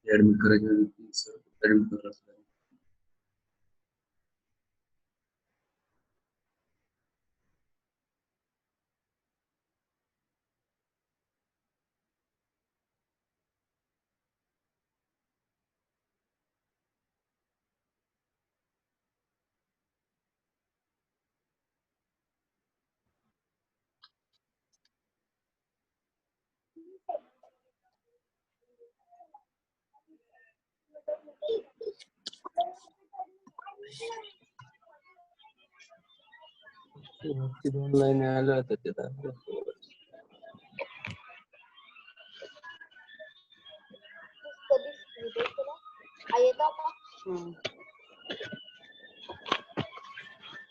Admit करायचं sir, admit करायचं. दोन लाईन आल्या होत्या तिथं.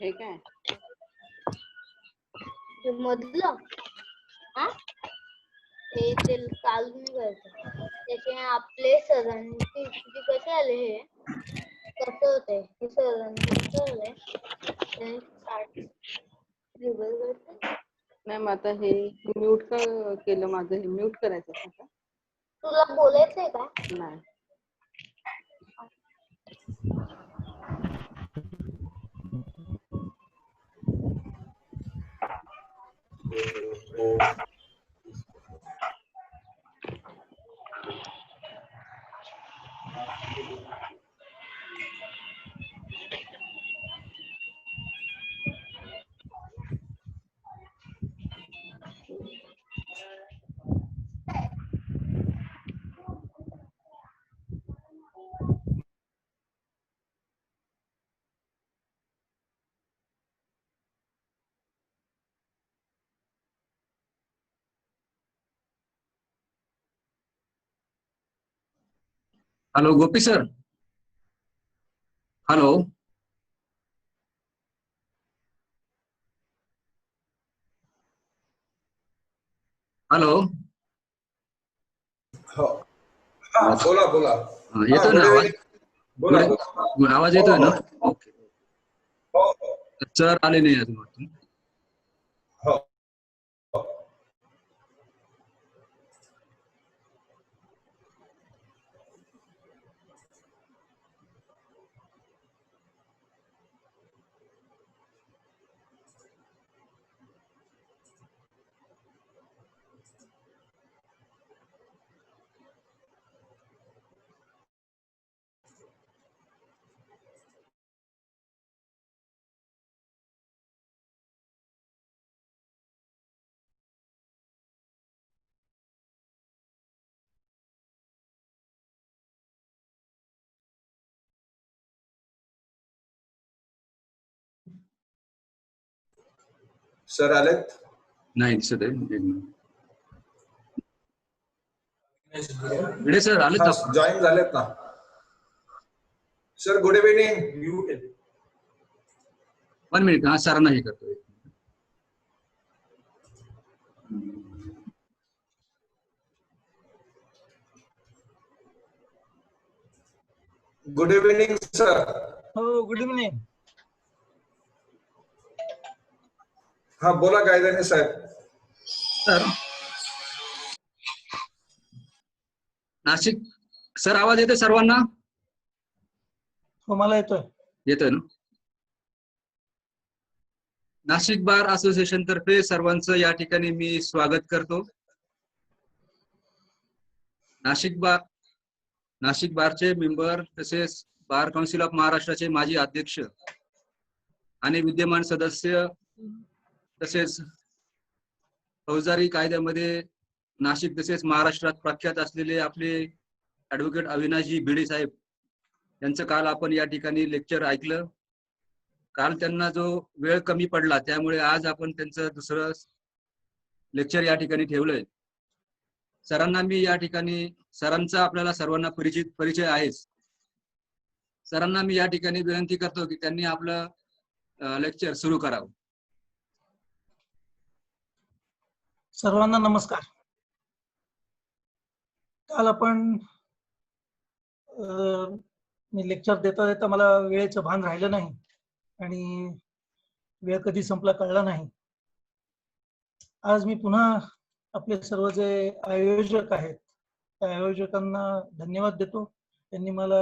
हे काय मधलं हे ते काल मी करतो त्याचे आपले सरांची कसे आले हे कसं होते हे सरांचं कसं आलंय मॅम आता हे म्यूट का केलं माझं? हे म्यूट करायचं का? तुला बोलायचंय का? नाही. हॅलो गोपी सर, हॅलो. हॅलो. बोला बोला. येतोय ना आवाज? बोला. आवाज येतोय ना? ओके. हो. सर आले नाही अजून. हो. सर आलेत? नाही दिसत आहे. भिडे सर आलेत का? जॉईन झालेत ना सर. Good evening. 1 मिनिट. हा सरांना हे करतोय. Good evening sir. हो गुड इव्हिनिंग. हा बोला कायद्याने साहेब. सर नाशिक सर आवाज येतोय सर्वांना? हो मला येतोय. येतोय ना? नाशिक बार असोसिएशन तर्फे सर्वांचं या ठिकाणी मी स्वागत करतो. नाशिक बारचे मेंबर तसेच बार काउन्सिल ऑफ महाराष्ट्राचे माजी अध्यक्ष आणि विद्यमान सदस्य तसेच फौजदारी कायद्यामध्ये नाशिक तसेच महाराष्ट्रात प्रख्यात असलेले आपले ऍडव्होकेट अविनाशजी भिडे साहेब यांचं काल आपण या ठिकाणी लेक्चर ऐकलं. काल त्यांना जो वेळ कमी पडला त्यामुळे आज आपण त्यांचं दुसरं लेक्चर या ठिकाणी ठेवलंय. सरांना मी या ठिकाणी सरांचा आपल्याला सर्वांना परिचय आहेच. सरांना मी या ठिकाणी विनंती करतो की त्यांनी आपलं लेक्चर सुरू करावं. सर्वांना नमस्कार. काल आपण मी लेक्चर देता देता मला वेळेचं भान राहिलं नाही आणि वेळ कधी संपला कळला नाही. आज मी पुन्हा आपले सर्व जे आयोजक आहेत त्या आयोजकांना धन्यवाद देतो. त्यांनी मला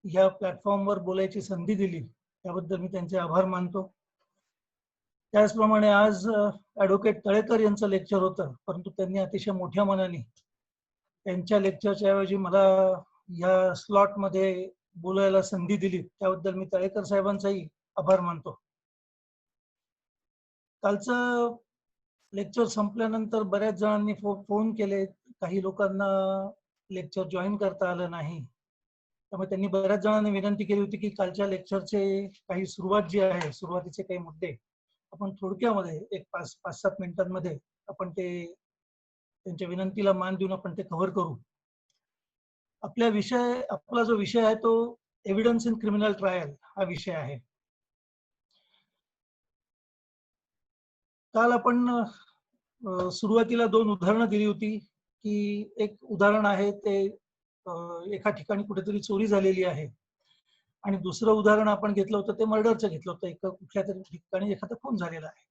ह्या प्लॅटफॉर्मवर बोलायची संधी दिली त्याबद्दल मी त्यांचे आभार मानतो. त्याचप्रमाणे आज ॲडव्होकेट तळेकर यांचं लेक्चर होतं, परंतु त्यांनी अतिशय मोठ्या मनाने त्यांच्या लेक्चरच्या ऐवजी मला या स्लॉटमध्ये बोलायला संधी दिली, त्याबद्दल मी तळेकर साहेबांचाही आभार मानतो. कालचं लेक्चर संपल्यानंतर बऱ्याच जणांनी फोन केले, काही लोकांना लेक्चर जॉईन करता आलं नाही. त्यामुळे त्यांनी बऱ्याच जणांनी विनंती केली होती की कालच्या लेक्चरचे काही सुरुवात जी आहे, सुरुवातीचे काही मुद्दे आपण थोडक्यामध्ये एक 5-7 मिनिटांमध्ये आपण ते त्यांच्या विनंतीला मान देऊन आपण ते कव्हर करू. आपला जो विषय आहे तो एव्हिडन्स इन क्रिमिनल ट्रायल हा विषय आहे. काल आपण सुरुवातीला 2 उदाहरणं दिली होती की एक उदाहरण आहे ते एका ठिकाणी कुठेतरी चोरी झालेली आहे आणि दुसरं उदाहरण आपण घेतलं होतं ते मर्डरचं घेतलं होतं, एका कुठल्या तरी ठिकाणी एखादा खून झालेला आहे.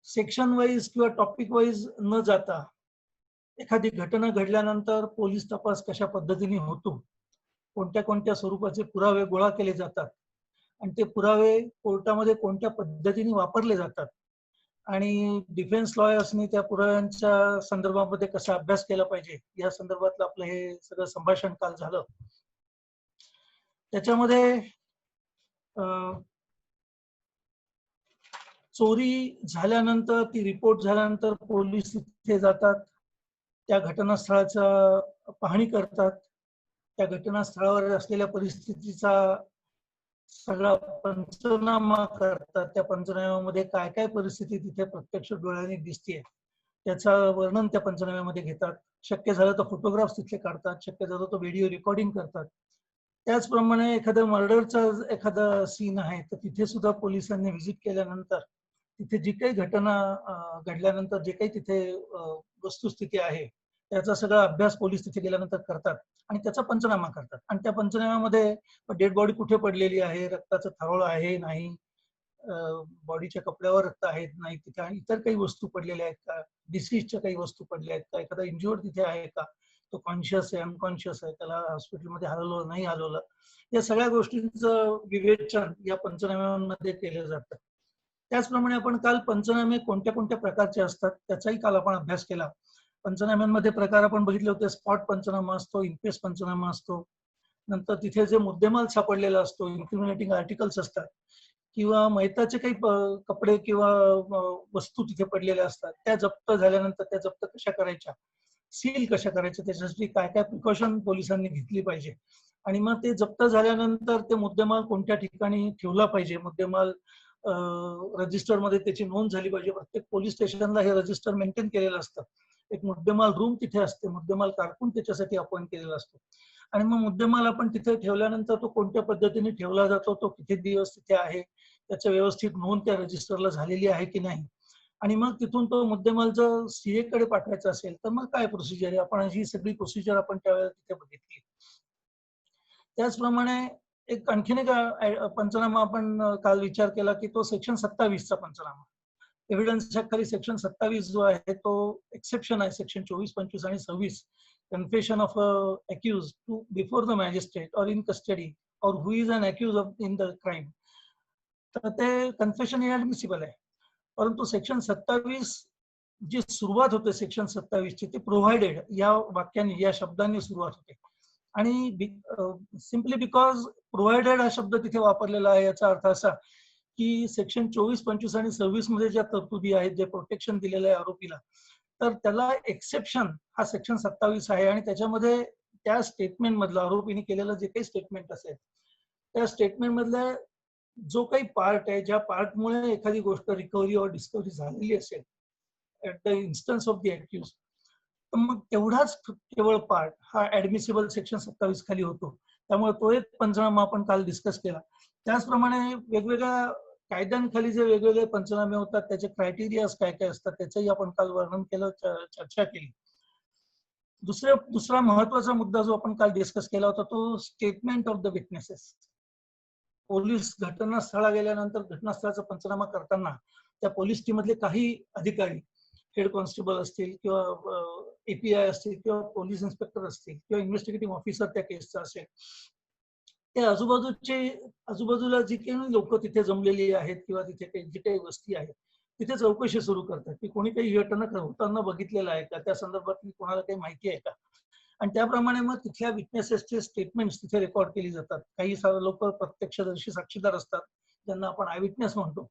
सेक्शन वाईज किंवा टॉपिक वाईज न जाता एखादी घटना घडल्यानंतर पोलीस तपास कशा पद्धतीने होतो, कोणत्या कोणत्या स्वरूपाचे पुरावे गोळा केले जातात आणि ते पुरावे कोर्टामध्ये कोणत्या पद्धतीने वापरले जातात आणि डिफेन्स लॉयर्सनी त्या पुराव्यांच्या संदर्भामध्ये कसा अभ्यास केला पाहिजे या संदर्भातलं आपलं हे सगळं संभाषण काल झालं. त्याच्यामध्ये चोरी झाल्यानंतर ती रिपोर्ट झाल्यानंतर पोलीस तिथे जातात, त्या घटनास्थळाचा पाहणी करतात, त्या घटनास्थळावर असलेल्या परिस्थितीचा सगळा पंचनामा करतात. त्या पंचनाम्यामध्ये काय काय परिस्थिती तिथे प्रत्यक्ष डोळ्यांनी दिसतेय त्याचं वर्णन त्या पंचनाम्यामध्ये घेतात. शक्य झालं तर फोटोग्राफ्स तिथले काढतात, शक्य झालं तर व्हिडिओ रेकॉर्डिंग करतात. त्याचप्रमाणे एखाद्या मर्डरचा एखादा सीन आहे तर तिथे सुद्धा पोलिसांनी व्हिजिट केल्यानंतर तिथे जी काही घटना घडल्यानंतर जे काही तिथे वस्तुस्थिती आहे त्याचा सगळा अभ्यास पोलीस तिथे गेल्यानंतर करतात आणि त्याचा पंचनामा करतात. आणि त्या पंचनाम्यामध्ये डेड बॉडी कुठे पडलेली आहे, रक्ताचं थारोळ आहे नाही, बॉडीच्या कपड्यावर रक्त आहेत नाही, तिथे आणि इतर काही वस्तू पडलेल्या आहेत का, डिसीजच्या काही वस्तू पडल्या आहेत का, एखादा इंज्युअर्ड तिथे आहे का, तो कॉन्शियस आहे अनकॉन्शियस आहे, त्याला हॉस्पिटलमध्ये हलवलं नाही हलवलं, या सगळ्या गोष्टींचं विवेचन या पंचनाम्यांमध्ये केलं जातं. त्याचप्रमाणे आपण काल पंचनामे कोणत्या कोणत्या प्रकारचे असतात त्याचाही काल आपण अभ्यास केला. पंचनाम्यांमध्ये प्रकार आपण बघितले होते, स्पॉट पंचनामा असतो, इनपेस पंचनामा असतो, नंतर तिथे जे मुद्देमाल सापडलेला असतो, इन्क्रिमिनेटिंग आर्टिकल्स असतात किंवा मैताचे काही कपडे किंवा वस्तू तिथे पडलेल्या असतात, त्या जप्त झाल्यानंतर त्या जप्त कशा करायच्या, सील कशा करायच्या, त्याच्यासाठी काय काय प्रिकॉशन पोलिसांनी घेतली पाहिजे आणि मग ते जप्त झाल्यानंतर ते मुद्देमाल कोणत्या ठिकाणी ठेवला पाहिजे, मुद्देमाल रजिस्टरमध्ये त्याची नोंद झाली पाहिजे. प्रत्येक पोलीस स्टेशनला हे रजिस्टर मेंटेन केलेलं असतं, एक मुद्देमाल रूम तिथे असते, मुद्देमाल कारकून त्याच्यासाठी अपॉइंट केलेला असतो आणि मग मुद्देमाल आपण तिथे ठेवल्यानंतर तो कोणत्या पद्धतीने ठेवला जातो, तो किती दिवस तिथे आहे, त्याच्या व्यवस्थित नोंद त्या रजिस्टरला झालेली आहे की नाही आणि मग तिथून तो मुद्देमाल जर सीए कडे पाठवायचा असेल तर मग काय प्रोसिजर आहे, आपण ही सगळी प्रोसिजर आपण त्यावेळेला तिथे बघितली. त्याचप्रमाणे एक आणखीन एक पंचनामा आपण काल विचार केला की तो सेक्शन 27चा पंचनामा. एव्हिडन्सच्या खाली सेक्शन 27 जो आहे तो एक्सेप्शन आहे सेक्शन 24, 25 आणि 26, confession of accused to before the magistrate और इन कस्टडी और who is an accused of in the crime, तर ते कन्फेशन इनएडमिसिबल आहे. परंतु सेक्शन 27 जी सुरुवात होते सेक्शन 27 ची ती प्रोव्हाइडेड या वाक्याने या शब्दांनी सुरुवात होते आणि सिम्पली बिकॉज प्रोव्हाइडेड हा शब्द तिथे वापरलेला आहे याचा अर्थ असा की सेक्शन 24, 25 आणि 26 मध्ये ज्या तरतुदी आहेत, जे प्रोटेक्शन दिलेलं आहे आरोपीला, तर त्याला एक्सेप्शन हा सेक्शन 27 आहे आणि त्याच्यामध्ये त्या स्टेटमेंट मधलं आरोपीने केलेलं जे काही स्टेटमेंट असेल त्या स्टेटमेंट मधल्या जो काही पार्ट आहे, ज्या पार्टमुळे एखादी गोष्ट रिकव्हरी और डिस्कव्हरी झालेली असेल at the instance of the accused, तर मग तेवढाच केवळ पार्ट हा ऍडमिसिबल सेक्शन 27 खाली होतो. त्यामुळे तो एक पंचनामा आपण काल डिस्कस केला. त्याचप्रमाणे वेगवेगळ्या कायद्यांखाली जे वेगवेगळे पंचनामे होतात त्याचे क्रायटेरियाज काय काय असतात त्याचंही आपण काल वर्णन केलं, चर्चा केली. दुसरा महत्वाचा मुद्दा जो आपण काल डिस्कस केला होता तो statement of the witnesses. Police घटनास्थळा गेल्यानंतर घटनास्थळाचा पंचनामा करताना त्या पोलीस टीम मधले काही अधिकारी, हेड कॉन्स्टेबल असतील किंवा एपीआय असतील किंवा पोलीस इन्स्पेक्टर असतील किंवा इन्व्हेस्टिगेटिव्ह ऑफिसर त्या केसचा असेल, ते आजूबाजूला जी काही लोक तिथे जमलेली आहेत किंवा तिथे जी काही वस्ती आहे तिथे चौकशी सुरू करतात की कोणी काही घटना होताना बघितलेलं आहे का, त्या संदर्भात कोणाला काही माहिती आहे का. आणि त्याप्रमाणे मग तिथल्या विटनेसेसचे स्टेटमेंट्स तिथे रेकॉर्ड केली जातात. काही लोक प्रत्यक्षदर्शी साक्षीदार असतात ज्यांना आपण आय विटनेस म्हणतो,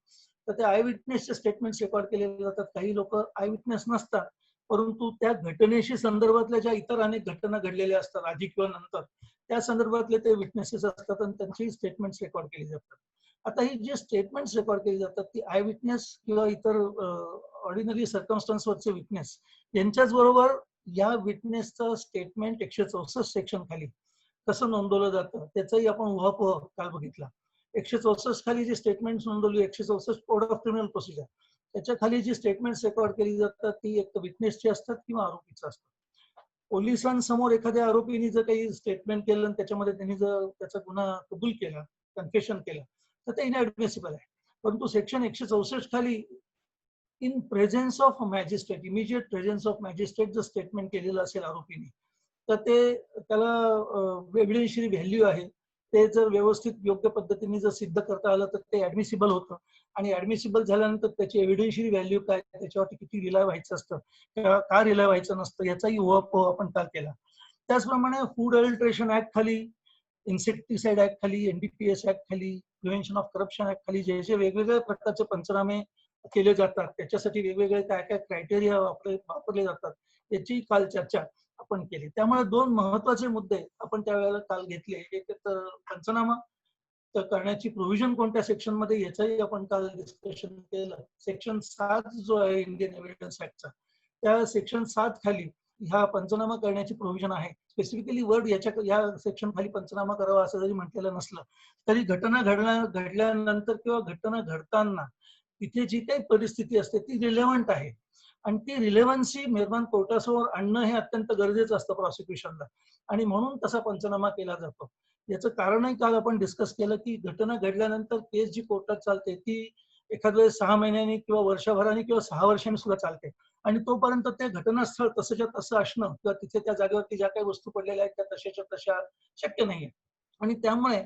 तर त्या आय विटनेसचे स्टेटमेंट्स रेकॉर्ड केले जातात. काही लोक आय विटनेस नसतात परंतु त्या घटनेशी संदर्भातल्या ज्या इतर अनेक घटना घडलेल्या असतात आधी किंवा नंतर त्या संदर्भातले ते विटनेसेस असतात आणि त्यांची स्टेटमेंट्स रेकॉर्ड केली जातात. आता ही जी स्टेटमेंट्स रेकॉर्ड केली जातात ती आय विटनेस किंवा इतर ऑर्डिनरी सर्कमस्टन्सवरचे विटनेस यांच्याच बरोबर या विटनेसचं स्टेटमेंट 164 सेक्शन खाली कसं नोंदवलं जातं त्याचाही आपण उहापोह काल बघितला. 164 खाली जी स्टेटमेंट नोंदवली, 164 कोड ऑफ क्रिमिनल प्रोसिजर, त्याच्या खाली जी स्टेटमेंट रेकॉर्ड केली जातात ती एक विटनेसची असतात किंवा आरोपीचं असतात. पोलिसांसमोर एखाद्या आरोपीने जर काही स्टेटमेंट केलं आणि त्याच्यामध्ये त्यांनी जर त्याचा गुन्हा कबूल केला, कन्फेशन केलं, तर ते इनएडमिसिबल आहे. परंतु सेक्शन 164 खाली in presence of magistrate, immediate presence of magistrate जर स्टेटमेंट केलेलं असेल आरोपीने तर ते त्याला एव्हिडेन्शियरी व्हॅल्यू आहे. ते जर व्यवस्थित योग्य पद्धतीने जर सिद्ध करता आलं तर ते ऍडमिसिबल होतं आणि ऍडमिसिबल झाल्यानंतर त्याची एव्हिडेन्शियरी व्हॅल्यू काय, त्याच्यावरती किती रिलाय व्हायचं असतं, का रिलाय व्हायचं नसतं, याचाही उहापोह आपण काल केला. त्याचप्रमाणे फूड अडल्ट्रेशन ऍक्ट खाली, इन्सेक्टिसाइड ऍक्ट खाली, एनडीपीएस ऍक्ट खाली, प्रिव्हेन्शन ऑफ करप्शन ऍक्ट खाली जे जे वेगवेगळ्या प्रकारचे पंचनामे केले जातात त्याच्यासाठी वेगवेगळे काय काय क्रायटेरिया वापरले जातात याची काल चर्चा आपण केली. त्यामुळे दोन महत्वाचे मुद्दे आपण त्यावेळेला काल घेतले. एक तर पंचनामा करण्याची प्रोव्हिजन कोणत्या सेक्शन मध्ये याचाही आपण काल डिस्कशन केलं. सेक्शन 7 जो आहे इंडियन एव्हिडन्स ऍक्टचा, त्या सेक्शन 7 खाली ह्या पंचनामा करण्याची प्रोव्हिजन आहे. स्पेसिफिकली वर्ड या सेक्शन खाली पंचनामा करावा असं जरी म्हटलेलं नसलं तरी घटना घडल्यानंतर किंवा घटना घडताना तिथे जी काही परिस्थिती असते ती रिलेव्हंट आहे आणि ती रिलेव्हन्सी मेहरबान कोर्टासमोर आणणं हे अत्यंत गरजेचं असतं प्रॉसिक्युशनला आणि म्हणून तसा पंचनामा केला जातो. याचं कारणही काल आपण डिस्कस केलं की घटना घडल्यानंतर केस जी कोर्टात चालते ती एखाद्या वेळेस 6 महिन्यांनी किंवा वर्षभराने किंवा 6 वर्षांनी सुद्धा चालते आणि तोपर्यंत ते घटनास्थळ तसंच्या तसं असणं किंवा तिथे त्या जागेवरती ज्या काही वस्तू पडलेल्या आहेत त्या तशाच्या तशा शक्य नाहीये. आणि त्यामुळे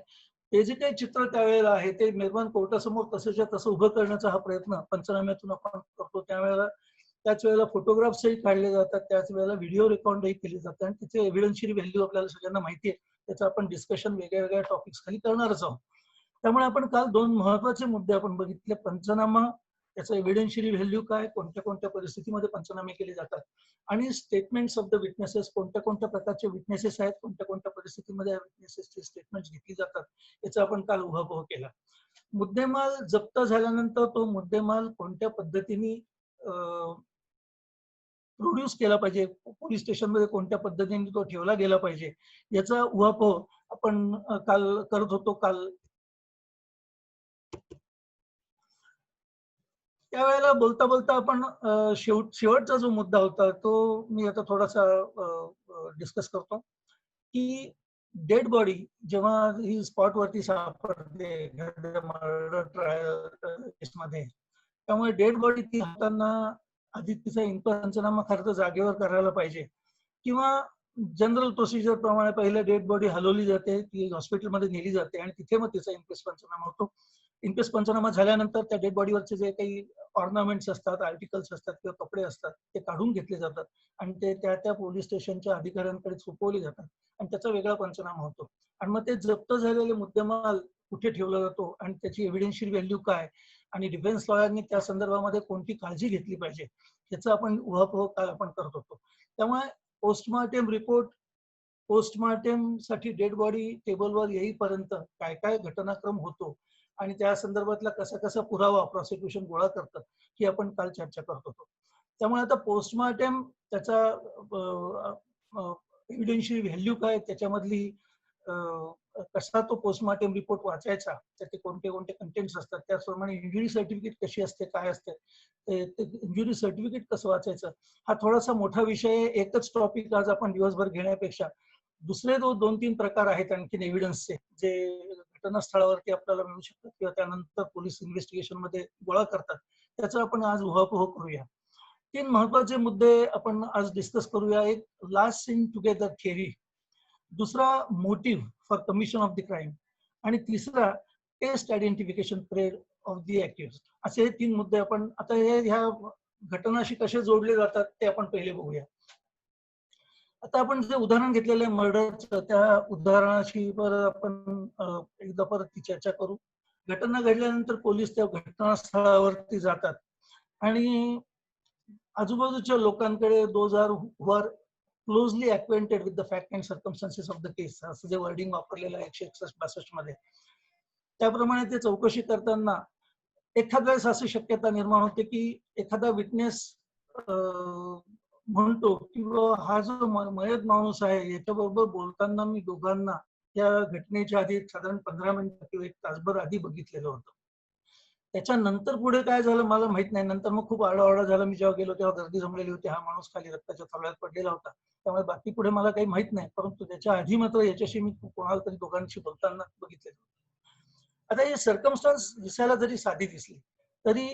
ते जे काही चित्र त्यावेळेला आहे ते मेहरबान कोर्टासमोर तसंच्या तसं उभं करण्याचा हा प्रयत्न पंचनाम्यातून आपण करतो. त्याच वेळेला फोटोग्राफ्सही काढले जातात, त्याच वेळेला व्हिडिओ रेकॉर्डही केले जातात आणि त्याचे एव्हिडन्शियरी व्हॅल्यू आपल्याला सगळ्यांना माहिती आहे. त्याचं आपण डिस्कशन वेगळ्या टॉपिक्स खाली करणारच आहोत. त्यामुळे आपण काल दोन महत्वाचे मुद्दे आपण बघितले. पंचनामा, त्याचा एव्हिडन्शियरी व्हॅल्यू काय, कोणत्या कोणत्या परिस्थितीमध्ये पंचनामे केले जातात आणि स्टेटमेंट्स ऑफ द विटनेसेस, कोणत्या कोणत्या प्रकारचे विटनेसेस आहेत, कोणत्या कोणत्या परिस्थितीमध्ये विटनेसेसचे स्टेटमेंट्स घेतली जातात याचा आपण काल उहापोह केला. मुद्देमाल जप्त झाल्यानंतर तो मुद्देमाल कोणत्या पद्धतीने प्रोड्यूस केला पाहिजे, पोलीस स्टेशनमध्ये कोणत्या पद्धतीने तो ठेवला गेला पाहिजे याचा उहापोह आपण काल करत होतो. काल त्यावेळेला बोलता बोलता आपण शेवटचा जो मुद्दा होता तो मी आता थोडासा डिस्कस करतो की डेड बॉडी जेव्हा ही स्पॉटवरती सापडते मर्डर ट्रायल केसमध्ये, त्यामुळे डेड बॉडी ती हाताना आधी तिचा पंचनामा खर्च जागेवर करायला पाहिजे किंवा जनरल प्रोसिजर प्रमाणे पहिले डेड बॉडी हलवली जाते, ती हॉस्पिटलमध्ये नेली जाते आणि तिथे मग तिचा इनक्वेस्ट पंचनामा होतो. इनक्वेस्ट पंचनामा झाल्यानंतर त्या डेड बॉडीवरचे जे काही ऑर्नामेंट्स असतात, आर्टिकल्स असतात किंवा कपडे असतात ते काढून घेतले जातात आणि ते त्या पोलीस स्टेशनच्या अधिकाऱ्यांकडे सोपवले जातात आणि त्याचा वेगळा पंचनामा होतो. आणि मग ते जप्त झालेले मुद्देमाल कुठे ठेवला जातो आणि त्याची एव्हिडन्शियरी व्हॅल्यू काय आणि डिफेन्स लॉयरनी त्या संदर्भामध्ये कोणती काळजी घेतली पाहिजे याचा आपण उहापोह काल आपण करत होतो. त्यामुळे पोस्टमॉर्टेम रिपोर्ट, पोस्टमॉर्टेम साठी डेड बॉडी टेबलवर येईपर्यंत काय काय घटनाक्रम होतो आणि त्या संदर्भातला कसा कसा पुरावा प्रॉसिक्युशन गोळा करतं ही आपण काल चर्चा करत होतो. त्यामुळे आता पोस्टमॉर्टेम त्याचा एव्हिडन्शियरी व्हॅल्यू काय, त्याच्यामधली कसा तो पोस्टमॉर्टम रिपोर्ट वाचायचा, त्याचे कोणते कोणते कंटेंट्स असतात, त्याचप्रमाणे इंजुरी सर्टिफिकेट कशी असते, काय असते, इंजुरी सर्टिफिकेट कसं वाचायचं, हा थोडासा मोठा विषय आहे. एकच टॉपिक आज आपण दिवसभर घेण्यापेक्षा दुसरे 2-3 प्रकार आहेत आणखीन एव्हिडन्सचे, जे घटनास्थळावरती आपल्याला मिळू शकतात किंवा त्यानंतर पोलीस इन्व्हेस्टिगेशन मध्ये गोळा करतात, त्याचा आपण आज उहापोह करूया. 3 महत्वाचे मुद्दे आपण आज डिस्कस करूया. एक लास्ट सीन टुगेदर थिअरी, दुसरा motive for commission of the crime, आणि तिसरा test identification parade of the accused. असे हे 3 मुद्दे आपण आता ह्या घटनाशी कसे जोडले जातात ते आपण पहिले बघूया. आता आपण जे उदाहरण घेतलेलं आहे मर्डरचं, त्या उदाहरणाशी आपण एकदा परत ती चर्चा करू. घटना घडल्यानंतर पोलीस त्या घटनास्थळावरती जातात आणि आजूबाजूच्या लोकांकडे those are who are closely acquainted with the fact and circumstances of the case, असं जे वर्डिंग वापरलेलं आहे 161-62 मध्ये, त्याप्रमाणे ते चौकशी करताना एखाद्या वेळेस अशी शक्यता निर्माण होते की एखादा विटनेस म्हणतो किंवा हा जो मयत माणूस आहे याच्याबरोबर बोलताना मी दोघांना त्या घटनेच्या आधी साधारण 15 मिनिटं किंवा 1 तासभर आधी बघितलेलं होतं. त्याच्यानंतर पुढे काय झालं मला माहित नाही. नंतर मग खूप आरडाओरडा झाला. मी जेव्हा गेलो तेव्हा गर्दी जमलेली होती. हा माणूस खाली रक्ताच्या थोड्यात पडलेला होता. त्यामुळे बाकी पुढे मला काही माहित नाही, परंतु त्याच्या आधी मात्र याच्याशी मी कोणाला तरी दोघांशी बोलताना बघितलेलं. आता हे सर्कमस्टन्स दिसायला जरी साधी दिसली तरी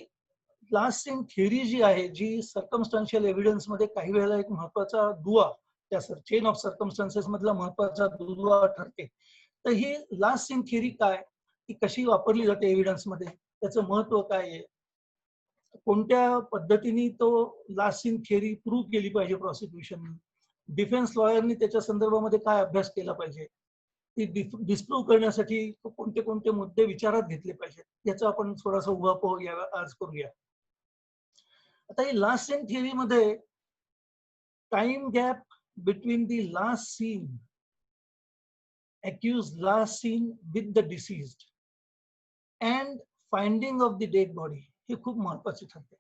लास्ट सीन थिअरी जी आहे, जी सर्कमस्टान्शियल एव्हिडन्स मध्ये काही वेळेला एक महत्वाचा दुवा, त्या चेन ऑफ सर्कमस्टान्सेस मधला महत्वाचा दुवा ठरते. तर ही लास्ट सीन थिअरी काय, ती कशी वापरली जाते एव्हिडन्स मध्ये, त्याचं महत्व काय आहे, कोणत्या पद्धतीने तो लास्ट सीन थिअरी प्रूव्ह केली पाहिजे प्रॉसिक्युशननी, डिफेन्स लॉयरनी त्याच्या संदर्भामध्ये काय अभ्यास केला पाहिजे, ती डिस्प्रूव्ह करण्यासाठी कोणते कोणते मुद्दे विचारात घेतले पाहिजेत, याचा आपण थोडासा उहापोह आज करूया. आता ही लास्ट सीन थिअरी मध्ये time gap between the last seen accused last seen with the deceased and finding of the dead body हे खूप महत्वाचे ठरते.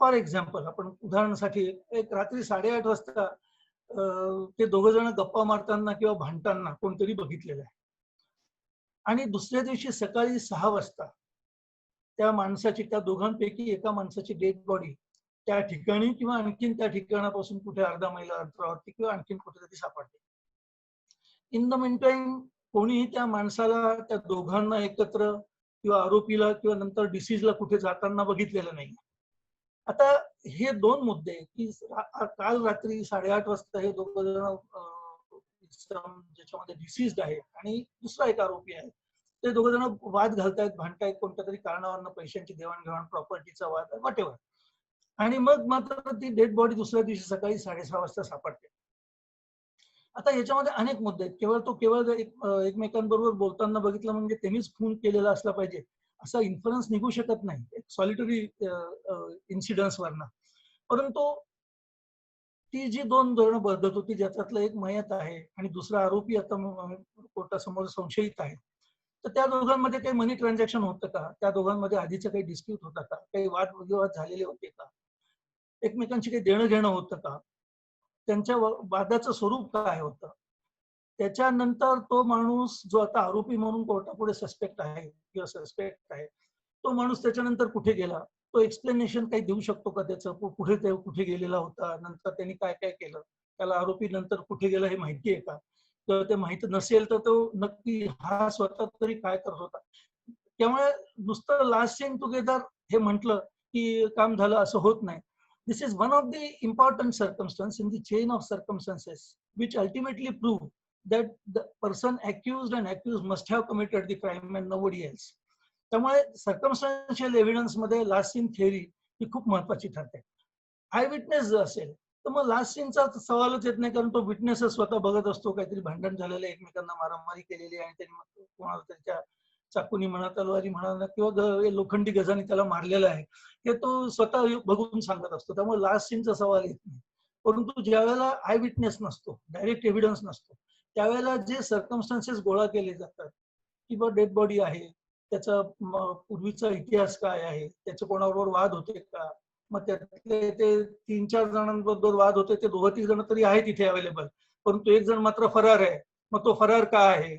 फॉर एक्झाम्पल आपण उदाहरणासाठी एक रात्री 8:30 वाजता ते दोघं जण गप्पा मारताना किंवा भांडताना कोणतरी बघितलेलं आहे आणि दुसऱ्या दिवशी सकाळी 6 वाजता त्या माणसाची, त्या दोघांपैकी एका माणसाची डेड बॉडी त्या ठिकाणी किंवा आणखीन त्या ठिकाणापासून कुठे अर्धा मैल अंतरावरती किंवा आणखीन कुठेतरी सापडते. इन द मीन टाइम कोणीही त्या माणसाला, त्या दोघांना एकत्र किंवा आरोपीला किंवा नंतर डिसीजला कुठे जाताना बघितलेलं नाही. आता हे 2 मुद्दे की काल रात्री 8:30 वाजता हे दोघं जण ज्याच्यामध्ये डिसीज्ड आहे आणि दुसरा एक आरोपी आहे, ते दोघं जण वाद घालतायत, भांडतायत, कोणत्या तरी कारणावरनं पैशांची देवाणघेवाण, प्रॉपर्टीचा वाद, व्हॉटएव्हर, आणि मग मात्र ती डेड बॉडी दुसऱ्या दिवशी सकाळी 6:30 वाजता सापडते. आता याच्यामध्ये अनेक मुद्दे आहेत. केवळ एकमेकांबरोबर बोलताना बघितलं म्हणजे त्यांनीच खून केलेला असला पाहिजे असा इन्फरन्स निघू शकत नाही एक सॉलिटरी इन्सिडन्स वरनं. परंतु ती जी 2 धरणं बदलत होती, ज्याच्यातलं एक मयत आहे आणि दुसरा आरोपी आता कोर्टासमोर संशयित आहे, तर त्या दोघांमध्ये काही मनी ट्रान्झॅक्शन होतं का, त्या दोघांमध्ये आधीचं काही डिस्प्यूट होता का, काही वादविवाद झालेले होते का, एकमेकांशी काही देणं घेणं होतं का, त्यांच्या वादाचं स्वरूप काय होतं, त्याच्यानंतर तो माणूस जो आता आरोपी म्हणून कोर्टापुढे सस्पेक्ट आहे किंवा सस्पेक्ट आहे, तो माणूस त्याच्यानंतर कुठे गेला, तो एक्सप्लेनेशन काही देऊ शकतो का त्याचं, कुठे गेलेला होता, नंतर त्यांनी काय काय केलं, त्याला आरोपी नंतर कुठे गेला हे माहिती आहे का, तर ते माहिती नसेल तर तो नक्की हा स्वतः तरी काय करत होता. त्यामुळे नुसतं लास्ट सीन टुगेदर हे म्हटलं की काम झालं असं होत नाही. This is one of the important circumstances in the chain of circumstances which ultimately prove that the person accused and accused must have committed the crime and nobody else. त्यामुळे सर्कमस्टान्शियल evidence मध्ये लास्ट सीन थिअरी ही खूप महत्वाची ठरते. I witness जर असेल तर मग last सीनचा सवालच येत नाही, कारण तो विटनेसच स्वतः बघत असतो काहीतरी भांडण झालेलं, एकमेकांना मारामारी केलेली आणि त्यांनी कोणाला त्याच्या चाकूनी म्हणा, तलवारी म्हणा किंवा लोखंडी गजाने त्याला मारलेलं आहे हे तो स्वतः बघून सांगत असतो. त्यामुळे लास्ट सीनचा सवाल येत नाही. परंतु ज्या वेळेला आय विटनेस नसतो, डायरेक्ट एव्हिडन्स नसतो, त्यावेळेला जे सर्कमस्टान्सेस गोळा केले जातात किंवा डेड बॉडी आहे, त्याचा पूर्वीचा इतिहास काय आहे, त्याचे कोणाबरोबर वाद होते का, मग त्यातले ते 3-4 जणांबरोबर वाद होते, ते 2-3 जण तरी आहेत इथे अवेलेबल, परंतु एक जण मात्र फरार आहे, मग तो फरार का आहे,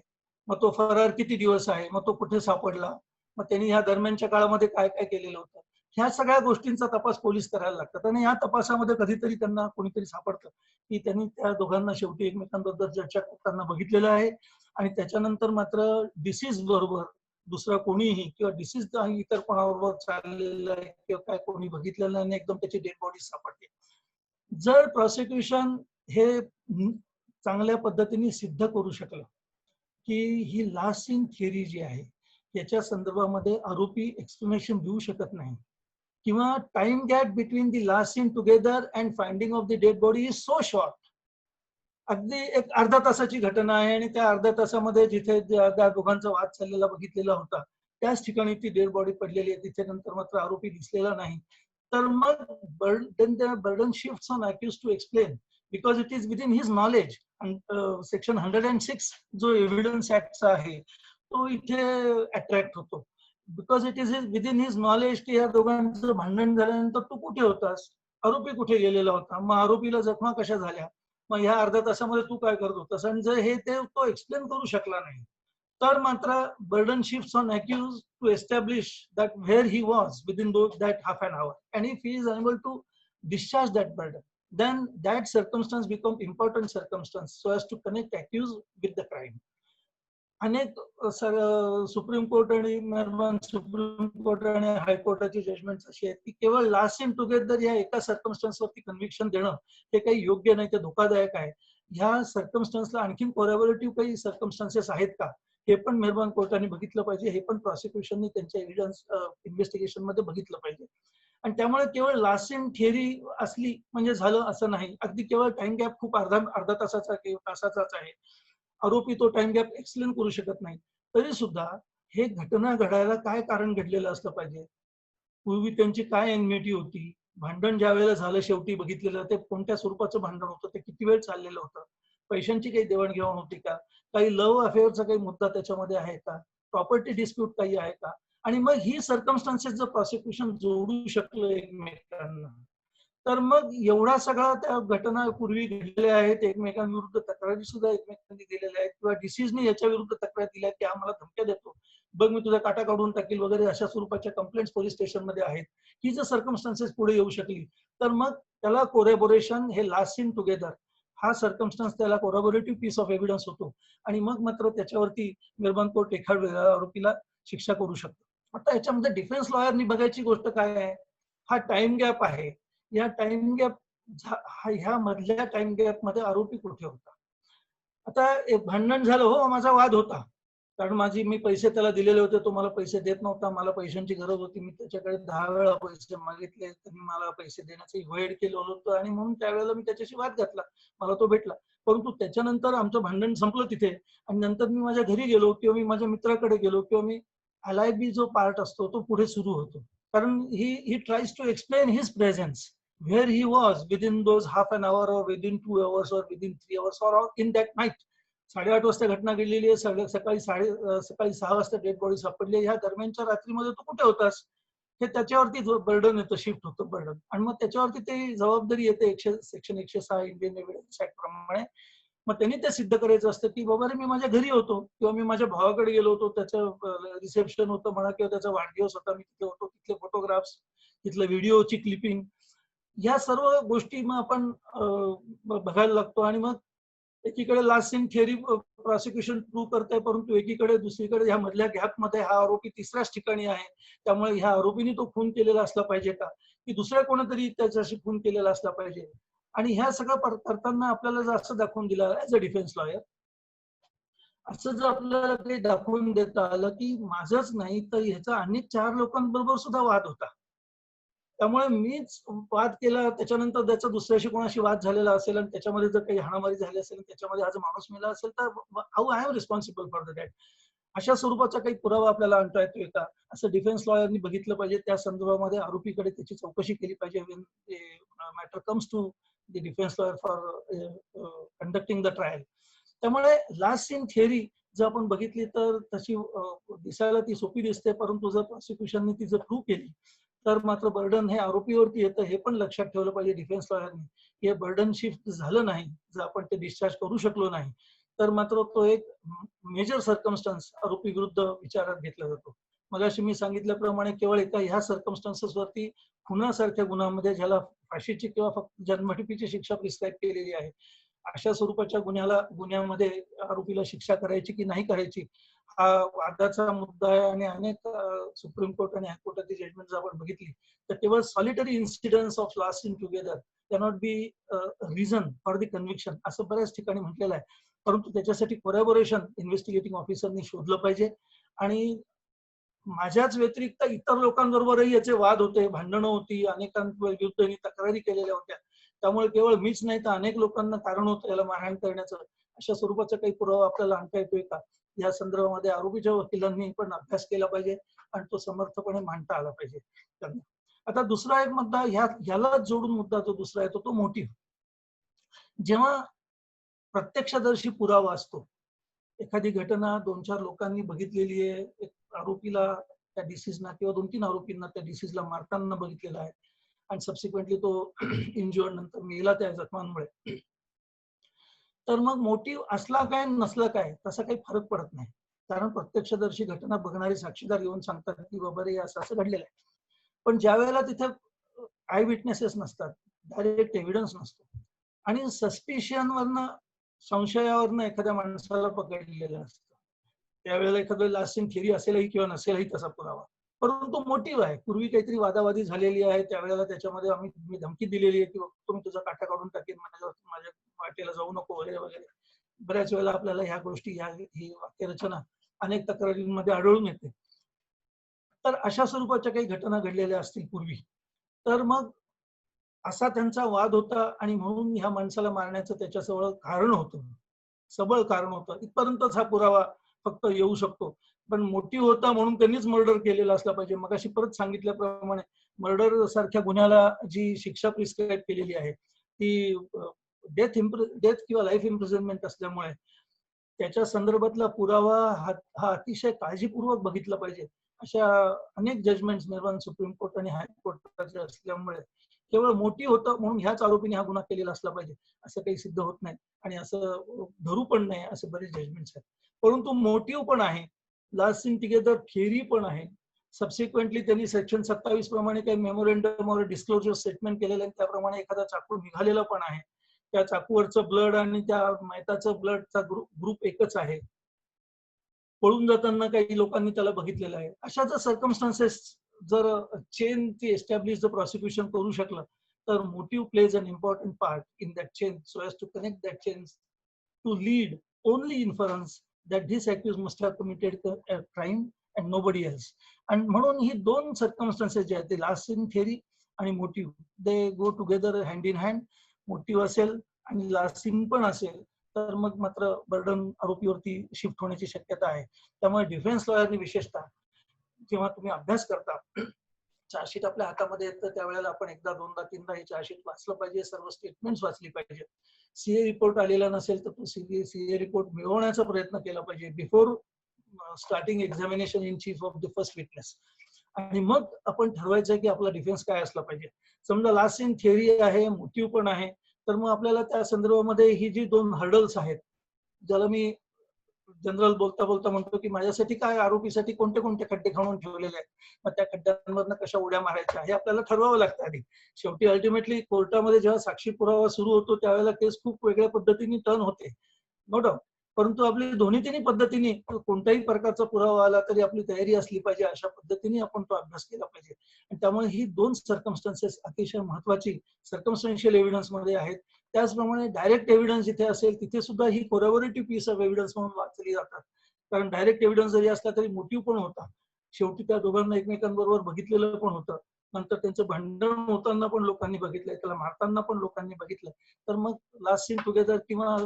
मग तो फरार किती दिवस आहे, मग तो कुठे सापडला, मग त्यांनी ह्या दरम्यानच्या काळामध्ये काय काय केलेलं होतं, ह्या सगळ्या गोष्टींचा तपास पोलीस करायला लागतात. आणि ह्या तपासामध्ये कधीतरी त्यांना कोणीतरी सापडतं की त्यांनी त्या दोघांना शेवटी एकमेकांबद्दल चर्चा करताना बघितलेलं आहे. आणि त्याच्यानंतर मात्र डिसीज बरोबर दुसरा कोणीही किंवा डिसीज इतर कोणाबरोबर चाललेलं आहे किंवा काय कोणी बघितलेलं नाही, एकदम त्याची डेड बॉडी सापडते. जर प्रॉसिक्युशन हे चांगल्या पद्धतीने सिद्ध करू शकलं की ही लास्ट सीन थिअरी जी आहे याच्या संदर्भामध्ये आरोपी एक्सप्लेनेशन देऊ शकत नाही, किंवा time gap between the last scene together and finding of the dead body is so short, अगदी एक अर्धा तासाची घटना आहे आणि त्या अर्ध्या तासामध्ये जिथे त्या दोघांचा वाद चाललेला बघितलेला होता त्याच ठिकाणी ती डेड बॉडी पडलेली आहे, तिथे नंतर मात्र आरोपी दिसलेला नाही. तर मग burden shifts on accused to explain because it is within his knowledge. Section 106 जो एव्हिडन्स ऍक्टचा आहे तो इथे अट्रॅक्ट होतो, because it is within his knowledge की या दोघांचं भांडण झाल्यानंतर तू कुठे होतास, आरोपी कुठे गेलेला होता, मग आरोपीला जखमा कशा झाल्या, मग ह्या अर्ध्या तासामध्ये तू काय करत होतास, आणि जर हे ते तो एक्सप्लेन करू शकला नाही तर मात्र burden shifts on accused to establish that where he was within that half an hour, and if he is unable to discharge that burden, then that circumstance becomes important circumstance so as to connect accused with the crime. अनेक supreme court आणि मेहरबान supreme court आणि हायकोर्टाची judgement अशी आहेत की केवळ last scene together या एका सर्कमस्टन्सवरती कन्व्हिक्शन देणं हे काही योग्य नाही, ते धोकादायक आहे. ह्या सर्कमस्टन्सला आणखीन कोरॅबोरेटिव्ह काही सर्कमस्टन्सेस आहेत का हे पण मेहरबान कोर्टाने बघितलं पाहिजे, हे पण प्रॉसिक्युशनने त्यांच्या एव्हिडन्स इन्व्हेस्टिगेशन मध्ये बघितलं पाहिजे. आणि त्यामुळे केवळ लास्ट सीन थिअरी असली म्हणजे झालं असं नाही, अगदी केवळ टाइम गॅप खूप अर्धा तासाचा किंवा तासाचाच आहे, आरोपी तो टाइम गॅप एक्सप्लेन करू शकत नाही, तरी सुद्धा हे घटना घडायला काय कारण घडलेलं असलं पाहिजे, पूर्वी त्यांची काय एनमिटी होती, भांडण ज्या वेळेला झालं शेवटी बघितलेलं ते कोणत्या स्वरूपाचं भांडण होतं, ते किती वेळ चाललेलं होतं, पैशांची काही देवाणघेवाण होती का, काही लव्ह अफेअरचा काही मुद्दा त्याच्यामध्ये आहे का, प्रॉपर्टी डिस्प्यूट काही आहे का, आणि मग ही सर्कमस्टान्सेस जर प्रॉसिक्युशन जोडू शकलं एकमेकांना तर मग एवढा सगळा त्या घटना पूर्वी घडलेल्या आहेत, एकमेकांविरुद्ध तक्रारी सुद्धा एकमेकांनी दिलेल्या आहेत, किंवा डिसीजने याच्या विरुद्ध तक्रार दिल्या की आम्हाला धमक्या देतो, बघ मी तुझा काटा काढून टाकील वगैरे अशा स्वरूपाच्या कंप्लेंट्स पोलीस स्टेशनमध्ये आहेत. ही जर सर्कमस्टान्सेस पुढे येऊ शकली तर मग त्याला कोरॅबोरेशन हे लास्ट सीन टुगेदर हा सर्कमस्टान्स त्याला कोरॅबोरेटिव्ह पीस ऑफ एव्हिडन्स होतो आणि मग मात्र त्याच्यावरती मेहरबान कोर्ट एखाद्या आरोपीला शिक्षा करू शकतो. आता याच्यामध्ये डिफेन्स लॉयरनी बघायची गोष्ट काय आहे, हा टाइम गॅप आहे, या टाइम गॅप ह्या मधल्या टाइम गॅप मध्ये आरोपी कुठे होता. आता एक भांडण झालं, हो माझा वाद होता, कारण मी पैसे त्याला दिलेले होते, तो मला पैसे देत नव्हता, मला पैशांची गरज होती, मी त्याच्याकडे 10 वेळा पैसे मागितले, त्यांनी मला पैसे देण्याचं इव्हॉइड केलं होतं आणि म्हणून त्यावेळेला मी त्याच्याशी वाद घातला, मला तो भेटला. परंतु त्याच्यानंतर आमचं भांडण संपलं तिथे आणि नंतर मी माझ्या घरी गेलो किंवा मी माझ्या मित्राकडे गेलो किंवा मी अलायबी जो पार्ट असतो तो पुढे सुरू होतो, कारण he tries to explain his presence where he was within those half an hour or within 2 hours or within 3 hours or in that night. 8:30 वाजता घटना घडलेली आहे, सकाळी 6 वाजता डेड बॉडी सापडली, ह्या दरम्यानच्या रात्रीमध्ये तो कुठे होतास हे त्याच्यावरती बर्डन येतं, शिफ्ट होतं बर्डन, आणि मग त्याच्यावरती ते जबाबदारी येते सेक्शन 106 इंडियन एव्हिडन्स ऍक्ट प्रमाणे. मग त्यांनी ते सिद्ध करायचं असतं की बाबा रे मी माझ्या घरी होतो किंवा मी माझ्या भावाकडे गेलो होतो, त्याचं रिसेप्शन होतं म्हणा किंवा त्याचा वाढदिवस होता, मी तिथे होतो, तिथले फोटोग्राफ्स, तिथलं व्हिडिओची क्लिपिंग, या सर्व गोष्टी मग आपण बघायला लागतो. आणि मग एकीकडे last scene theory prosecution prove करते, परंतु एकीकडे दुसरीकडे ह्या मधल्या गॅपमध्ये हा आरोपी तिसऱ्याच ठिकाणी आहे, त्यामुळे ह्या आरोपीने तो खून केलेला असला पाहिजे का की दुसऱ्या कोणीतरी त्याच्याशी खून केलेला असला पाहिजे. आणि ह्या सगळं करताना आपल्याला जर असं दाखवून दिलं ऍज अ डिफेन्स लॉयर, असं जर आपल्याला ते दाखवून देता आलं की माझंच नाही तर ह्याचा अनेक 4 लोकांबरोबर सुद्धा वाद होता, त्यामुळे मीच वाद केला, त्याच्यानंतर त्याचा दुसऱ्याशी कोणाशी वाद झालेला असेल आणि त्याच्यामध्ये जर काही हाणामारी झाली असेल आणि त्याच्यामध्ये हा जर माणूस मेला असेल तर how I am responsible for that, अशा स्वरूपाचा काही पुरावा आपल्याला आणता येतोय का असं डिफेन्स लॉयरनी बघितलं पाहिजे. त्या संदर्भामध्ये आरोपीकडे त्याची चौकशी केली पाहिजे when the matter comes to the defense lawyer for conducting the trial. त्यामुळे लास्ट सीन थिअरी जर आपण बघितली तर तशी दिसायला ती सोपी दिसते, परंतु जर प्रॉसिक्युशनने ती जर प्रूव्ह केली तर मात्र बर्डन हे आरोपीवरती येतं, हे पण लक्षात ठेवलं पाहिजे डिफेन्स लॉयरनी. हे बर्डन शिफ्ट झालं नाही, जर आपण ते डिस्चार्ज करू शकलो नाही तर मात्र तो एक मेजर सर्कमस्टन्स आरोपी विरुद्ध विचारात घेतला जातो. मगाशी मी सांगितल्याप्रमाणे केवळ एका ह्या सर्कमस्टन्सेस वरती खुनासारख्या गुन्ह्यामध्ये ज्याला फाशीची किंवा फक्त जन्मठेपेची शिक्षा प्रिस्क्राईब केलेली आहे, अशा स्वरूपाच्या गुन्ह्यामध्ये आरोपीला शिक्षा करायची की नाही करायची हा वादाचा मुद्दा आहे. आणि अनेक सुप्रीम कोर्ट आणि हायकोर्टाची जजमेंट आपण बघितली तर केवळ solitary incidence of last in together cannot be reason for the conviction असं बऱ्याच ठिकाणी म्हटलेलं आहे. परंतु त्याच्यासाठी कोलॅबोरेशन इन्व्हेस्टिगेटिंग ऑफिसरनी शोधलं पाहिजे. आणि माझ्याच व्यतिरिक्त इतर लोकांबरोबरही याचे वाद होते, भांडणं होती, अनेकांविरुद्ध तक्रारी केलेल्या होत्या. त्यामुळे केवळ मीच नाही तर अनेक लोकांना कारण होतं याला मारहाण करण्याचं. अशा स्वरूपाचा काही पुरावा आपल्याला आणता येतोय का या संदर्भामध्ये आरोपीच्या वकिलांनी पण अभ्यास केला पाहिजे आणि तो समर्थपणे मांडता आला पाहिजे त्यांना. आता दुसरा एक मुद्दा ह्याला जोडून मुद्दा जो दुसरा येतो तो मोटिव्ह. जेव्हा प्रत्यक्षदर्शी पुरावा असतो, एखादी घटना 2-4 लोकांनी बघितलेली आहे, एक आरोपीला त्या डिसीजना किंवा 2-3 आरोपींना त्या डिसीजला मारताना बघितलेला आहे आणि सबसिक्वेंटली तो इंज्युअर्ड नंतर मेला त्या जखमांमुळे, तर मग मोटिव्ह असला काय नसला काय तसा काही फरक पडत नाही. कारण प्रत्यक्षदर्शी घटना बघणारे साक्षीदार येऊन सांगतात की बाबा रे असं असं घडलेलं आहे. पण ज्या वेळेला तिथे आय विटनेसेस नसतात, डायरेक्ट एव्हिडन्स नसतो आणि सस्पिशनवरनं संशयावरनं एखाद्या माणसाला पकडलेलं असतं, त्यावेळेला एखादं लास्ट सीन थिअरी असेलही किंवा नसेलही तसा पुरावा, परंतु मोटिव्ह आहे. पूर्वी काहीतरी वादावादी झालेली आहे, त्यावेळेला त्याच्यामध्ये मी धमकी दिलेली आहे की तुम्ही तुझा काटा काढून टाकेन, माझ्या वाटेला जाऊ नको वगैरे वगैरे. बऱ्याच वेळेला आपल्याला ह्या गोष्टी ही वाक्यरचना अनेक तक्रारींमध्ये आढळून येते. तर अशा स्वरूपाच्या काही घटना घडलेल्या असतील पूर्वी, तर मग असा त्यांचा वाद होता आणि म्हणून ह्या माणसाला मारण्याचं त्याच्याजवळ कारण होतं, सबळ कारण होतं. इथपर्यंतच हा पुरावा फक्त येऊ शकतो. पण मोटिव्ह होता म्हणून त्यांनीच मर्डर केलेला असला पाहिजे. मगाशी परत सांगितल्याप्रमाणे मर्डर सारख्या गुन्ह्याला जी शिक्षा प्रिस्क्राईब केलेली आहे ती डेथ किंवा लाईफ इम्प्रिझनमेंट असल्यामुळे त्याच्या संदर्भातला पुरावा हा अतिशय काळजीपूर्वक बघितला पाहिजे. अशा अनेक जजमेंट निर्माण सुप्रीम कोर्ट आणि हायकोर्टाचे असल्यामुळे केवळ मोटिव्ह होतं म्हणून ह्याच आरोपीने हा गुन्हा केलेला असला पाहिजे असं काही सिद्ध होत नाही आणि असं धरू पण नाही असे बरेच जजमेंट्स आहेत. परंतु मोटिव्ह पण आहे, लास्ट सीन टुगेदर थिअरी पण आहे. सबसिक्वेंटली त्यांनी सेक्शन 27 प्रमाणे काही मेमोरेंडम और डिस्क्लोजर स्टेटमेंट केलेलं आहे, त्याप्रमाणे एखादा चाकू निघालेला पण आहे. त्या चाकूवरचं ब्लड आणि त्या मैताचं ब्लडचा ग्रुप एकच आहे. पळून जाताना काही लोकांनी त्याला बघितलेलं आहे. अशा जर सर्कमस्टान्सेस जर चेन ती एस्टॅब्लिश जर प्रॉसिक्युशन करू शकलं तर motive plays an important part in that chain so as to connect that chain to lead only inference that this accused must have committed a crime and nobody else. आणि म्हणून ही दोन circumstances जे आहेत ते लास्ट सीन थिअरी आणि motive they go together hand in hand. Motive असेल आणि लास्ट सीन पण असेल तर मग मात्र बर्डन आरोपीवरती शिफ्ट होण्याची शक्यता आहे. त्यामुळे डिफेन्स लॉयरनी विशेषतः जेव्हा तुम्ही अभ्यास करता, चार्जशीट आपल्या हातामध्ये येतं त्यावेळेला आपण एकदा दोनदा तीनदा हे चार्जशीट वाचलं पाहिजे, सर्व स्टेटमेंट्स वाचली पाहिजे. सीए रिपोर्ट आलेला नसेल तर तो सीए रिपोर्ट मिळवण्याचा प्रयत्न केला पाहिजे before starting examination in chief of the first witness. आणि मग आपण ठरवायचं की आपला डिफेन्स काय असला पाहिजे. समजा लास्ट सीन थिअरी आहे, मोटिव्ह पण आहे, तर मग आपल्याला त्या संदर्भामध्ये ही जी दोन हर्डल्स आहेत, ज्याला मी जनरल बोलता बोलता म्हणतो की माझ्यासाठी काय आरोपीसाठी कोणते कोणते खड्डे खणून ठेवलेले आहेत, मग त्या खड्ड्यांवरनं कशा उड्या मारायच्या हे आपल्याला ठरवावं लागतं आधी. शेवटी अल्टिमेटली कोर्टामध्ये जेव्हा साक्षी पुरावा सुरू होतो त्यावेळेला केस खूप वेगळ्या पद्धतीने टर्न होते, नो डाऊट. परंतु आपली दोन्ही तिन्ही पद्धतीने कोणत्याही प्रकारचा पुरावा आला तरी आपली तयारी असली पाहिजे, अशा पद्धतीने आपण तो अभ्यास केला पाहिजे. आणि त्यामुळे ही दोन सर्कमस्टन्सेस अतिशय महत्वाची सर्कमस्टन्शियल एव्हिडन्स मध्ये आहेत. त्याचप्रमाणे डायरेक्ट एव्हिडन्स जिथे असेल तिथे सुद्धा ही कोरॅबोरेटिव्ह पीस ऑफ एव्हिडन्स म्हणून वाचली जातात. कारण डायरेक्ट एव्हिडन्स जरी असला तरी मोटिव्ह पण होता. शेवटी त्या दोघांना एकमेकांबरोबर बघितलेलं पण होतं, नंतर त्यांचं भांडण होताना पण लोकांनी बघितलंय, त्याला मारताना पण लोकांनी बघितलंय. तर मग लास्ट सीन टुगेदर किंवा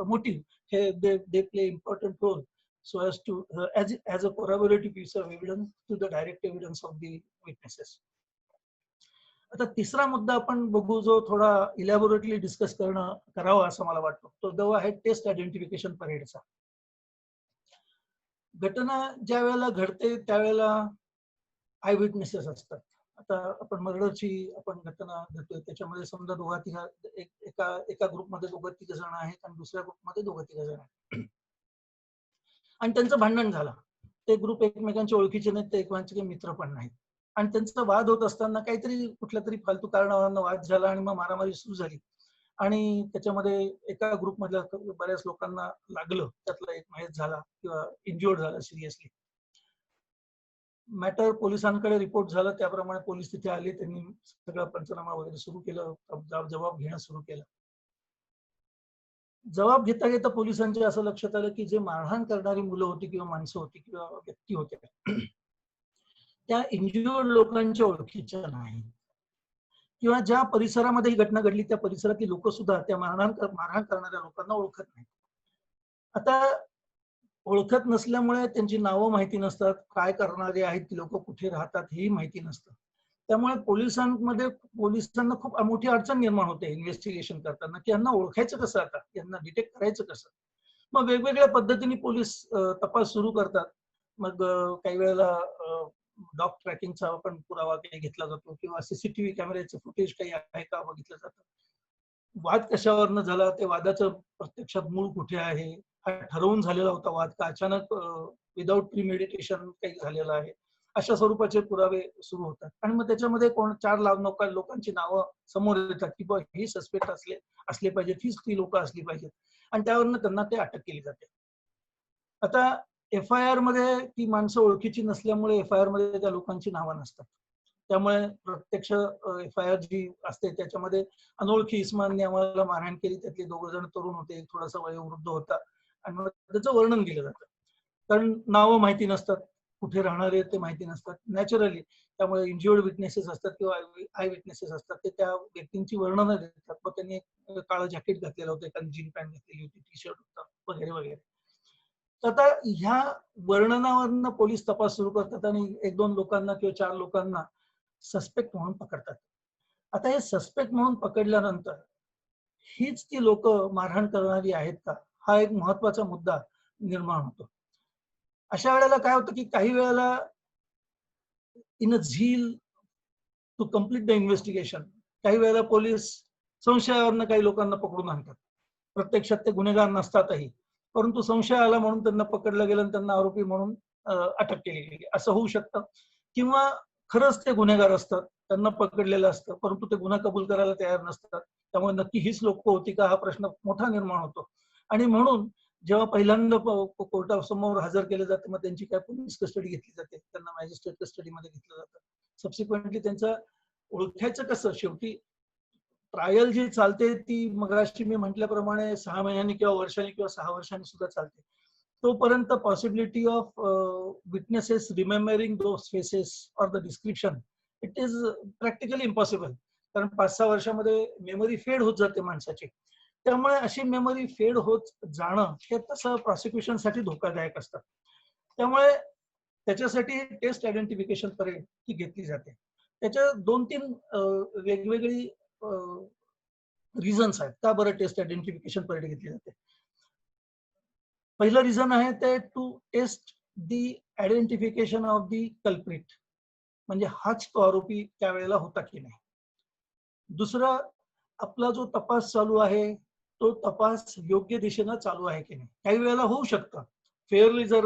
मोटिव्ह हे they play important role so as to as a corroborative piece of evidence to the direct evidence of the witnesses. आता तिसरा मुद्दा आपण बघू जो थोडा इलॅबोरेटली डिस्कस करावा असं मला वाटतं, तो आहे टेस्ट आयडेंटिफिकेशन परेडचा. घटना ज्या वेळेला घडते त्यावेळेला आय विटनेसेस असतात. आता आपण मर्डरची आपण घटना घेतोय, त्याच्यामध्ये समजा दोघा तिघा एका ग्रुपमध्ये दोघं तिघ जण आहेत आणि दुसऱ्या ग्रुपमध्ये दोघं तिघ जण आहेत आणि त्यांचं भांडण झालं. ते ग्रुप एकमेकांच्या ओळखीचे नाहीत, ते एकमेकांचे मित्र पण नाहीत आणि त्यांचा वाद होत असताना काहीतरी कुठल्या तरी फालतू कारणावरून वाद झाला आणि मग मारामारी सुरू झाली आणि त्याच्यामध्ये एका ग्रुप मधल्या बऱ्याच लोकांना लागलं, त्यातला एक मयत झाला किंवा इंज्युअर्ड झाला सिरियसली. मॅटर पोलिसांकडे रिपोर्ट झालं, त्याप्रमाणे पोलीस तिथे आले, त्यांनी सगळा पंचनामा वगैरे सुरू केलं, जबाब घेणं सुरू केलं. जबाब घेता घेता पोलिसांच्या असं लक्षात आलं की जे मारहाण करणारी मुलं होती किंवा माणसं होती किंवा व्यक्ती होत्या त्या इंज्युअर्ड लोकांच्या ओळखीच्या नाही किंवा ज्या परिसरामध्ये ही घटना घडली त्या परिसरातली लोक सुद्धा त्या मारहाण करणाऱ्या लोकांना ओळखत नाही. आता ओळखत नसल्यामुळे त्यांची नावं माहिती नसतात, काय करणारे आहेत ती लोक, कुठे राहतात हेही माहिती नसतं. त्यामुळे पोलिसांना खूप मोठी अडचण निर्माण होते इन्व्हेस्टिगेशन करताना की यांना ओळखायचं कसं, आता यांना डिटेक्ट करायचं कसं. मग वेगवेगळ्या पद्धतीने पोलीस तपास सुरू करतात. मग काही वेळेला डॉग ट्रॅकिंगचा आपण पुरावा काही घेतला जातो किंवा सीसीटीव्ही कॅमेऱ्याचं फुटेज काही आहे का बघितलं जातं. वाद कशावरनं झाला, ते वादाचं प्रत्यक्षात मूळ कुठे आहे, हा ठरवून झालेला होता वाद का अचानक विदाऊट प्रीमेडिटेशन काही झालेलं आहे, अशा स्वरूपाचे पुरावे सुरू होतात. आणि मग त्याच्यामध्ये 4 लोकांची नावं समोर येतात की ही सस्पेक्ट असले पाहिजेत, हीच ती लोक असली पाहिजेत आणि त्यावरनं त्यांना ते अटक केली जाते. आता FIR मध्ये ती माणसं ओळखीची नसल्यामुळे FIR मध्ये त्या लोकांची नावं नसतात. त्यामुळे प्रत्यक्ष FIR जी असते त्याच्यामध्ये अनोळखी इस्मांनी आम्हाला मारहाण केली, त्यातले 2 जण तरुण होते, एक थोडासा वयोवृद्ध होता आणि मग त्याचं वर्णन केलं जातं. कारण नावं माहिती नसतात, कुठे राहणारे ते माहिती नसतात नॅचरली. त्यामुळे इंज्युअर्ड विटनेसेस असतात किंवा आय विटनेसेस असतात, ते त्या व्यक्तींची वर्णनं देतात. मग त्यांनी एक काळं जॅकेट घातलेलं होतं, एखादी जीन पॅन्ट घातलेली होती, टी-शर्ट होता वगैरे वगैरे. तर आता ह्या वर्णनावरनं पोलीस तपास सुरू करतात आणि 1-2 लोकांना किंवा 4 लोकांना सस्पेक्ट म्हणून पकडतात. आता हे सस्पेक्ट म्हणून पकडल्यानंतर हीच ती लोक मारहाण करणारी आहेत का, हा एक महत्वाचा मुद्दा निर्माण होतो. अशा वेळेला काय होतं की काही वेळेला इन अ झील टू कम्प्लीट द इन्व्हेस्टिगेशन काही वेळेला पोलीस संशयावरनं काही लोकांना पकडून आणतात. प्रत्यक्षात ते गुन्हेगार नसतातही, परंतु संशय आला म्हणून त्यांना पकडलं गेलं आणि त्यांना आरोपी म्हणून अटक केली गेली, असं होऊ शकतं. किंवा खरंच ते गुन्हेगार असतात, त्यांना पकडलेलं असतं, परंतु ते गुन्हा कबूल करायला तयार नसतात. त्यामुळे नक्की हीच लोक होती का हा प्रश्न मोठा निर्माण होतो. आणि म्हणून जेव्हा पहिल्यांदा कोर्टासमोर हजर केले जाते, मग त्यांची काय पोलीस कस्टडी घेतली जाते, त्यांना मॅजिस्ट्रेट कस्टडीमध्ये घेतलं जातं. सबसिक्वेंटली त्यांचं ओळखायचं कसं, शेवटी ट्रायल जी चालते ती मगाशी मी म्हटल्याप्रमाणे 6 महिन्यांनी किंवा वर्षांनी किंवा 6 वर्षांनी सुद्धा चालते. तोपर्यंत possibility of witnesses remembering those faces or the description it is practically impossible. कारण 5-6 वर्षामध्ये मेमरी फेड होत जाते माणसाची. त्यामुळे अशी मेमरी फेड होत जाणं हे तसं प्रॉसिक्युशनसाठी धोकादायक असतं. त्यामुळे त्याच्यासाठी टेस्ट आयडेंटिफिकेशन परेड ही घेतली जाते. त्याच्या 2-3 वेगवेगळी रिझन्स आहेत का बरं टेस्ट आयडेंटिफिकेशन परेड घेतली जाते. पहिलं रिझन आहे ते to test the identification of the culprit, म्हणजे हाच तो आरोपी त्यावेळेला होता की नाही. दुसरं, आपला जो तपास चालू आहे तो तपास योग्य दिशेनं चालू आहे की नाही. काही वेळेला होऊ शकतं फेअरली जर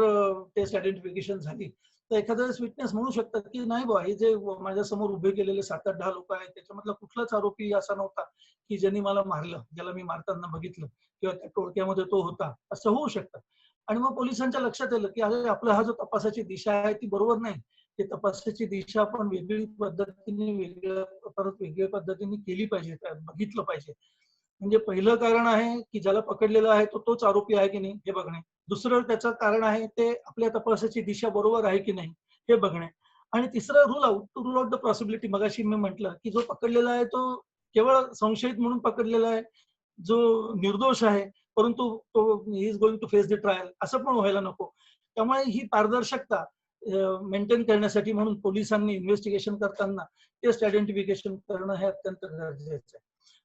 टेस्ट आयडेंटिफिकेशन झाली तर एखाद्या विटनेस म्हणू शकतात की नाही बा, हे जे माझ्यासमोर उभे केलेले 7-8-10 लोक आहेत त्याच्यामधला कुठलाच आरोपी असा नव्हता की ज्यांनी मला मारलं, ज्याला मी मारताना बघितलं किंवा त्या टोळक्यामध्ये तो होता, असं होऊ शकतं. आणि मग पोलिसांच्या लक्षात आलं की अरे आपला हा जो तपासाची दिशा आहे ती बरोबर नाही, ते तपासाची दिशा आपण वेगळ्या पद्धतीने केली पाहिजे, बघितलं पाहिजे. म्हणजे पहिलं कारण आहे की ज्याला पकडलेला आहे तो तोच आरोपी आहे की नाही हे बघणे. दुसरं त्याचं कारण आहे ते आपल्या तपासाची दिशा बरोबर आहे की नाही हे बघणे. आणि तिसरं रूल आउट द पॉसिबिलिटी. मगाशी मी म्हटलं की जो पकडलेला आहे तो केवळ संशयित म्हणून पकडलेला आहे, जो निर्दोष आहे परंतु तो is going to face the trial, असं पण व्हायला नको. त्यामुळे ही पारदर्शकता मेंटेन करण्यासाठी म्हणून पोलिसांनी इन्व्हेस्टिगेशन करताना टेस्ट आयडेंटिफिकेशन करणं हे अत्यंत गरजेचं आहे.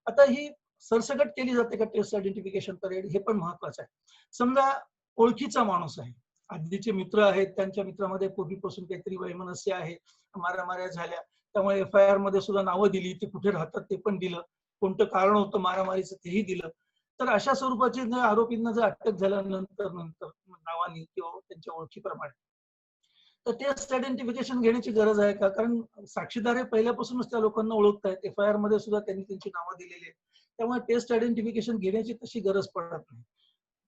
आता ही सरसकट केली जाते का टेस्ट आयडेंटिफिकेशन परेड, हे पण महत्वाचं आहे. समजा ओळखीचा माणूस आहे, आधीचे मित्र आहेत, त्यांच्या मित्रामध्ये पूर्वीपासून काहीतरी वैमनस्य आहे, मारामाऱ्या झाल्या, त्यामुळे FIR मध्ये सुद्धा नावं दिली, ते कुठे राहतात ते पण दिलं, कोणतं कारण होतं मारामारीचं तेही दिलं. तर अशा स्वरूपाची आरोपींना जर अटक झाल्यानंतर नावानी किंवा त्यांच्या ओळखीप्रमाणे तर टेस्ट आयडेंटिफिकेशन घेण्याची गरज आहे का? कारण साक्षीदार हे पहिल्यापासूनच त्या लोकांना ओळखतायत, FIR मध्ये सुद्धा त्यांनी त्यांची नावं दिलेली आहेत. त्यामुळे टेस्ट आयडेंटिफिकेशन घेण्याची तशी गरज पडत नाही.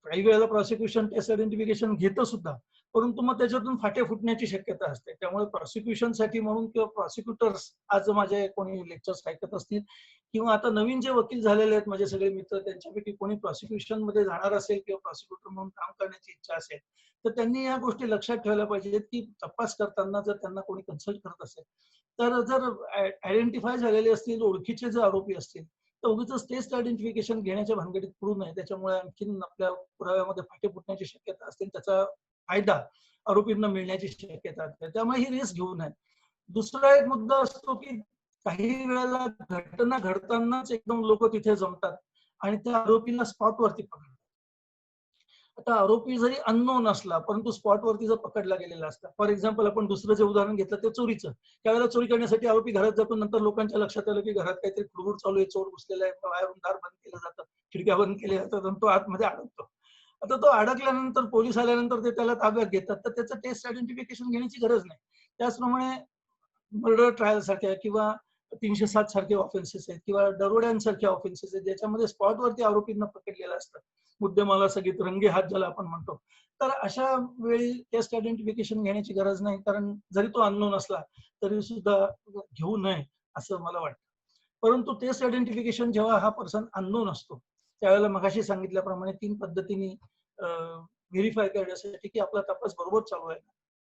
काही वेळेला प्रॉसिक्युशन टेस्ट आयडेंटिफिकेशन घेतं सुद्धा, परंतु मग त्याच्यातून फाटे फुटण्याची शक्यता असते. त्यामुळे प्रॉसिक्युशनसाठी म्हणून किंवा प्रॉसिक्युटर्स आज माझे कोणी लेक्चर्स ऐकत असतील किंवा आता नवीन जे वकील झालेले आहेत माझे सगळे मित्र, त्यांच्यापैकी कोणी प्रॉसिक्युशन मध्ये जाणार असेल किंवा प्रॉसिक्युटर म्हणून काम करण्याची इच्छा असेल तर त्यांनी या गोष्टी लक्षात ठेवायला पाहिजेत की तपास करताना जर त्यांना कोणी कन्सल्ट करत असेल तर जर आयडेंटिफाय झालेले असतील, ओळखीचे जर आरोपी असतील तर उगीच टेस्ट आयडेंटिफिकेशन घेण्याच्या भानगडीत पडू नये. त्याच्यामुळे आणखीन आपल्या पुराव्यामध्ये फाटे फुटण्याची शक्यता असते, त्याचा फायदा आरोपींना मिळण्याची शक्यता असते. त्यामुळे ही रिस्क घेऊ नये. दुसरा एक मुद्दा असतो की काही वेळेला घटना घडतानाच एकदम लोक तिथे जमतात आणि त्या आरोपीला स्पॉटवरती पकडतात. आता आरोपी जरी अननोन असला परंतु स्पॉटवरती जर पकडला गेलेला असता, फॉर एक्झाम्पल आपण दुसरं जे उदाहरण घेतलं ते चोरीचं, त्यावेळेला चोरी करण्यासाठी आरोपी घरात जातो, नंतर लोकांच्या लक्षात आलं की घरात काहीतरी खुडबुड चालू आहे, चोर घुसलेला आहे, बाहेरून दार बंद केलं जातं, खिडक्या बंद केल्या जातात आणि तो आतमध्ये अडकतो. आता तो अडकल्यानंतर पोलीस आल्यानंतर ते त्याला ताब्यात घेतात, तर त्याचं टेस्ट आयडेंटिफिकेशन घेण्याची गरज नाही. त्याचप्रमाणे मर्डर ट्रायल सारख्या किंवा 307 सारखे ऑफेन्सेस आहेत किंवा दरोड्यांसारखे ऑफेन्सेस आहेत ज्याच्यामध्ये स्पॉटवरती आरोपींना पकडलेलं असतं, मुद्देमाला सगळीत रंगे हात ज्याला आपण म्हणतो, तर अशा वेळी टेस्ट आयडेंटिफिकेशन घेण्याची गरज नाही. कारण जरी तो अननोन असला तरी सुद्धा घेऊ नये असं मला वाटतं. परंतु टेस्ट आयडेंटिफिकेशन जेव्हा हा पर्सन अननोन असतो त्यावेळेला मगाशी सांगितल्याप्रमाणे 3 पद्धतीने व्हेरीफाय करण्यासाठी की आपला तपास बरोबर चालू आहे,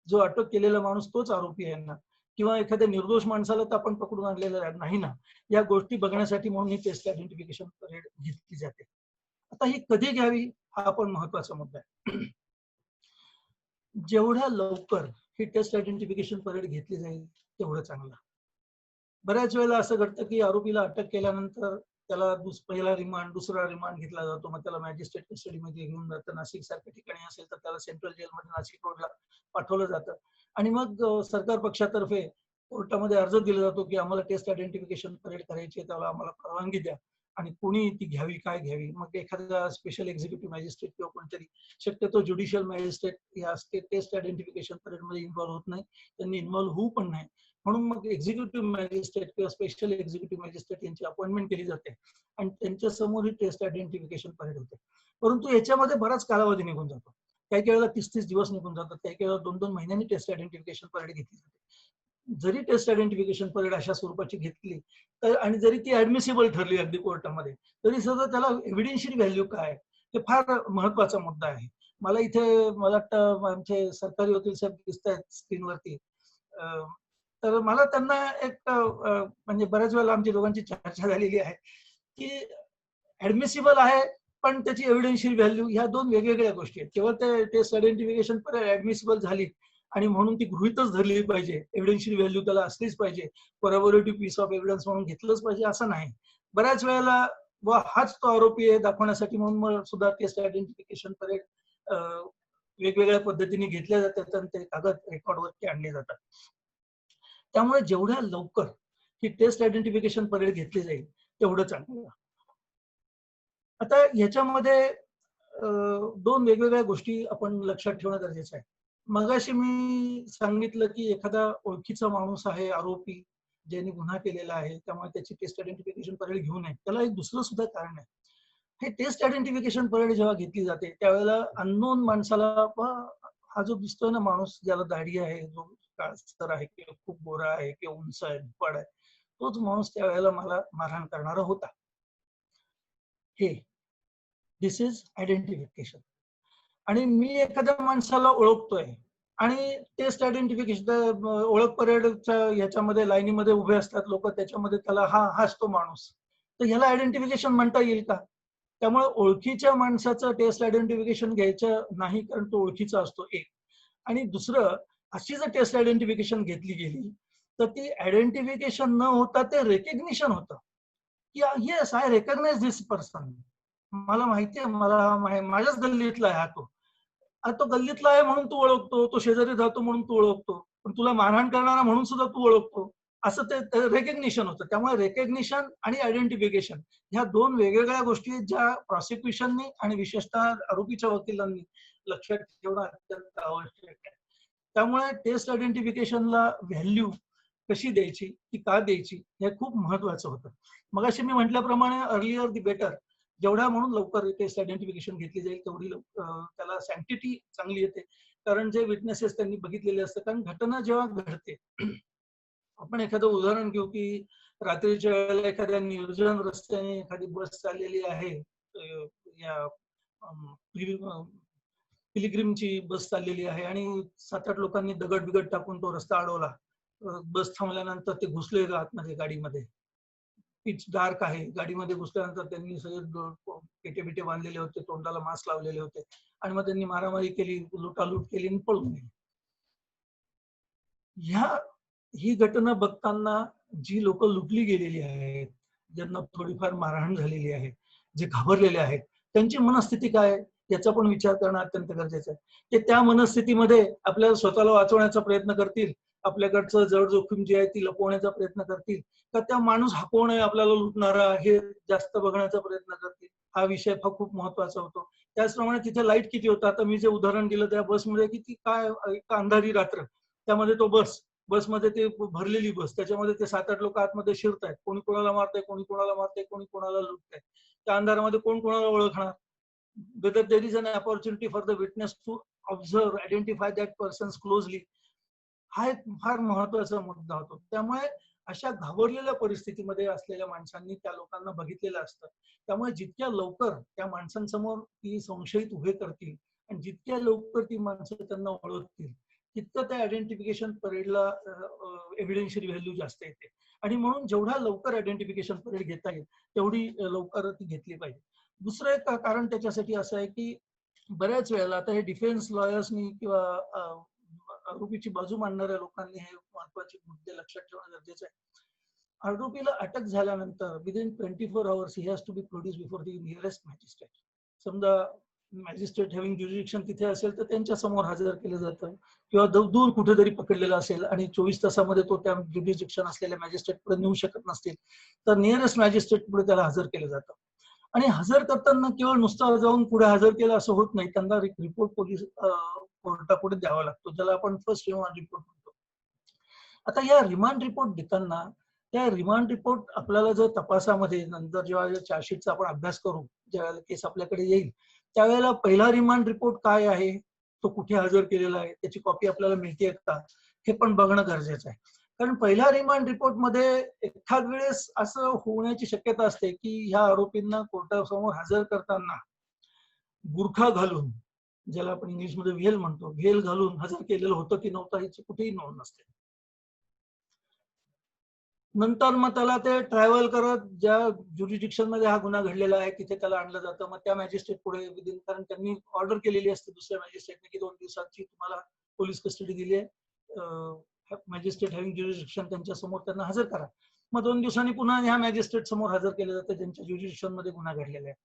जो अटक केलेला माणूस तोच आरोपी आहे ना, किंवा एखाद्या निर्दोष माणसाला तर आपण पकडून आणलेलं नाही ना, या गोष्टी बघण्यासाठी म्हणून ही टेस्ट आयडेंटिफिकेशन परेड घेतली जाते. आता ही कधी घ्यावी हा पण महत्वाचा मुद्दा आहे. जेवढ्या लवकर ही टेस्ट आयडेंटिफिकेशन परेड घेतली जाईल तेवढं चांगलं. बऱ्याच वेळेला असं घडतं की आरोपीला अटक केल्यानंतर त्याला पहिला रिमांड, दुसरा रिमांड घेतला जातो, मग त्याला मॅजिस्ट्रेट कस्टडीमध्ये घेऊन जातं. नाशिक सारख्या ठिकाणी असेल तर त्याला सेंट्रल जेलमध्ये नाशिक रोडला पाठवलं जातं आणि मग सरकार पक्षातर्फे कोर्टामध्ये अर्ज दिला जातो की आम्हाला टेस्ट आयडेंटिफिकेशन परेड करायची आहे, त्याला आम्हाला परवानगी द्या आणि कोणी ती घ्यावी, काय घ्यावी. मग एखादा स्पेशल एक्झिक्युटिव्ह मॅजिस्ट्रेट किंवा कोणतरी, शक्यतो ज्युडिशियल मॅजिस्ट्रेट या टेस्ट आयडेंटिफिकेशन परेड मध्ये इन्व्हॉल्व्ह होत नाही, त्यांनी इन्व्हॉल्व्ह होऊ पण नाही. म्हणून मग एक्झिक्युटिव्ह मॅजिस्ट्रेट किंवा स्पेशल एक्झिक्युटिव्ह मॅजिस्ट्रेट यांची अपॉइंटमेंट केली जाते आणि त्यांच्या समोर ही टेस्ट आयडेंटिफिकेशन परेड होते. परंतु याच्यामध्ये बराच कालावधी निघून जातो. काही वेळेला 30-30 दिवस निघून जातात, काही वेळेला 2-2 महिन्यांनी टेस्ट आयडेंटिफिकेशन परेड घेतली जाते. जरी टेस्ट आयडेंटिफिकेशन परेड अशा स्वरूपाची घेतली तर आणि जरी ती ऍडमिसिबल ठरली अगदी कोर्टामध्ये, तरी सुद्धा त्याला एव्हिडेन्शियल व्हॅल्यू काय हे फार महत्वाचा मुद्दा आहे. मला इथे मला वाटतं आमचे सरकारी वकील साहेब दिसत आहेत स्क्रीनवरती, तर मला त्यांना एक म्हणजे बऱ्याच वेळेला आमच्या दोघांची चर्चा झालेली आहे की ऍडमिसिबल आहे पण त्याची एव्हिडेन्शियल व्हॅल्यू, ह्या 2 वेगवेगळ्या गोष्टी आहेत. केवळ ते टेस्ट आयडेंटिफिकेशन परेड ऍडमिसिबल झाली आणि म्हणून ती गृहीतच धरली पाहिजे, एव्हिडेन्शियल व्हॅल्यू त्याला असलीच पाहिजे, कोरॅबोरेटिव्ह पीस ऑफ एव्हिडन्स म्हणून घेतलंच पाहिजे असं नाही. बऱ्याच वेळेला हाच तो आरोपी आहे दाखवण्यासाठी म्हणून सुद्धा टेस्ट आयडेंटिफिकेशन परेड वेगवेगळ्या पद्धतीने घेतल्या जातात आणि ते कागद रेकॉर्डवरती आणले जातात. त्यामुळे जेवढ्या लवकर ही टेस्ट आयडेंटिफिकेशन परेड घेतली जाईल तेवढं चांगलं. आता ह्याच्यामध्ये 2 वेगवेगळ्या गोष्टी आपण लक्षात ठेवणं गरजेचं आहे. मगाशी मी सांगितलं की एखादा ओळखीचा माणूस आहे आरोपी ज्यांनी गुन्हा केलेला आहे, त्यामुळे त्याची टेस्ट आयडेंटिफिकेशन परेड घेऊ नये. त्याला एक दुसरं सुद्धा कारण आहे. हे टेस्ट आयडेंटिफिकेशन परेड जेव्हा घेतली जाते त्यावेळेला अननोन माणसाला, हा जो दिसतोय ना माणूस ज्याला दाढी आहे, जो काळसर आहे किंवा खूप गोरा आहे किंवा उंच आहे, दुप्पट आहे, तोच माणूस त्यावेळेला मला मारहाण करणारा होता. हे दिस इज आयडेंटिफिकेशन. आणि मी एखाद्या माणसाला ओळखतोय आणि टेस्ट आयडेंटिफिकेशन ओळख परेडच्या ह्याच्यामध्ये लाईनीमध्ये उभे असतात लोक, त्याच्यामध्ये त्याला हाच तो माणूस, तर ह्याला आयडेंटिफिकेशन म्हणता येईल का? त्यामुळे ओळखीच्या माणसाचं टेस्ट आयडेंटिफिकेशन घ्यायचं नाही, कारण तो ओळखीचा असतो एक. आणि दुसरं, अशी जर टेस्ट आयडेंटिफिकेशन घेतली गेली तर ती आयडेंटिफिकेशन न होता ते रेकग्निशन होतं की yes I recognise this person, मला माहितीये, मला माझ्याच गल्लीतला आहे हा तो गल्लीतला आहे म्हणून तू ओळखतो, तो शेजारी जातो म्हणून तू ओळखतो, पण तुला मारहाण करणारा म्हणून सुद्धा तू ओळखतो. असं ते रेकग्निशन होतं. त्यामुळे रेकग्निशन आणि आयडेंटिफिकेशन ह्या दोन वेगवेगळ्या गोष्टी आहेत ज्या प्रॉसिक्युशननी आणि विशेषतः आरोपीच्या वकिलांनी लक्षात ठेवणं अत्यंत आवश्यक आहे. त्यामुळे टेस्ट आयडेंटिफिकेशनला व्हॅल्यू कशी द्यायची, ती का द्यायची, हे खूप महत्वाचं होतं. मगाशी मी म्हटल्याप्रमाणे अर्लियर दी बेटर, जेवढ्या म्हणून लवकर टेस्ट आयडेंटिफिकेशन घेतली जाईल तेवढी त्याला सँक्टिटी चांगली येते. कारण जे विटनेसेस त्यांनी बघितलेले असतात, कारण घटना जेव्हा घडते, आपण एखादं उदाहरण घेऊ की रात्रीच्या वेळेला एखाद्या निर्जन रस्त्याने एखादी बस चाललेली आहे, या पिलिग्रिमची बस चाललेली आहे आणि 7-8 लोकांनी दगड बिगड टाकून तो रस्ता अडवला. बस थांबल्यानंतर ते घुसले आतमध्ये गाडीमध्ये, पिच डार्क आहे, गाडीमध्ये घुसल्यानंतर त्यांनी सगळे पेटे बिटे बांधलेले होते, तोंडाला मास्क लावलेले होते आणि मग त्यांनी मारामारी केली, लुटालूट केली आणि पळून गेली. ही घटना बघताना जी लोक लुटली गेलेली आहेत, ज्यांना थोडीफार मारहाण झालेली आहे, जे घाबरलेले आहेत, त्यांची मनस्थिती काय याचा पण विचार करणं अत्यंत गरजेचं आहे. ते त्या मनस्थितीमध्ये आपल्याला स्वतःला वाचवण्याचा प्रयत्न करतील, आपल्याकडचं जड जोखीम जी आहे ती लपवण्याचा प्रयत्न करतील, का त्या माणूस हा कोण आहे आपल्याला लुटणारा हे जास्त बघण्याचा प्रयत्न करतील. हा विषय खूप महत्वाचा होतो. त्याचप्रमाणे तिथे लाईट किती होता, आता मी जे उदाहरण दिलं त्या बसमध्ये किती काय, एक अंधारी रात्र, त्यामध्ये तो बसमध्ये ते भरलेली बस, त्याच्यामध्ये ते 7-8 लोक आतमध्ये शिरतायत, कोणी कोणाला मारताय, कोणी कोणाला मारताय, कोणी कोणाला लुटताय. त्या अंधारामध्ये कोण कोणाला ओळखणार? whether there is an opportunity for the witness to observe, identify that persons closely, हा एक फार महत्वाचा मुद्दा होतो. त्यामुळे अशा घाबरलेल्या परिस्थितीमध्ये असलेल्या माणसांनी त्या लोकांना बघितलेलं असतं. त्यामुळे जितक्या लवकर त्या माणसांसमोर ती संशयित उभे करतील आणि जितक्या लवकर ती माणसं त्यांना ओळखतील, तितकं त्या आयडेंटिफिकेशन परेडला एव्हिडेन्शियल व्हॅल्यू जास्त येते. आणि म्हणून जेवढ्या लवकर आयडेंटिफिकेशन परेड घेता येईल तेवढी लवकर ती घेतली पाहिजे. दुसरं एक कारण त्याच्यासाठी असं आहे की बऱ्याच वेळेला आता हे डिफेन्स लॉयर्सनी किंवा आरोपीची बाजू मांडणाऱ्या लोकांनी हे महत्वाचे मुद्दे लक्षात ठेवणं गरजेचं आहे. आरोपीला अटक झाल्यानंतर within 24 hours he has to be produce before the nearest magistrate. समजा मॅजिस्ट्रेट हॅव्हिंग ज्युरिडिक्शन तिथे असेल तर त्यांच्या समोर हजर केलं जातं, किंवा दूर कुठेतरी पकडलेला असेल आणि 24 तासामध्ये तो त्या ज्युरिडिक्शन असलेल्या मॅजिस्ट्रेट पुढे नेऊ शकत नसतील तर नियरेस्ट मॅजिस्ट्रेट पुढे त्याला हजर केलं जातं. आणि हजर करताना केवळ नुसतं जाऊन पुढे हजर केलं असं होत नाही, त्यांना रिपोर्ट पोलीस कोर्टापुढे द्यावा लागतो, ज्याला आपण फर्स्ट रिमांड रिपोर्ट म्हणतो. आता या रिमांड रिपोर्ट देताना त्या रिमांड रिपोर्ट आपल्याला जर तपासामध्ये नंतर जेव्हा चार्जशीटचा आपण अभ्यास करू, ज्यावेळेला केस आपल्याकडे येईल त्यावेळेला पहिला रिमांड रिपोर्ट काय आहे, तो कुठे हजर केलेला आहे, त्याची कॉपी आपल्याला मिळते का, हे पण बघणं गरजेचं आहे. कारण पहिल्या रिमांड रिपोर्ट मध्ये एखाद वेळेस असं होण्याची शक्यता असते की ह्या आरोपींना कोर्टासमोर हजर करताना बुरखा घालून, ज्याला आपण इंग्लिशमध्ये व्हेल म्हणतो, व्हेल घालून हजर केलेलं होतं की नव्हतं याची कुठेही नोंद नसते. नंतर मग त्याला ते ट्रॅव्हल करत ज्या ज्युरिडिक्शन मध्ये हा गुन्हा घडलेला आहे तिथे त्याला आणलं जातं. मग त्या मॅजिस्ट्रेट पुढे विदिन, कारण त्यांनी ऑर्डर केलेली असते दुसऱ्या मॅजिस्ट्रेटने की 2 दिवसाची तुम्हाला पोलीस कस्टडी दिली आहे, मॅजिस्ट्रेट हॅव्हिंग ज्युरिडिक्शन त्यांच्या समोर त्यांना हजर करा. मग 2 दिवसांनी पुन्हा ह्या मॅजिस्ट्रेट समोर हजर केलं जातं ज्यांच्या ज्युरिडिक्शन मध्ये गुन्हा घडलेला आहे.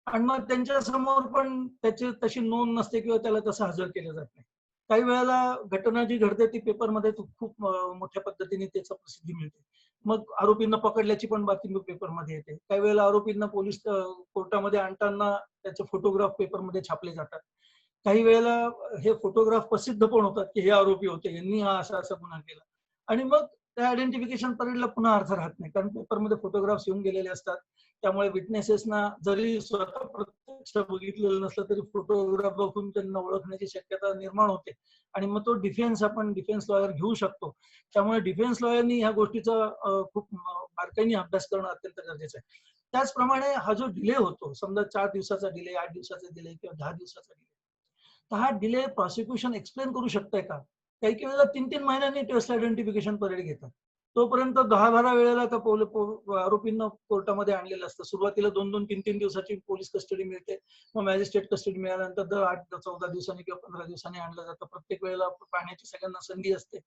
आणि मग त्यांच्या समोर पण त्याची तशी नोंद नसते किंवा त्याला तसं हजर केलं जात नाही. काही वेळेला घटना जी घडते ती पेपरमध्ये खूप मोठ्या पद्धतीने त्याचा प्रसिद्धी मिळते. मग आरोपींना पकडल्याची पण बातमी पेपरमध्ये येते. काही वेळेला आरोपींना पोलीस कोर्टामध्ये आणताना त्याचे फोटोग्राफ पेपरमध्ये छापले जातात. काही वेळेला हे फोटोग्राफ प्रसिद्ध पण होतात की हे आरोपी होते, यांनी हा असा गुन्हा केला. आणि मग त्या आयडेंटिफिकेशन परेडला पुन्हा अर्थ राहत नाही, कारण पेपरमध्ये फोटोग्राफ्स येऊन गेलेले असतात. त्यामुळे विटनेसेसना जरी स्वतः प्रत्यक्ष बघितलेलं नसलं तरी फोटोग्राफ बघून त्यांना ओळखण्याची शक्यता निर्माण होते. आणि मग तो आपण डिफेन्स लॉयर घेऊ शकतो. त्यामुळे डिफेन्स लॉयरनी ह्या गोष्टीचा खूप बारकाईने अभ्यास करणं अत्यंत गरजेचं आहे. त्याचप्रमाणे हा जो डिले होतो, समजा 4 दिवसाचा डिले, 8 दिवसाचा डिले किंवा 10 दिवसाचा डिले, तर हा डिले प्रॉसिक्युशन एक्सप्लेन करू शकतंय का? काही वेळेला 3-3 महिन्यांनी टेस्ट आयडेंटिफिकेशन परेड घेतात. तोपर्यंत 10-12 वेळेला त्या आरोपींना कोर्टामध्ये आणलेलं असतं. सुरुवातीला 2-2, 3-3 दिवसाची पोलीस कस्टडी मिळते, मग मॅजिस्ट्रेट कस्टडी मिळाल्यानंतर दर 8-14 दिवसांनी किंवा 15 दिवसांनी आणलं जातं. प्रत्येक वेळेला पाहण्याची सगळ्यांना संधी असते,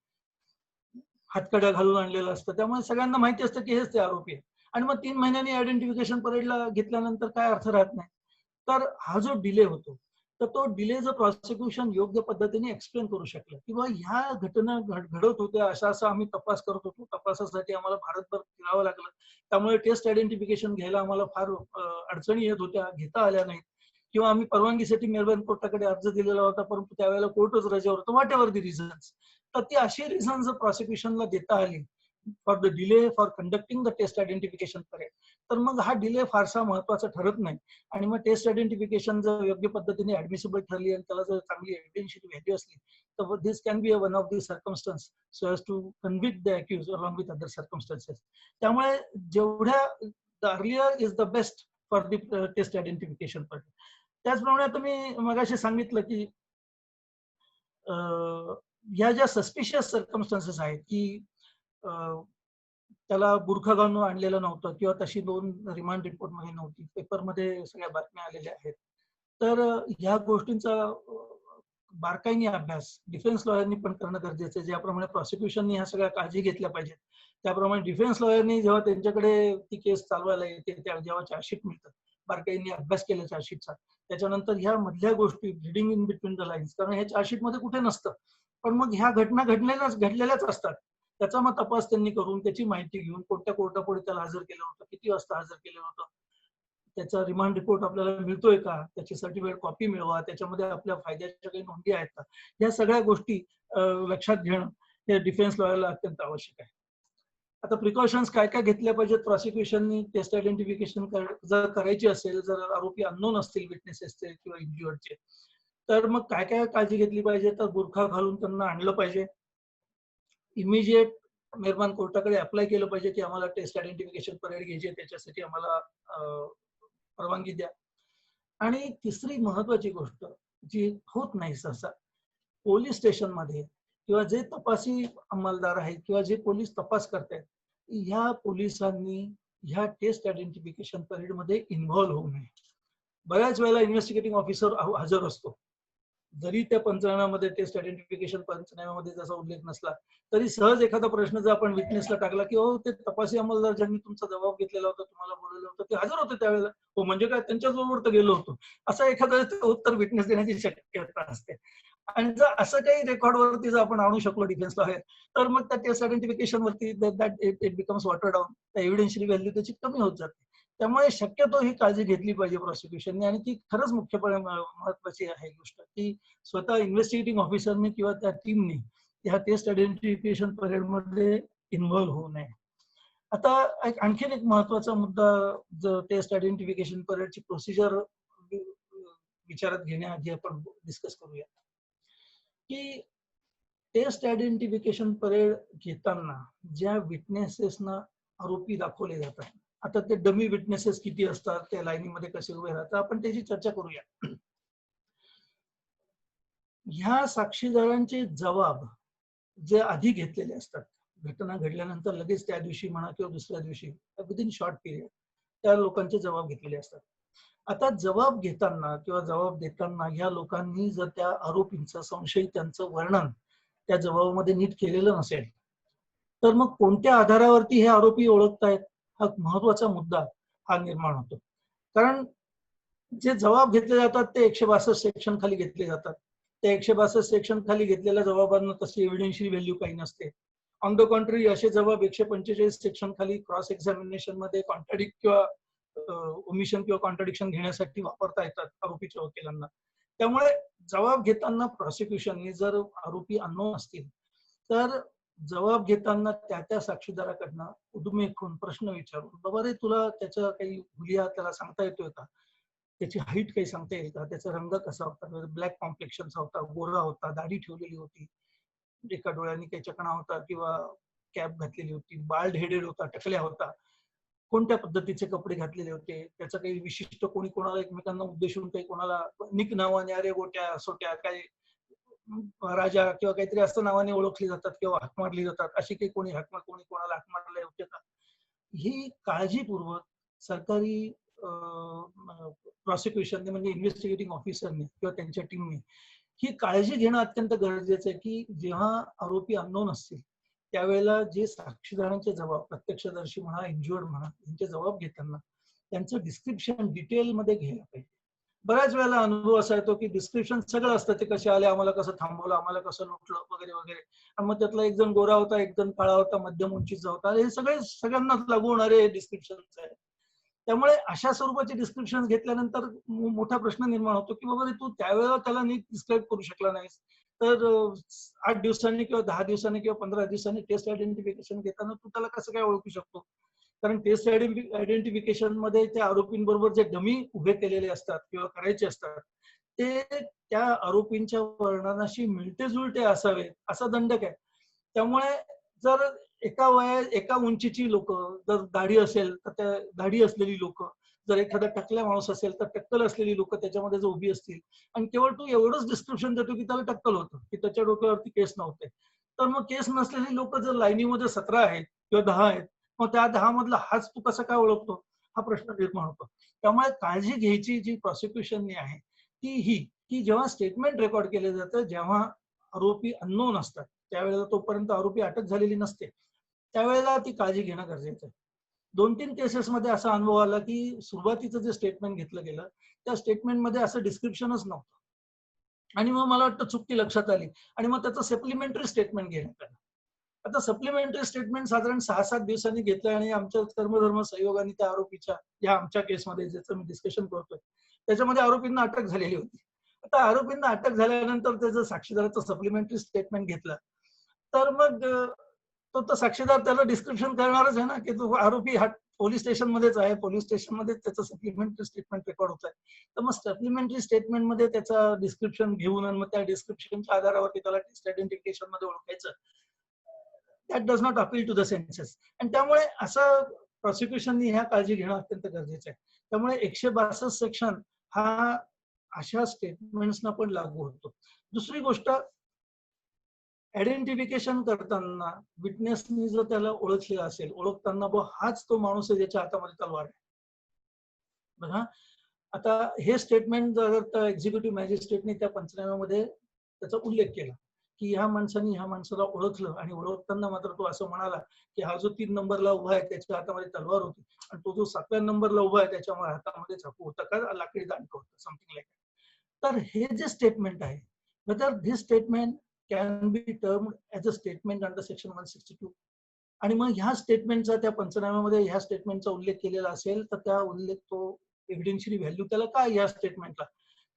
हातकड्या घालून आणलेलं असतं. त्यामुळे सगळ्यांना माहिती असतं की हेच ते आरोपी आहे. आणि मग 3 महिन्यांनी आयडेंटिफिकेशन परेडला घेतल्यानंतर काय अर्थ राहत नाही. तर हा जो डिले होतो तर तो डिलेचं प्रॉसिक्युशन योग्य पद्धतीने एक्सप्लेन करू शकलं किंवा ह्या घटना घडत होत्या, असा आम्ही तपास करत होतो, तपासासाठी आम्हाला भारतभर फिरावं लागलं, त्यामुळे टेस्ट आयडेंटिफिकेशन घ्यायला आम्हाला फार अडचणी येत होत्या, घेता आल्या नाहीत, किंवा आम्ही परवानगीसाठी मेलबर्न कोर्टाकडे अर्ज दिलेला होता, परंतु त्यावेळेला कोर्टच रजेवर होतं, व्हॉट एव्हर दी रिझन्स. तर ती अशी रिझन्स प्रॉसिक्युशनला देता आली for the delay for conducting the test identification parade, तर मग हा डिले फारसा महत्वाचा ठरत नाही. आणि मग टेस्ट आयडेंटिफिकेशन जर योग्य पद्धतीने ऍडमिसिबल ठरली आणि त्याला जर चांगली एव्हिडेन्शियल व्हॅल्यू असली, तर this can be one of the circumstance so as to convict the accused along with other circumstances. त्यामुळे जेवढ्या the earlier is the best for the test identification parade. त्याचप्रमाणे आता मी मगाशी सांगितलं की ह्या ज्या सस्पिशियस सर्कमस्टन्सेस आहेत की त्याला बुरखा घालून आणलेलं नव्हतं किंवा तशी नोंद रिमांड रिपोर्ट मध्ये नव्हती, पेपरमध्ये सगळ्या बातम्या आलेल्या आहेत, तर ह्या गोष्टींचा बारकाईने अभ्यास डिफेन्स लॉयरनी पण करणं गरजेचं आहे. ज्याप्रमाणे प्रॉसिक्युशननी ह्या सगळ्या काळजी घेतल्या पाहिजेत, त्याप्रमाणे डिफेन्स लॉयरनी जेव्हा त्यांच्याकडे ती केस चालवायला येते, त्या जेव्हा चार्जशीट मिळतं, बारकाईने अभ्यास केला चार्जशीटचा, त्याच्यानंतर ह्या मधल्या गोष्टी reading in between the lines, कारण ह्या चार्जशीट मध्ये कुठे नसतं, पण मग ह्या घटना घडलेल्याच असतात, त्याचा मग तपास त्यांनी करून त्याची माहिती घेऊन कोणत्या कोर्टापुढे त्याला हजर केलं होतं, किती वाजता हजर केलं होतं, त्याचा रिमांड रिपोर्ट आपल्याला मिळतोय का, त्याची सर्टिफिकेट कॉपी मिळवा, त्याच्यामध्ये आपल्या फायद्याच्या काही नोंदी आहेत का, या सगळ्या गोष्टी लक्षात घेणं हे डिफेन्स लॉयरला अत्यंत आवश्यक आहे. आता प्रिकॉशन्स काय काय घेतल्या पाहिजेत प्रॉसिक्युशननी टेस्ट आयडेंटिफिकेशन जर करायची असेल, जर आरोपी अननोन असतील विटनेसेसचे किंवा इंज्युअर्डचे, तर मग काय काय काळजी घेतली पाहिजे, तर बुरखा घालून त्यांना आणलं पाहिजे, इमिजिएट मेहरबान कोर्टाकडे अप्लाय केलं पाहिजे की आम्हाला टेस्ट आयडेंटिफिकेशन परेड घ्यायची आहे, त्याच्यासाठी आम्हाला परवानगी द्या. आणि तिसरी महत्वाची गोष्ट जी होत नाही सहसा, पोलीस स्टेशन मध्ये किंवा जे तपासी अंमलदार आहेत किंवा जे पोलीस तपास करतायत, ह्या पोलिसांनी ह्या टेस्ट आयडेंटिफिकेशन परेड मध्ये इन्व्हॉल्व्ह होऊ नये. बऱ्याच वेळेला इन्व्हेस्टिगेटिंग ऑफिसर हजर असतो, जरी त्या पंचनाम्यामध्ये टेस्ट आयडेंटिफिकेशन पंचनाम्यामध्ये जसा उल्लेख नसला तरी सहज एखादा प्रश्न जर आपण विटनेसला टाकला की हो ते तपासी अंमलदार ज्यांनी तुमचा जबाब घेतलेला होता, तुम्हाला बोलवलं होतं, ते हजर होते त्यावेळेला, हो म्हणजे काय त्यांच्याबरोबर तर गेलो होतो, असं एखादं उत्तर विटनेस देण्याची शक्यता असते. आणि जर असं काही रेकॉर्डवरती जर आपण आणू शकलो डिफेन्सला आहे, तर मग त्या टेस्ट आयडेंटिफिकेशन वरती it becomes water down, evidential value त्याची कमी होत जाते. त्यामुळे शक्यतो ही काळजी घेतली पाहिजे प्रॉसिक्युशनने, आणि ती खरंच मुख्यपणे महत्वाची आहे गोष्ट की स्वतः इन्व्हेस्टिगेटिंग ऑफिसरने किंवा त्या टीमने ह्या टेस्ट आयडेंटिफिकेशन परेड मध्ये इन्व्हॉल्व्ह होऊ नये. आता आणखीन एक महत्वाचा मुद्दा, जर टेस्ट आयडेंटिफिकेशन परेडची प्रोसिजर विचारात घेण्याआधी आपण डिस्कस करूया की टेस्ट आयडेंटिफिकेशन परेड घेताना ज्या विटनेसेसना आरोपी दाखवले जातात, आता ते डमी विटनेसेस किती असतात, त्या लाईनीमध्ये कसे उभे राहतात, आपण त्याची चर्चा करूया. ह्या साक्षीदारांचे जबाब जे आधी घेतलेले असतात, घटना घडल्यानंतर लगेच त्या दिवशी म्हणा किंवा दुसऱ्या दिवशी विदिन शॉर्ट पिरियड त्या लोकांचे जबाब घेतलेले असतात. आता जबाब घेताना किंवा जबाब देताना ह्या लोकांनी जर त्या आरोपींचं संशयितांचं वर्णन त्या जबाबामध्ये नीट केलेलं नसेल, तर मग कोणत्या आधारावरती हे आरोपी ओळखतायत, हा महत्वाचा मुद्दा हा निर्माण होतो. कारण जे जबाब घेतले जातात ते 162 सेक्शन खाली घेतले जातात, त्या 162 सेक्शन खाली घेतलेल्या जबाबांना तशी एव्हिडेन्शियल व्हॅल्यू काही नसते. ऑन द कॉन्ट्री असे जबाब 145 सेक्शन खाली क्रॉस एक्झामिनेशन मध्ये कॉन्ट्राडिक्ट किंवा ओमिशन किंवा कॉन्ट्राडिक्शन घेण्यासाठी वापरता येतात आरोपीच्या वकिलांना. त्यामुळे जबाब घेताना प्रॉसिक्युशनने जर आरोपी अननोन असतील तर जबाब घेताना त्या साक्षीदाराकडनं उद्मेखून प्रश्न विचारून, बाबा रे तुला त्याचा काही हुलिया त्याला सांगता येतोय का, त्याची हाईट काही सांगता येईल का, त्याचा रंग कसा होता, ब्लॅक कॉम्प्लेक्शनचा होता, गोरा होता, दाढी ठेवलेली होती, एका डोळ्याने काही चकणा होता किंवा कॅप घातलेली होती, बाल्ड हेडेड होता, टकल्या होता, कोणत्या पद्धतीचे कपडे घातलेले होते, त्याचं काही विशिष्ट कोणी कोणाला एकमेकांना उद्देशून काही कोणाला निक नावाने अरे गोट्या सोट्या काही राजा किंवा काहीतरी असं नावाने ओळखली जातात किंवा हाक मारली जातात, अशी काही कोणी कोणाला हाक मारले होते का, ही काळजीपूर्वक सरकारी प्रॉसिक्युशनने म्हणजे इन्व्हेस्टिगेटिंग ऑफिसरने किंवा त्यांच्या टीमने ही काळजी घेणं अत्यंत गरजेचं आहे की जेव्हा आरोपी अननोन असतील त्यावेळेला जे साक्षीदारांचे जबाब, प्रत्यक्षदर्शी म्हणा, इंज्युअर्ड म्हणा, यांचे जबाब घेताना त्यांचं डिस्क्रिप्शन डिटेल मध्ये घ्यायला पाहिजे. बऱ्याच वेळेला अनुभव असा येतो की डिस्क्रिप्शन सगळं असतं, ते कसे आले, आम्हाला कसं थांबवलं, आम्हाला कसं लुटलं वगैरे वगैरे. आणि मग त्यातला एक जण गोरा होता, एक जण काळा होता, मध्यम उंचीचा होता, हे सगळे सगळ्यांनाच लागू होणारे डिस्क्रिप्शन आहेत. त्यामुळे अशा स्वरूपाचे डिस्क्रिप्शन घेतल्यानंतर मोठा प्रश्न निर्माण होतो की बाबा तू त्यावेळेला त्याला नीट डिस्क्राईब करू शकला नाहीस, तर 8 दिवसांनी किंवा 10 दिवसांनी किंवा 15 दिवसांनी टेस्ट आयडेंटिफिकेशन घेताना तू त्याला कसं काय ओळखू शकतो? कारण टेस्ट आयडेंटिफिकेशन मध्ये त्या आरोपींबरोबर जे डमी उभे केलेले असतात किंवा करायचे असतात ते त्या आरोपींच्या वर्णनाशी मिळते जुळते असावे असा दंडक आहे. त्यामुळे जर एका उंचीची लोक, जर दाढी असेल तर त्या दाढी असलेली लोक, जर एखादा टकल्या माणूस असेल तर टक्कल असलेली लोक त्याच्यामध्ये जर उभी असतील आणि केवळ तू एवढंच डिस्क्रिप्शन देतो की त्याला टक्कल होतं, की त्याच्या डोक्यावरती केस नव्हते, तर मग केस नसलेली लोक जर लाईनीमध्ये 17 आहेत किंवा 10 आहेत, मग त्या 10 मधला हाच तू कसा काय ओळखतो हा प्रश्न निर्माण होतो. त्यामुळे काळजी घ्यायची जी प्रॉसिक्युशननी आहे ती ही की जेव्हा स्टेटमेंट रेकॉर्ड केले जातं, जेव्हा आरोपी अननोन असतात त्यावेळेला, तोपर्यंत आरोपी अटक झालेली नसते, त्यावेळेला ती काळजी घेणं गरजेचं आहे. 2-3 केसेसमध्ये असा अनुभव आला की सुरुवातीचं जे स्टेटमेंट घेतलं गेलं त्या स्टेटमेंटमध्ये असं डिस्क्रिप्शनच नव्हतं आणि मग मला वाटतं चुकी लक्षात आली आणि मग त्याचं सप्लिमेंटरी स्टेटमेंट घेण्यात आलं. आता सप्लिमेंटरी स्टेटमेंट साधारण 6-7 दिवसांनी घेतलं आणि आमच्या कर्मधर्म सहयोगाने त्या आरोपीच्या, या आमच्या केसमध्ये ज्याचं मी डिस्कशन करतोय त्याच्यामध्ये आरोपींना अटक झालेली होती. आता आरोपींना अटक झाल्यानंतर त्याचं साक्षीदाराचं सप्लिमेंटरी स्टेटमेंट घेतलं तर मग तो साक्षीदार त्याला डिस्क्रिप्शन करणारच आहे ना की तो आरोपी हा पोलीस स्टेशन मध्येच आहे, पोलीस स्टेशन मध्ये त्याचं सप्लिमेंटरी स्टेटमेंट रेकॉर्ड होत आहे. तर मग सप्लिमेंटरी स्टेटमेंट मध्ये त्याचा डिस्क्रिप्शन घेऊन आणि मग त्या डिस्क्रिप्शनच्या आधारावरती त्याला टेस्ट आयडेंटिफिकेशन मध्ये ओळखायचं, that does not appeal to the senses. आणि त्यामुळे असं प्रॉसिक्युशननी ह्या काळजी घेणं अत्यंत गरजेचं आहे. त्यामुळे 162 सेक्शन हा अशा स्टेटमेंट्सना पण लागू होतो. दुसरी गोष्ट, आयडेंटिफिकेशन करताना विटनेसनी जर त्याला ओळखले असेल, ओळखताना हाच तो माणूस आहे ज्याच्या हातामध्ये तलवार आहे. बघा आता हे स्टेटमेंट जर एक्झिक्युटिव्ह मॅजिस्ट्रेटने त्या पंचनाम्यामध्ये त्याचा उल्लेख केला की ह्या माणसाने ह्या माणसाला ओळखलं आणि ओळखताना मात्र तो असं म्हणाला की हा जो 3 नंबरला उभा आहे त्याच्या हातामध्ये तलवार होती आणि तो जो 7व्या नंबरला उभा आहे त्याच्या हातामध्ये चाकू होता का लाकडी दांडकं होतं, समथिंग लाईक. तर हे जे स्टेटमेंट आहे, whether this statement can be termed as a statement under section 162 आणि मग ह्या स्टेटमेंटचा त्या पंचनाम्यामध्ये ह्या स्टेटमेंटचा उल्लेख केलेला असेल तर त्या उल्लेख तो एव्हिडेन्शियरी व्हॅल्यू त्याला काय ह्या स्टेटमेंटला,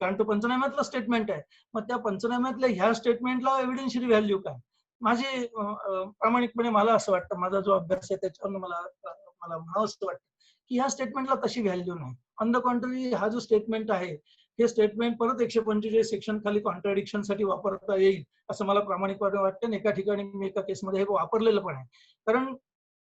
कारण तो पंचनाम्यातला स्टेटमेंट आहे, मग त्या पंचनाम्यातल्या ह्या स्टेटमेंटला एव्हिडेन्शियरी व्हॅल्यू काय. माझी प्रामाणिकपणे मला असं वाटतं, माझा जो अभ्यास आहे त्याच्यावर मला म्हणावं असं वाटतं की ह्या स्टेटमेंटला तशी व्हॅल्यू नाही. ऑन द कॉन्ट्ररी हा जो स्टेटमेंट आहे हे स्टेटमेंट परत 145 सेक्शन खाली कॉन्ट्राडिक्शन साठी वापरता येईल असं मला प्रामाणिकपणे वाटतं. एका ठिकाणी मी एका केसमध्ये हे वापरलेलं पण आहे, कारण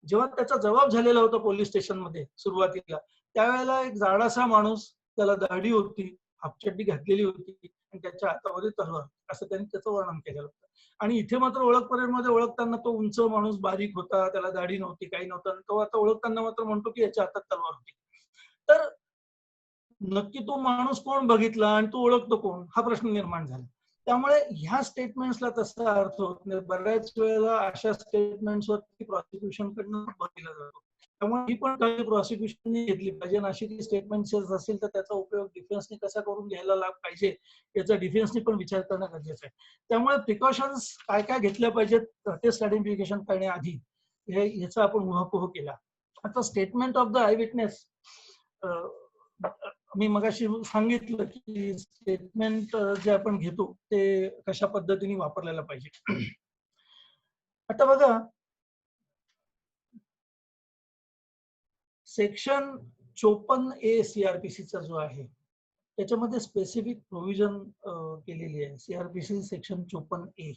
जेव्हा त्याचा जबाब झालेला होता पोलीस स्टेशनमध्ये सुरुवातीला त्यावेळेला एक जाडासा माणूस, त्याला दाढी होती, हाफचड्डी घातलेली होती आणि त्याच्या हातामध्ये तलवार, असं त्यांनी त्याचं वर्णन केलेलं होतं. आणि इथे मात्र ओळख परेडमध्ये ओळखताना तो उंच माणूस बारीक होता, त्याला दाढी नव्हती, काही नव्हतं, तो आता ओळखताना मात्र म्हणतो की याच्या हातात तलवार होती. तर नक्की तो माणूस कोण बघितला आणि तो ओळखतो कोण हा प्रश्न निर्माण झाला. त्यामुळे ह्या स्टेटमेंट्सला तसा अर्थ होत नाही. बऱ्याच वेळेला अशा स्टेटमेंट्सवरती प्रॉसिक्युशन कडनं बघितला जातो. त्यामुळे ही पण काही प्रॉसिक्युशनने घेतली पाहिजे आणि अशी काही स्टेटमेंट्स असतील तर त्याचा उपयोग डिफेन्सने कसा करून घ्यायला पाहिजे याचा डिफेन्सने पण विचार करणं गरजेचं आहे. त्यामुळे प्रिकॉशन्स काय काय घेतल्या पाहिजेत टेस्ट आयडेंटिफिकेशन करण्याआधी याचा आपण उहापोह केला. आता statement of the eye witness, मी मगाशी सांगितलं की स्टेटमेंट जे आपण घेतो ते कशा पद्धतीने वापरलेलं पाहिजे. आता बघा सेक्शन 54A सीआरपीसीचा जो आहे त्याच्यामध्ये स्पेसिफिक प्रोव्हिजन केलेली आहे. सीआरपीसी सेक्शन 54A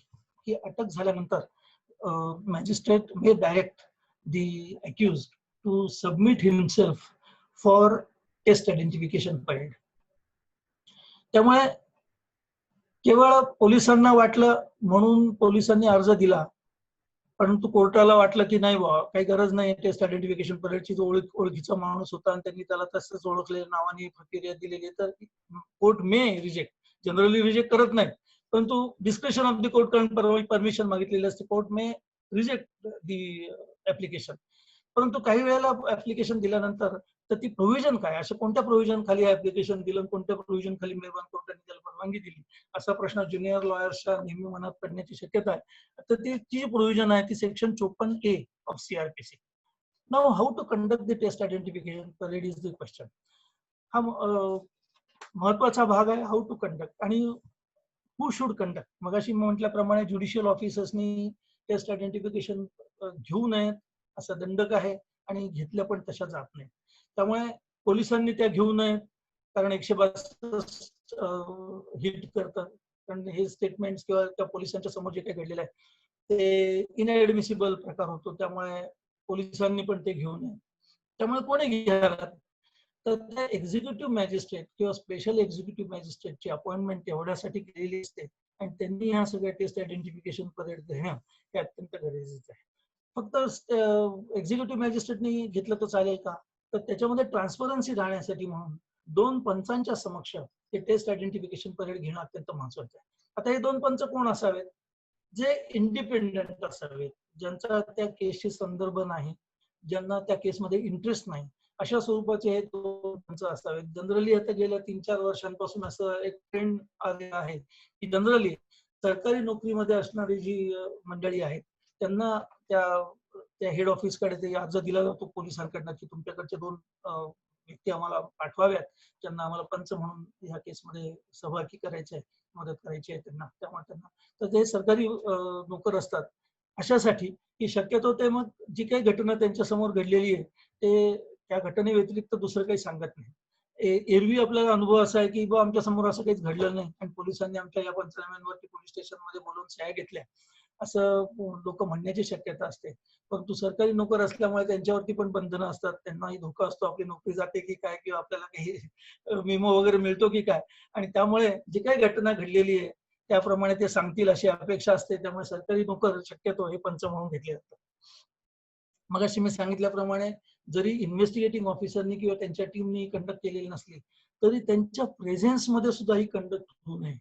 की अटक झाल्यानंतर magistrate may direct the accused to submit himself for test identification parade. त्यामुळे केवळ पोलिसांना वाटलं म्हणून पोलिसांनी अर्ज दिला, परंतु कोर्टाला वाटलं की नाही बाबा काही गरज नाही टेस्ट आयडेंटिफिकेशन परेडची, जो ओळखीचा माणूस होता आणि त्यांनी त्याला तसंच ओळखले, नावाने फिर्याद दिलेली, तर कोर्ट मे रिजेक्ट, जनरली रिजेक्ट करत नाही, परंतु description of the court permission मागितलेली असते, कोर्ट मे रिजेक्ट दी ऍप्लिकेशन. परंतु काही वेळेला ऍप्लिकेशन दिल्यानंतर तर ती प्रोव्हिजन काय, अशा कोणत्या प्रोव्हिजन खाली ऍप्लिकेशन दिलं, कोणत्या प्रोव्हिजन खाली मेहरबान कोर्टाने त्याला परवानगी दिली, असा प्रश्न ज्युनियर लॉयर्सच्या नेहमी मनात पडण्याची शक्यता आहे. तर ती जी प्रोव्हिजन आहे ती section 54A of CRPC. Now how to conduct the test identification parade is the question. हा महत्वाचा भाग आहे, हाऊ टू कंडक्ट आणि हू शुड कंडक्ट. मगाशी म्हटल्याप्रमाणे ज्युडिशियल ऑफिसर्सनी टेस्ट आयडेंटिफिकेशन घेऊ नयेत असा दंडक आहे आणि घेतल्या पण तशा जात नाही. त्यामुळे पोलिसांनी त्या घेऊ नयेत, कारण 162 हिट करतात. कारण हे स्टेटमेंट किंवा त्या पोलिसांच्या समोर जे काही घडलेलं आहे ते इनएडमिसिबल प्रकार होतो. त्यामुळे पोलिसांनी पण ते घेऊ नये. त्यामुळे कोणी घ्यायला, तर त्या एक्झिक्युटिव्ह मॅजिस्ट्रेट किंवा स्पेशल एक्झिक्युटिव्ह मॅजिस्ट्रेटची अपॉइंटमेंट एवढ्यासाठी केलेली असते आणि त्यांनी ह्या सगळ्या टेस्ट आयडेंटिफिकेशन परेड घेणं हे अत्यंत गरजेचं आहे. फक्त एक्झिक्युटिव्ह मॅजिस्ट्रेटनी घेतलं तर चालेल का, तर त्याच्यामध्ये ट्रान्सपरन्सी राहण्यासाठी म्हणून 2 पंचांच्या समक्ष हे टेस्ट आयडेंटिफिकेशन परेड घेणं अत्यंत महत्वाचं आहे. आता हे 2 पंच कोण असावेत, जे इंडिपेंडेंट असावेत, ज्यांचा त्या केसशी संदर्भ नाही, ज्यांना त्या केसमध्ये इंटरेस्ट नाही, अशा स्वरूपाचे हे 2 पंच असावेत. जनरली आता गेल्या 3-4 वर्षांपासून असं एक ट्रेंड आलेला आहे की जनरली सरकारी नोकरीमध्ये असणारी जी मंडळी आहेत त्यांना त्या हेड ऑफिसकडे ते अर्ज दिला जातो पोलिसांकडनं की तुमच्याकडचे 2 व्यक्ती आम्हाला पाठवाव्यात, ज्यांना आम्हाला पंच म्हणून ह्या केसमध्ये सहभागी करायचे आहे, मदत करायची आहे त्यांना. त्यामुळे त्यांना तर ते सरकारी नोकर असतात अशासाठी की शक्यतो ते मग जी काही घटना त्यांच्या समोर घडलेली आहे ते त्या घटनेव्यतिरिक्त दुसरं काही सांगत नाही. एरवी आपल्याला अनुभव असा आहे की आमच्या समोर असं काहीच घडलं नाही आणि पोलिसांनी आमच्या या पंचनाम्यांवरती पोलीस स्टेशनमध्ये बोलवून सह्या घेतल्या असं लोक म्हणण्याची शक्यता असते. परंतु सरकारी नोकर असल्यामुळे त्यांच्यावरती पण बंधनं असतात, त्यांनाही धोका असतो आपली नोकरी जाते की काय किंवा आपल्याला काही मेमो वगैरे मिळतो की काय, आणि त्यामुळे जी काही घटना घडलेली आहे त्याप्रमाणे ते सांगतील अशी अपेक्षा असते. त्यामुळे सरकारी नोकर शक्यतो हे पंच म्हणून घेतले जातात. मगाशी मी सांगितल्याप्रमाणे जरी इन्व्हेस्टिगेटिंग ऑफिसरनी किंवा त्यांच्या टीमनी कंडक्ट केलेली नसली तरी त्यांच्या प्रेझेन्स मध्ये सुद्धा ही कंडक्ट होऊ नये,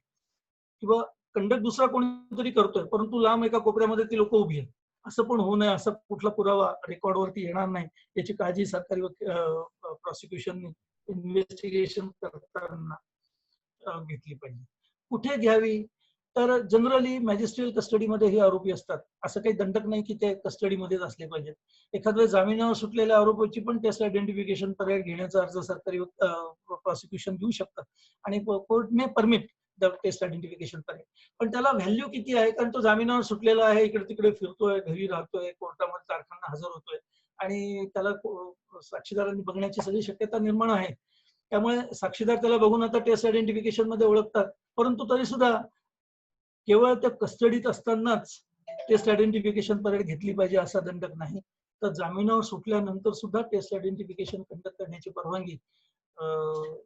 किंवा कंडक्ट दुसरा कोणीतरी करतोय परंतु लांब एका कोपऱ्यामध्ये ती लोक उभी आहेत असं पण होऊ नये. असं कुठला पुरावा रेकॉर्डवरती येणार नाही याची काळजी सरकारी प्रॉसिक्युशन इन्व्हेस्टिगेशन करताना घेतली पाहिजे. कुठे घ्यावी, तर जनरली मॅजिस्ट्रियल कस्टडीमध्ये हे आरोपी असतात. असं काही दंडक नाही की ते कस्टडीमध्येच असले पाहिजेत. एखाद्या जामिनावर सुटलेल्या आरोपीची पण टेस्ट आयडेंटिफिकेशन परेड घेण्याचा अर्ज सरकारी प्रॉसिक्युशन देऊ शकतात आणि court may permit the test identification parade. पण त्याला व्हॅल्यू किती आहे, कारण तो जामिनावर सुटलेला आहे, इकडे तिकडे फिरतोय, घरी राहतोय, कोर्टामध्ये तारखांना हजर होतोय आणि त्याला साक्षीदारांनी बघण्याची सगळी शक्यता निर्माण आहे. त्यामुळे साक्षीदार त्याला बघून आता टेस्ट आयडेंटिफिकेशन मध्ये ओळखतात, परंतु तरी सुद्धा केवळ त्या कस्टडीत असतानाच टेस्ट आयडेंटिफिकेशन परेड घेतली पाहिजे असा दंडक नाही, तर जामिनावर सुटल्यानंतर सुद्धा टेस्ट आयडेंटिफिकेशन कंडक्ट करण्याची परवानगी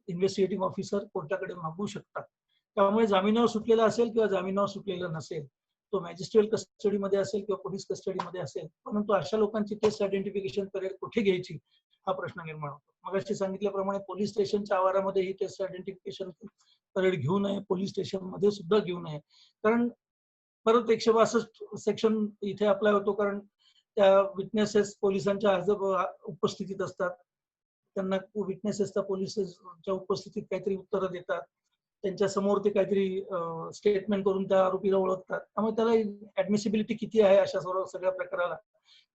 इन्व्हेस्टिगेटिंग ऑफिसर कोर्टाकडे मागू शकतात. त्यामुळे जामिनावर सुटलेला असेल किंवा जामिनावर सुटलेला नसेल, तो मॅजिस्ट्रियल कस्टडीमध्ये असेल किंवा पोलीस कस्टडीमध्ये असेल, परंतु अशा लोकांची टेस्ट आयडेंटिफिकेशन परेड कुठे घ्यायची हा प्रश्न निर्माण होतो. मगाशी सांगितल्याप्रमाणे पोलीस स्टेशनच्या आवारामध्ये ही टेस्ट आयडेंटिफिकेशन परेड घेऊ नये, पोलीस स्टेशन मध्ये सुद्धा घेऊ नये, कारण परत 162 सेक्शन इथे अप्लाय होतो. कारण त्या विटनेसेस पोलिसांच्या उपस्थितीत असतात, त्यांना विटनेसेसच्या पोलिसांच्या उपस्थितीत काहीतरी उत्तरं देतात, त्यांच्या समोर ते काहीतरी स्टेटमेंट करून त्या आरोपीला ओळखतात. त्यामुळे त्याला ऍडमिसिबिलिटी किती आहे अशा सगळ्या प्रकाराला.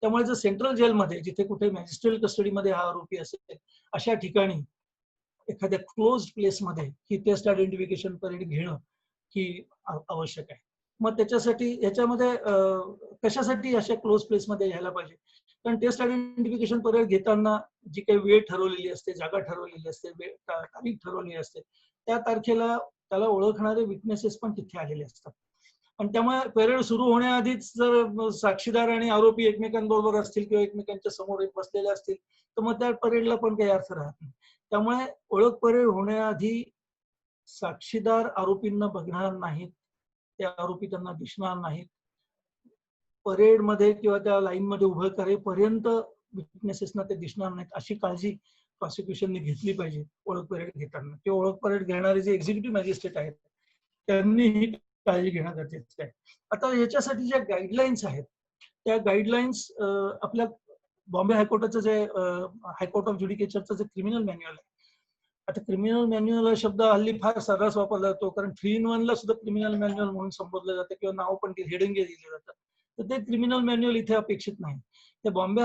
त्यामुळे जर सेंट्रल जेलमध्ये जिथे कुठे मॅजिस्ट्रियल कस्टडीमध्ये हा आरोपी असेल अशा ठिकाणी एखाद्या क्लोज्ड प्लेसमध्ये ही टेस्ट आयडेंटिफिकेशन परेड घेणं ही आवश्यक आहे. मग त्याच्यासाठी ह्याच्यामध्ये कशासाठी अशा क्लोज प्लेसमध्ये घ्यायला पाहिजे, कारण टेस्ट आयडेंटिफिकेशन परेड घेताना जी काही वेळ ठरवलेली असते, जागा ठरवलेली असते, तारीख ठरवलेली असते, त्या तारखेला त्याला ओळखणारे विटनेसेस पण तिथे आलेले असतात. आणि त्यामुळे परेड सुरू होण्याआधीच जर साक्षीदार आणि आरोपी एकमेकांबरोबर असतील किंवा एकमेकांच्या समोर बसलेले असतील तर मग त्या परेडला पण काही अर्थ राहत नाही. त्यामुळे ओळख परेड होण्याआधी साक्षीदार आरोपींना बघणार नाहीत, त्या आरोपी त्यांना दिसणार नाहीत. परेडमध्ये किंवा त्या लाईन मध्ये उभं करेपर्यंत विटनेसेसना ते दिसणार नाहीत अशी काळजी प्रॉसिक्युशनने घेतली पाहिजे ओळख परेड घेताना. किंवा ओळख परेड घेणारे जे एक्झिक्युटिव्ह मॅजिस्ट्रेट आहेत त्यांनी ही काळजी घेणं गरजेचं आहे. आता याच्यासाठी ज्या गाईडलाईन्स आहेत त्या गाईडलाईन्स आपल्या बॉम्बे हायकोर्टाचं जे हायकोर्ट ऑफ ज्युडिकेचरचं जे क्रिमिनल मॅन्युअल आहे, आता क्रिमिनल मॅन्युअल हा शब्द हल्ली फार सर्रास वापरला जातो, कारण 3-in-1 ला सुद्धा क्रिमिनल मॅन्युअल म्हणून संबोधलं जातं किंवा नाव पण हेडिंग दिले जातं. तर ते क्रिमिनल मॅन्युअल इथे अपेक्षित नाही. ते बॉम्बे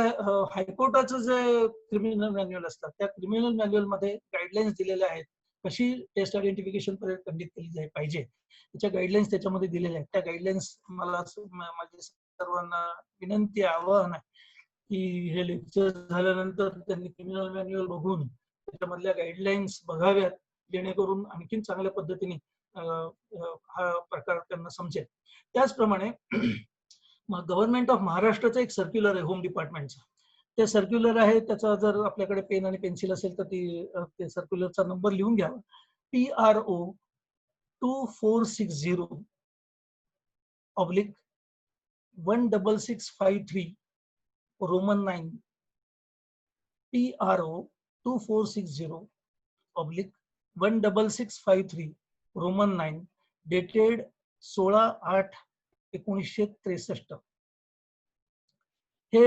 हायकोर्टाचं जे क्रिमिनल मॅन्युअल असतात त्या क्रिमिनल मॅन्युअल मध्ये गाईडलाईन्स दिलेल्या आहेत, कशी टेस्ट आयडेंटिफिकेशन कंडक्ट केली पाहिजे त्याच्या गाईडलाईन्स त्याच्यामध्ये दिलेल्या आहेत. त्या गाईडलाईन्स मला माझे सर्वांना विनंती आवाहन आहे की हे लेक्चर झाल्यानंतर त्यांनी क्रिमिनल मॅन्युअल बघून त्याच्यामधल्या गाईडलाईन्स बघाव्यात, जेणेकरून आणखीन चांगल्या पद्धतीने हा प्रकार त्यांना समजेल. त्याचप्रमाणे गव्हर्नमेंट ऑफ महाराष्ट्राचं एक सर्क्युलर आहे होम डिपार्टमेंटचं. ते सर्क्युलर आहे, त्याचा जर आपल्याकडे पेन आणि पेन्सिल असेल तर ते सर्क्युलरचा नंबर लिहून घ्या. PRO 2460/16653 Roman 9. PRO 2460/16653 Roman 9 dated 16/8/1963. हे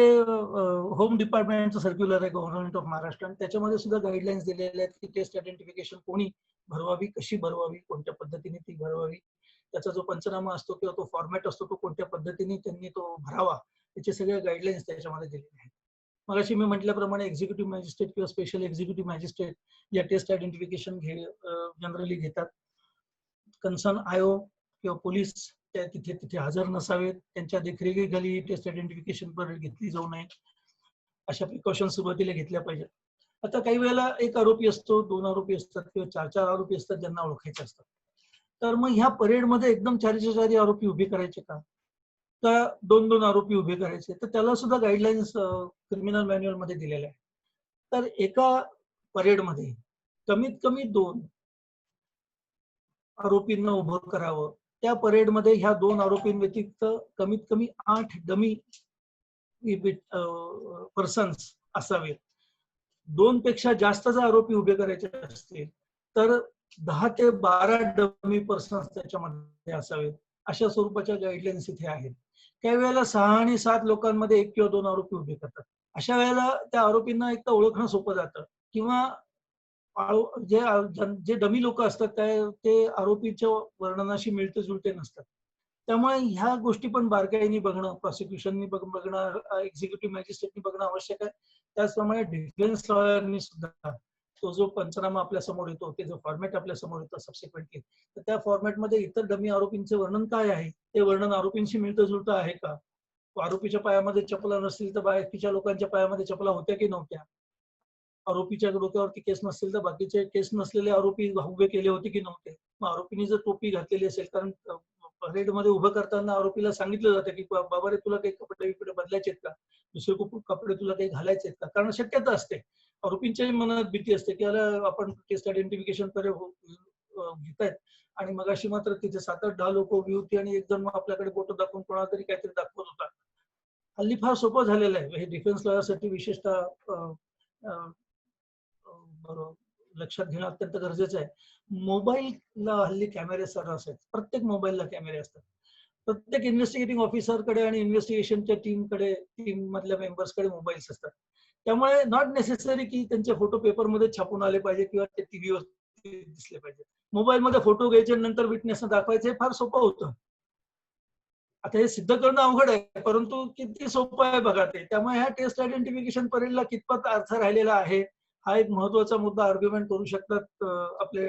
होम डिपार्टमेंटचं सर्क्युलर आहे गव्हर्नमेंट ऑफ महाराष्ट्र, आणि त्याच्यामध्ये सुद्धा गाईडलाईन्स दिलेल्या आहेत की टेस्ट आयडेंटिफिकेशन कोणी भरवावी, कशी भरवावी, कोणत्या पद्धतीने ती भरवावी, त्याचा जो पंचनामा असतो किंवा तो फॉर्मॅट असतो तो कोणत्या पद्धतीने त्यांनी तो भरावा, त्याचे सगळे गाईडलाईन्स त्याच्यामध्ये दिलेले आहेत. मगाशी मी म्हटल्याप्रमाणे एक्झिक्युटिव्ह मॅजिस्ट्रेट किंवा स्पेशल एक्झिक्युटिव्ह मॅजिस्ट्रेट या टेस्ट आयडेंटिफिकेशन जनरली घेतात. कन्सर्न आयो किंवा पोलीस त्या तिथे हजर नसावेत, त्यांच्या देखरेखीखाली टेस्ट आयडेंटिफिकेशन घेतली जाऊ नये, अशा प्रिकॉशन सुरुवातीला घेतल्या पाहिजेत. आता काही वेळेला एक आरोपी असतो, 2 आरोपी असतात किंवा 4 आरोपी असतात ज्यांना ओळखायचे असतात. तर मग ह्या परेडमध्ये एकदम 4 आरोपी उभे करायचे का 2 आरोपी उभे करायचे, तर त्याला सुद्धा गाईडलाईन्स क्रिमिनल मॅन्युअल मध्ये दिलेल्या आहे. तर एका परेडमध्ये कमीत कमी 2 आरोपींना उभं करावं. त्या परेडमध्ये ह्या 2 आरोपींव्यतिरिक्त कमीत कमी 8 डमी पर्सन्स असावेत. 2 पेक्षा जास्त जर आरोपी उभे करायचे असतील तर 10 ते 12 डमी पर्सन्स त्याच्यामध्ये असावेत. अशा स्वरूपाच्या गाईडलाईन्स इथे आहेत. काही वेळेला 6 आणि 7 लोकांमध्ये 1 किंवा 2 आरोपी उभे करतात. अशा वेळेला त्या आरोपींना एक तर ओळखणं सोपं जातं, किंवा जे डमी लोक असतात ते आरोपीच्या वर्णनाशी मिळते जुळते नसतात. त्यामुळे ह्या गोष्टी पण बारकाईने बघणं, प्रॉसिक्युशननी बघणं, एक्झिक्युटिव्ह मॅजिस्ट्रेटनी बघणं आवश्यक आहे. त्याचप्रमाणे डिफेन्स लॉयरनी सुद्धा तो जो पंचनामा आपल्या समोर येतो, ते जो फॉर्मॅट आपल्या समोर येतो सबसिक्वेंटली, तर त्या फॉर्मॅटमध्ये इतर डमी आरोपींचे वर्णन काय आहे, ते वर्णन आरोपींशी मिळतं जुळतं आहे का? आरोपीच्या पायामध्ये चपला नसतील तर बाकीच्या लोकांच्या पायामध्ये चपला होत्या की नव्हत्या? आरोपीच्या डोक्यावरती केस नसतील तर बाकीचे केस नसलेले आरोपी उभे केले होते की नव्हते? मग आरोपीने जर टोपी घातलेली असेल, कारण परेडमध्ये उभं करताना आरोपीला सांगितलं जातं की बाबा रे तुला काही कपडे बदलायचे आहेत का, दुसरे कपडे तुला काही घालायचे आहेत का, कारण शक्यता असते, आरोपींच्याही मनात भीती असते की अरे आपण टेस्ट आयडेंटिफिकेशन घेत आहेत आणि मग अशी मात्र तिथे 7-8-10 लोक उभी होती आणि एक जण आपल्याकडे बोट दाखवून कोणाला तरी काहीतरी दाखवत होता. हल्ली फार सोपं झालेलं आहे हे डिफेन्स लॉयरसाठी विशेषतः लक्षात घेणं अत्यंत गरजेचं आहे. मोबाईलला हल्ली कॅमेरे सर्रास आहेत, प्रत्येक मोबाईलला कॅमेरे असतात. प्रत्येक इन्व्हेस्टिगेटिंग ऑफिसरकडे आणि इन्व्हेस्टिगेशनच्या टीम मधल्या मेंबर्सकडे मोबाईल्स असतात. त्यामुळे नॉट नेसेसरी की त्यांचे फोटो पेपरमध्ये छापून आले पाहिजे किंवा ते टीव्हीवर दिसले पाहिजे. मोबाईलमध्ये फोटो घ्यायचे नंतर विटनेसना दाखवायचे फार सोपं होतं. आता हे सिद्ध करणं अवघड आहे, परंतु किती सोपं आहे बघा ते. त्यामुळे ह्या टेस्ट आयडेंटिफिकेशन परेडला कितपत अर्थ राहिलेला आहे हा एक महत्वाचा मुद्दा आर्ग्युमेंट करू शकतात आपले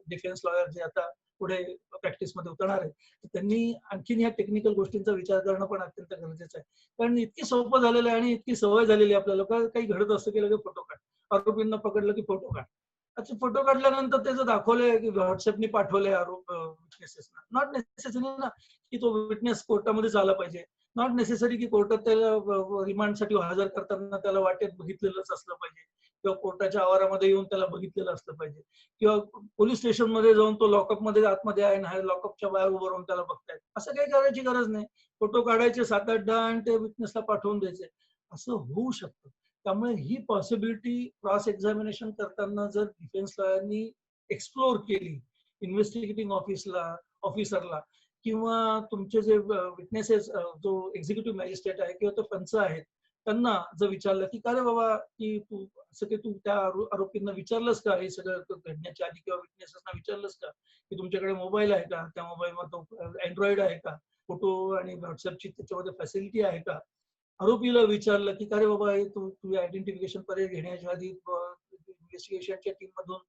डिफेन्स लॉयर जे आता पुढे प्रॅक्टिसमध्ये उतरणार आहेत. त्यांनी आणखीन या टेक्निकल गोष्टींचा विचार करणं पण अत्यंत गरजेचं आहे, कारण इतकी सोपं झालेलं आहे आणि इतकी सवय झालेली आहे आपल्याला. काही घडत असतं की लगेच फोटो काढ, आरोपींना पकडलं की फोटो काढ. अच्छा, फोटो काढल्यानंतर त्याचं दाखवलंय की व्हॉट्सअपनी पाठवले विटनेसेसना. नॉट नेसेसरी ना की तो विटनेस कोर्टामध्ये आला पाहिजे, नॉट नेसेसरी की कोर्टात त्याला रिमांडसाठी हजर करताना त्याला वाटेत बघितलेलंच असलं पाहिजे किंवा कोर्टाच्या आवारामध्ये येऊन त्याला बघितलेलं असलं पाहिजे किंवा पोलीस स्टेशन मध्ये जाऊन तो लॉकअप मध्ये आतमध्ये आहे ना लॉकअपच्या बाहेर उभं राहून त्याला बघतायत. असं काही करायची गरज नाही. फोटो काढायचे 7-8-10 आणि ते विटनेसला पाठवून द्यायचे, असं होऊ शकतं. त्यामुळे ही पॉसिबिलिटी क्रॉस एक्झामिनेशन करताना जर डिफेन्स लॉयरनी एक्सप्लोर केली इन्व्हेस्टिगेटिंग ऑफिसरला किंवा तुमचे जे विटनेसेस जो एक्झिक्युटिव्ह मॅजिस्ट्रेट आहे किंवा तो पंच आहेत त्यांना जर विचारलं की का रे बाबा की तू असं की तू त्या आरोपींना विचारलंस का हे सगळं घडण्याच्या आधी, किंवा विटनेसेसना विचारलंस का की तुमच्याकडे मोबाईल आहे का, त्या मोबाईलमध्ये तो अँड्रॉइड आहे का, फोटो आणि व्हॉट्सअपची त्याच्यामध्ये फॅसिलिटी आहे का. आरोपीला विचारलं की का रे बाबा हे तू आयडेंटिफिकेशन परेड घेण्याच्या आधी इन्व्हेस्टिगेशनच्या टीम मधून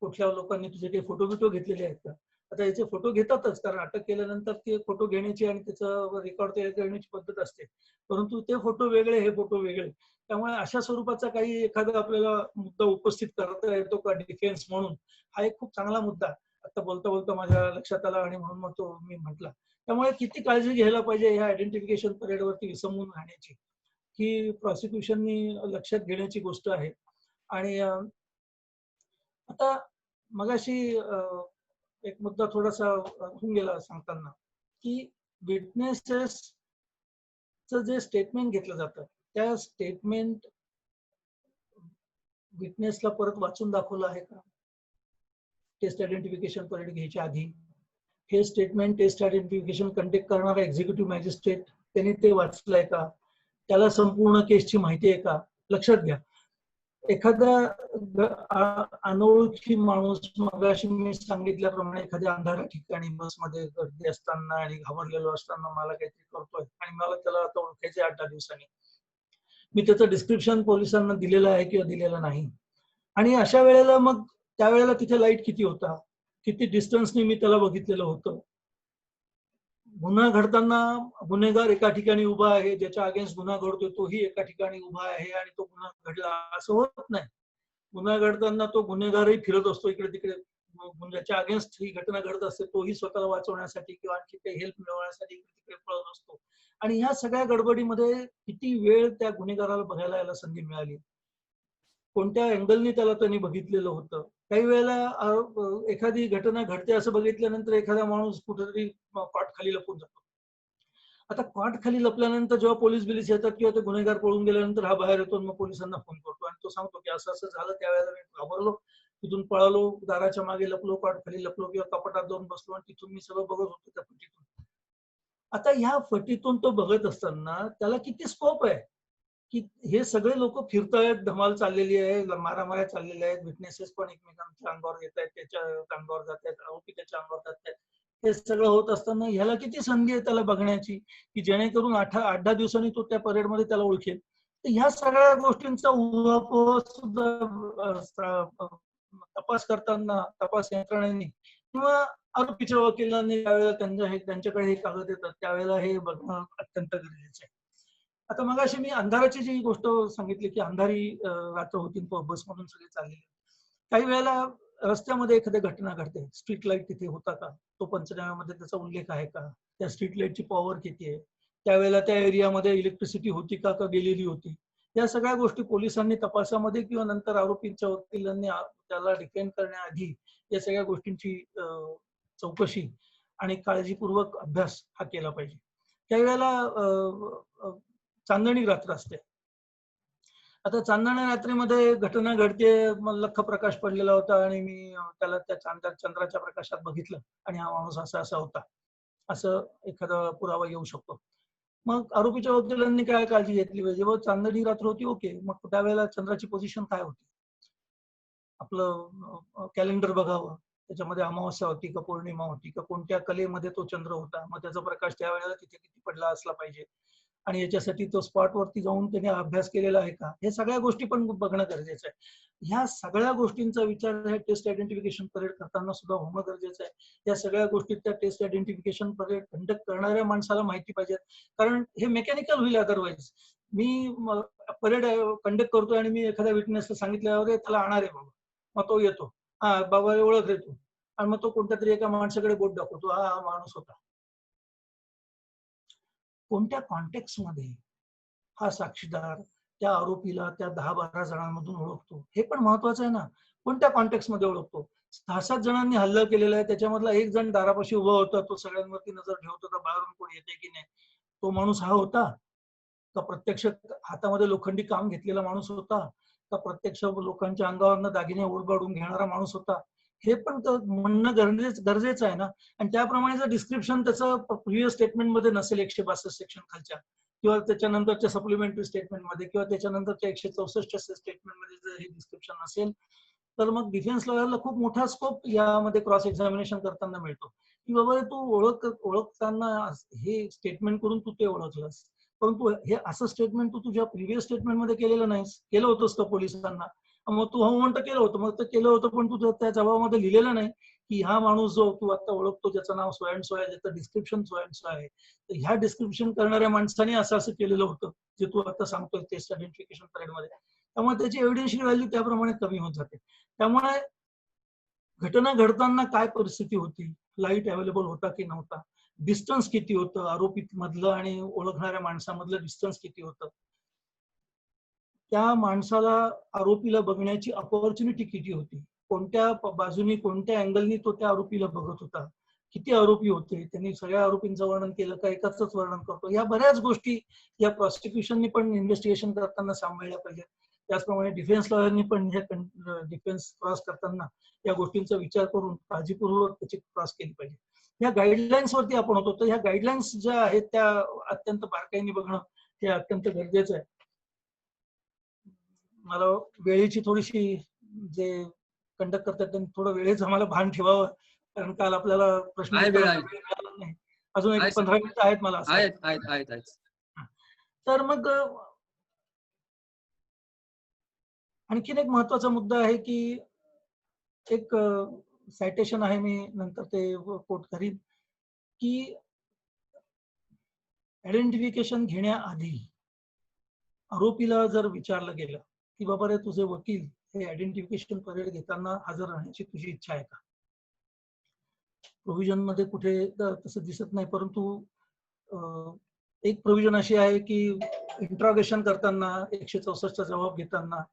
कुठल्या लोकांनी तुझे काही फोटो बिटो घेतलेले आहेत का. आता याचे फोटो घेतातच, कारण अटक केल्यानंतर ते फोटो घेण्याची आणि त्याचं रेकॉर्ड तयार करण्याची पद्धत असते, परंतु ते फोटो वेगळे, हे फोटो वेगळे. त्यामुळे अशा स्वरूपाचा काही एखादा आपल्याला मुद्दा उपस्थित करता येतो का डिफेन्स म्हणून, हा एक खूप चांगला मुद्दा आता बोलता बोलता माझ्या लक्षात आला आणि म्हणून मग तो मी म्हटला. त्यामुळे किती काळजी घ्यायला पाहिजे ह्या आयडेंटिफिकेशन परेडवरती विसंबून राहण्याची, ही प्रॉसिक्युशननी लक्षात घेण्याची गोष्ट आहे. आणि आता मगाशी एक मुद्दा थोडासा होऊन गेला सांगताना की विटनेसेसचं जे स्टेटमेंट घेतलं जातं त्या स्टेटमेंट विटनेसला परत वाचून दाखवलं आहे का टेस्ट आयडेंटिफिकेशन परेड घ्यायच्या आधी. हे स्टेटमेंट टेस्ट आयडेंटिफिकेशन कंडक्ट करणारा एक्झिक्युटिव्ह मॅजिस्ट्रेट त्यांनी ते वाचलंय का, त्याला संपूर्ण केसची माहिती आहे का. लक्षात घ्या, एखादा अनोळखी माणूस, मगाशी मी सांगितल्याप्रमाणे एखाद्या अंधाऱ्या ठिकाणी बसमध्ये गर्दी असताना आणि घाबरलेलो असताना मला काहीतरी करतोय आणि मला त्याला आता ओळखायचे 8-10 दिवसांनी, मी त्याचं डिस्क्रिप्शन पोलिसांना दिलेलं आहे किंवा दिलेलं नाही. आणि अशा वेळेला मग त्यावेळेला तिथे लाईट किती होता, किती डिस्टन्सनी मी त्याला बघितलेलं होतं. गुन्हा घडताना गुन्हेगार एका ठिकाणी उभा आहे, ज्याच्या अगेन्स्ट गुन्हा घडतोय तोही एका ठिकाणी उभा आहे आणि तो गुन्हा घडला असं होत नाही. गुन्हा घडताना तो गुन्हेगारही फिरत असतो इकडे तिकडे, ज्याच्या अगेन्स्ट ही घटना घडत असते तोही स्वतःला वाचवण्यासाठी किंवा आणखी काही हेल्प मिळवण्यासाठी इकडे तिकडे पळत असतो. आणि ह्या सगळ्या गडबडीमध्ये किती वेळ त्या गुन्हेगाराला बघायला याला संधी मिळाली, कोणत्या अँगलनी त्याला त्यांनी बघितलेलं होतं. काही वेळेला एखादी घटना घडते असं बघितल्यानंतर एखादा माणूस कुठेतरी कॉट खाली लपून जातो. आता कॉट खाली लपल्यानंतर जेव्हा पोलीस बिलीस येतात किंवा ते गुन्हेगार पळून गेल्यानंतर हा बाहेर येतो, मग पोलिसांना फोन करतो आणि तो सांगतो की असं असं झालं, त्यावेळेला मी घाबरलो, तिथून पळालो, दाराच्या मागे लपलो, कॉट खाली लपलो किंवा कपाटात जाऊन बसलो आणि तिथून मी सगळं बघत होतो त्या फटीतून. आता ह्या फटीतून तो बघत असताना त्याला किती स्कोप आहे की हे सगळे लोक फिरतायत, धमाल चाललेली आहे, मारामाऱ्या चाललेल्या आहेत, विटनेसेस पण एकमेकांच्या अंगावर येत आहेत, त्याच्या अंगावर जात आहेत, आरोपी त्याच्या अंगावर जात आहेत. हे सगळं होत असताना ह्याला किती संधी आहे त्याला बघण्याची की जेणेकरून 8-10 दिवसांनी तो त्या परेडमध्ये त्याला ओळखेल. तर ह्या सगळ्या गोष्टींचा उहापोह सुद्धा तपास करताना तपास यंत्रणेने किंवा आरोपीच्या वकिलांनी त्यावेळेला त्यांच्याकडे हे कागद येतात त्यावेळेला हे बघणं अत्यंत गरजेचं आहे. आता मगाशी मी अंधाराची जी गोष्ट सांगितली की अंधारी रात्र होती, बसमधून सगळे चाललेले, काही वेळेला रस्त्यामध्ये एखादी घटना घडते, स्ट्रीट लाईट तिथे होता का, तो पंचनाम्यामध्ये त्याचा उल्लेख आहे का, त्या स्ट्रीट लाईटची पॉवर किती आहे, त्यावेळेला त्या एरियामध्ये इलेक्ट्रिसिटी होती का गेलेली होती. या सगळ्या गोष्टी पोलिसांनी तपासामध्ये किंवा नंतर आरोपींच्या वकिलांनी त्याला डिफेंड करण्याआधी या सगळ्या गोष्टींची चौकशी आणि काळजीपूर्वक अभ्यास हा केला पाहिजे. त्यावेळेला चांदणी रात्र असते. आता चांदण्या रात्रीमध्ये घटना घडते, लख्ख प्रकाश पडलेला होता आणि मी त्याला त्या चंद्राच्या प्रकाशात बघितलं आणि हा माणूस असा असा होता असं एखादा पुरावा येऊ शकतो. मग आरोपीच्या वकिलांनी काय काळजी घेतली पाहिजे, व चांदणी रात्र होती, ओके, मग त्यावेळेला चंद्राची पोझिशन काय होती, आपलं कॅलेंडर बघावं, त्याच्यामध्ये अमावस्या होती का पौर्णिमा होती का, कोणत्या कलेमध्ये तो चंद्र होता, मग त्याचा प्रकाश त्यावेळेला तिथे किती पडला असला पाहिजे आणि याच्यासाठी तो स्पॉटवरती जाऊन त्याने अभ्यास केलेला आहे का, हे सगळ्या गोष्टी पण बघणं गरजेचं आहे. ह्या सगळ्या गोष्टींचा विचार हे टेस्ट आयडेंटिफिकेशन परेड करताना सुद्धा होणं गरजेचं आहे. या सगळ्या गोष्टी त्या टेस्ट आयडेंटिफिकेशन परेड कंडक्ट करणाऱ्या माणसाला माहिती पाहिजेत, कारण हे मेकॅनिकल होईल अदरवाईज. मी परेड कंडक्ट करतोय आणि मी एखाद्या विटनेसला सांगितल्यावर त्याला आणणार आहे बाबा, मग तो येतो, हा बाबा ओळख देतो आणि मग तो कोणत्या तरी एका माणसाकडे बोट दाखवतो, हा माणूस होता. कोणत्या कॉन्टेक्स्ट मध्ये हा साक्षीदार त्या आरोपीला त्या 10-12 जणांमधून ओळखतो हे पण महत्वाचं आहे ना. कोणत्या कॉन्टेक्स्ट मध्ये ओळखतो, 6-7 जणांनी हल्ला केलेला आहे, त्याच्यामधला एक जण दारापाशी उभा होता, तो सगळ्यांवरती नजर ठेवत होता बाहेरून कोण येते की नाही, तो माणूस हा होता का, प्रत्यक्ष हातामध्ये लोखंडी काम घेतलेला माणूस होता का, प्रत्यक्ष लोकांच्या अंगावरनं दागिने ओढबाडून घेणारा माणूस होता, हे पण म्हणणं गरजेचं आहे ना. आणि त्याप्रमाणे जर डिस्क्रिप्शन त्याचं प्रिव्हियस स्टेटमेंट मध्ये नसेल 162 सेक्शन खालच्या, किंवा त्याच्यानंतरच्या सप्लिमेंटरी स्टेटमेंटमध्ये किंवा त्याच्यानंतरच्या 164 स्टेटमेंटमध्ये जर हे डिस्क्रिप्शन असेल तर मग डिफेन्स लॉयरला खूप मोठा स्कोप यामध्ये क्रॉस एक्झामिनेशन करताना मिळतो की बाबा तू ओळखताना हे स्टेटमेंट करून तू ते ओळखलंस, परंतु हे असं स्टेटमेंट तू तुझ्या प्रिव्हियस स्टेटमेंटमध्ये केलेलं नाहीस, केलं होतंस का पोलिसांना? मग तू हो म्हणतं केलं होतं, मग ते केलं होतं पण तू त्या जबाबामध्ये लिहिलेलं नाही की हा माणूस जो तू आता ओळखतो ज्याचं नाव सो अँड सो आहे, ज्याचं डिस्क्रिप्शन सो अँड सो आहे, तर ह्या डिस्क्रिप्शन करणाऱ्या माणसाने असं असं केलेलं होतं जे तू आता सांगतोय टेस्ट आयडेंटिफिकेशन पिरियडमध्ये. त्यामुळे त्याची एव्हिडन्शियल व्हॅल्यू त्याप्रमाणे कमी होत जाते. त्यामुळे घटना घडताना काय परिस्थिती होती, लाईट अवेलेबल होता की नव्हता, डिस्टन्स किती होतं, आरोपी मधलं आणि ओळखणाऱ्या माणसामधलं डिस्टन्स किती होतं, त्या माणसाला आरोपीला बघण्याची अपॉर्च्युनिटी किती होती, कोणत्या बाजूनी कोणत्या अँगलनी तो त्या आरोपीला बघत होता, किती आरोपी होते, त्यांनी सगळ्या आरोपींचं वर्णन केलं का एकाच वर्णन करतो, या बऱ्याच गोष्टी या प्रॉसिक्युशननी पण इन्व्हेस्टिगेशन करताना सांभाळल्या पाहिजे. त्याचप्रमाणे डिफेन्स लॉयरनी पण हे डिफेन्स क्रॉस करताना या गोष्टींचा विचार करून काळजीपूर्वक त्याची क्रॉस केली पाहिजे. या गाईडलाईन्स वरती आपण होतो, तर ह्या गाईडलाईन्स ज्या आहेत त्या अत्यंत बारकाईने बघणं हे अत्यंत गरजेचं आहे. मला वेळेची थोडीशी जे कंडक्ट करतात त्यांनी थोडं वेळेचं आम्हाला भान ठेवावं, कारण काल आपल्याला प्रश्न आहे, वेळ आहे. मिळाला नाही. अजून एक आहे, 15 मिनिटं आहेत मला असं आहेत वाटतं. आहेत आहेत आहेत. तर मग आणखीन एक महत्वाचा मुद्दा आहे की एक सायटेशन आहे, मी नंतर ते कोट करीन की आयडेंटिफिकेशन घेण्याआधी आरोपीला जर विचारलं गेलं की बाबा रे तुझे वकील हे आयडेंटिफिकेशन परेड घेताना हजर राहण्याची तुझी इच्छा आहे का? प्रोव्हिजन मध्ये कुठे तसं दिसत नाही, परंतु एक प्रोव्हिजन अशी आहे की इंट्रॉगेशन करताना 164चा जबाब घेताना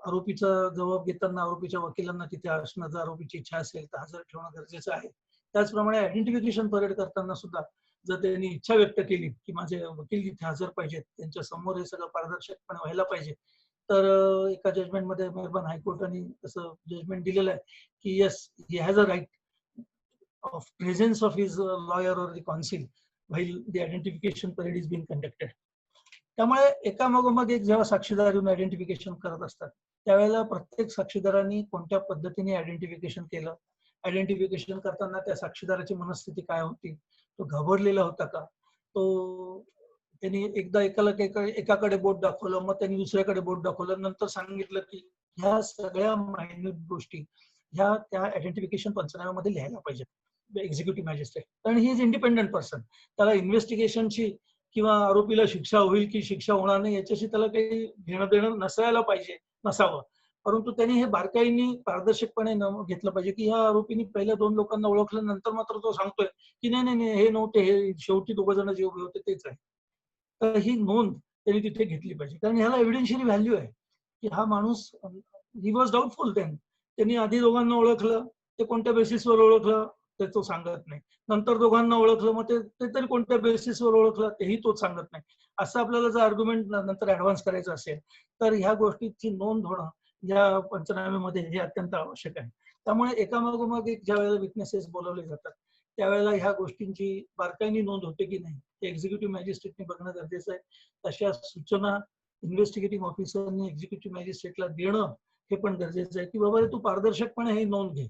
आरोपीचा जबाब घेताना आरोपीच्या वकिलांना तिथे असणं, जर आरोपीची इच्छा असेल तर हजर ठेवणं गरजेचं आहे. त्याचप्रमाणे आयडेंटिफिकेशन परेड करताना सुद्धा जर त्यांनी इच्छा व्यक्त केली की माझे वकील तिथे हजर पाहिजेत, त्यांच्या समोर हे सगळं पारदर्शकपणे व्हायला पाहिजे, तर एका जजमेंटमध्ये मेहरबान हायकोर्टाने असं जजमेंट दिलेलं आहे की yes he has a right of presence of his lawyer or the counsel while the identification parade is being conducted. त्यामुळे एकामागोमाग एक जेव्हा साक्षीदार येऊन आयडेंटिफिकेशन करत असतात त्यावेळेला प्रत्येक साक्षीदारांनी कोणत्या पद्धतीने आयडेंटिफिकेशन केलं, आयडेंटिफिकेशन करताना त्या साक्षीदाराची मनस्थिती काय होती, तो घाबरलेला होता का, तो त्यांनी एकदा एकाकडे बोट दाखवलं, मग त्यांनी दुसऱ्याकडे बोट दाखवलं, नंतर सांगितलं की ह्या सगळ्या मायन्यूट गोष्टी ह्या त्या आयडेंटिफिकेशन पंचनाम्यामध्ये लिहायला पाहिजेत एक्झिक्युटिव्ह मॅजिस्ट्रेट, कारण ही इज इंडिपेंडंट पर्सन. त्याला इन्व्हेस्टिगेशनची किंवा आरोपीला शिक्षा होईल की शिक्षा होणार नाही याच्याशी त्याला काही घेणं देणं नसायला पाहिजे, नसावं, परंतु त्यांनी हे बारकाईने पारदर्शकपणे घेतलं पाहिजे की ह्या आरोपीने पहिल्या 2 लोकांना ओळखलं, नंतर मात्र तो सांगतोय की नाही नाही नाही हे नव्हते, हे शेवटी 2 जण जे उभे होते तेच आहे. तर ही नोंद त्यांनी तिथे घेतली पाहिजे, कारण ह्याला एव्हिडेन्शियली व्हॅल्यू आहे की हा माणूस ही वॉज डाऊटफुल. त्यांनी आधी दोघांना ओळखलं, ते कोणत्या बेसिसवर ओळखलं ते तो सांगत नाही, नंतर दोघांना ओळखलं, मग ते तरी कोणत्या बेसिसवर ओळखलं तेही तोच सांगत नाही. असं आपल्याला जर आर्ग्युमेंट नंतर ऍडव्हान्स करायचं असेल तर ह्या गोष्टीची नोंद होणं या पंचनाम्यामध्ये हे अत्यंत आवश्यक आहे. त्यामुळे एकामागोमाग एक ज्या वेळेला विटनेसेस बोलवले जातात त्यावेळेला ह्या गोष्टींची बारकाईने नोंद होते की नाही हे एक्झिक्युटिव्ह मॅजिस्ट्रेटने बघणं गरजेचं आहे. तशा सूचना इन्व्हेस्टिगेटिंग ऑफिसरनी एक्झिक्युटिव्ह मॅजिस्ट्रेटला देणं हे पण गरजेचं आहे की बाबा तू पारदर्शकपणे हे नोंद घे.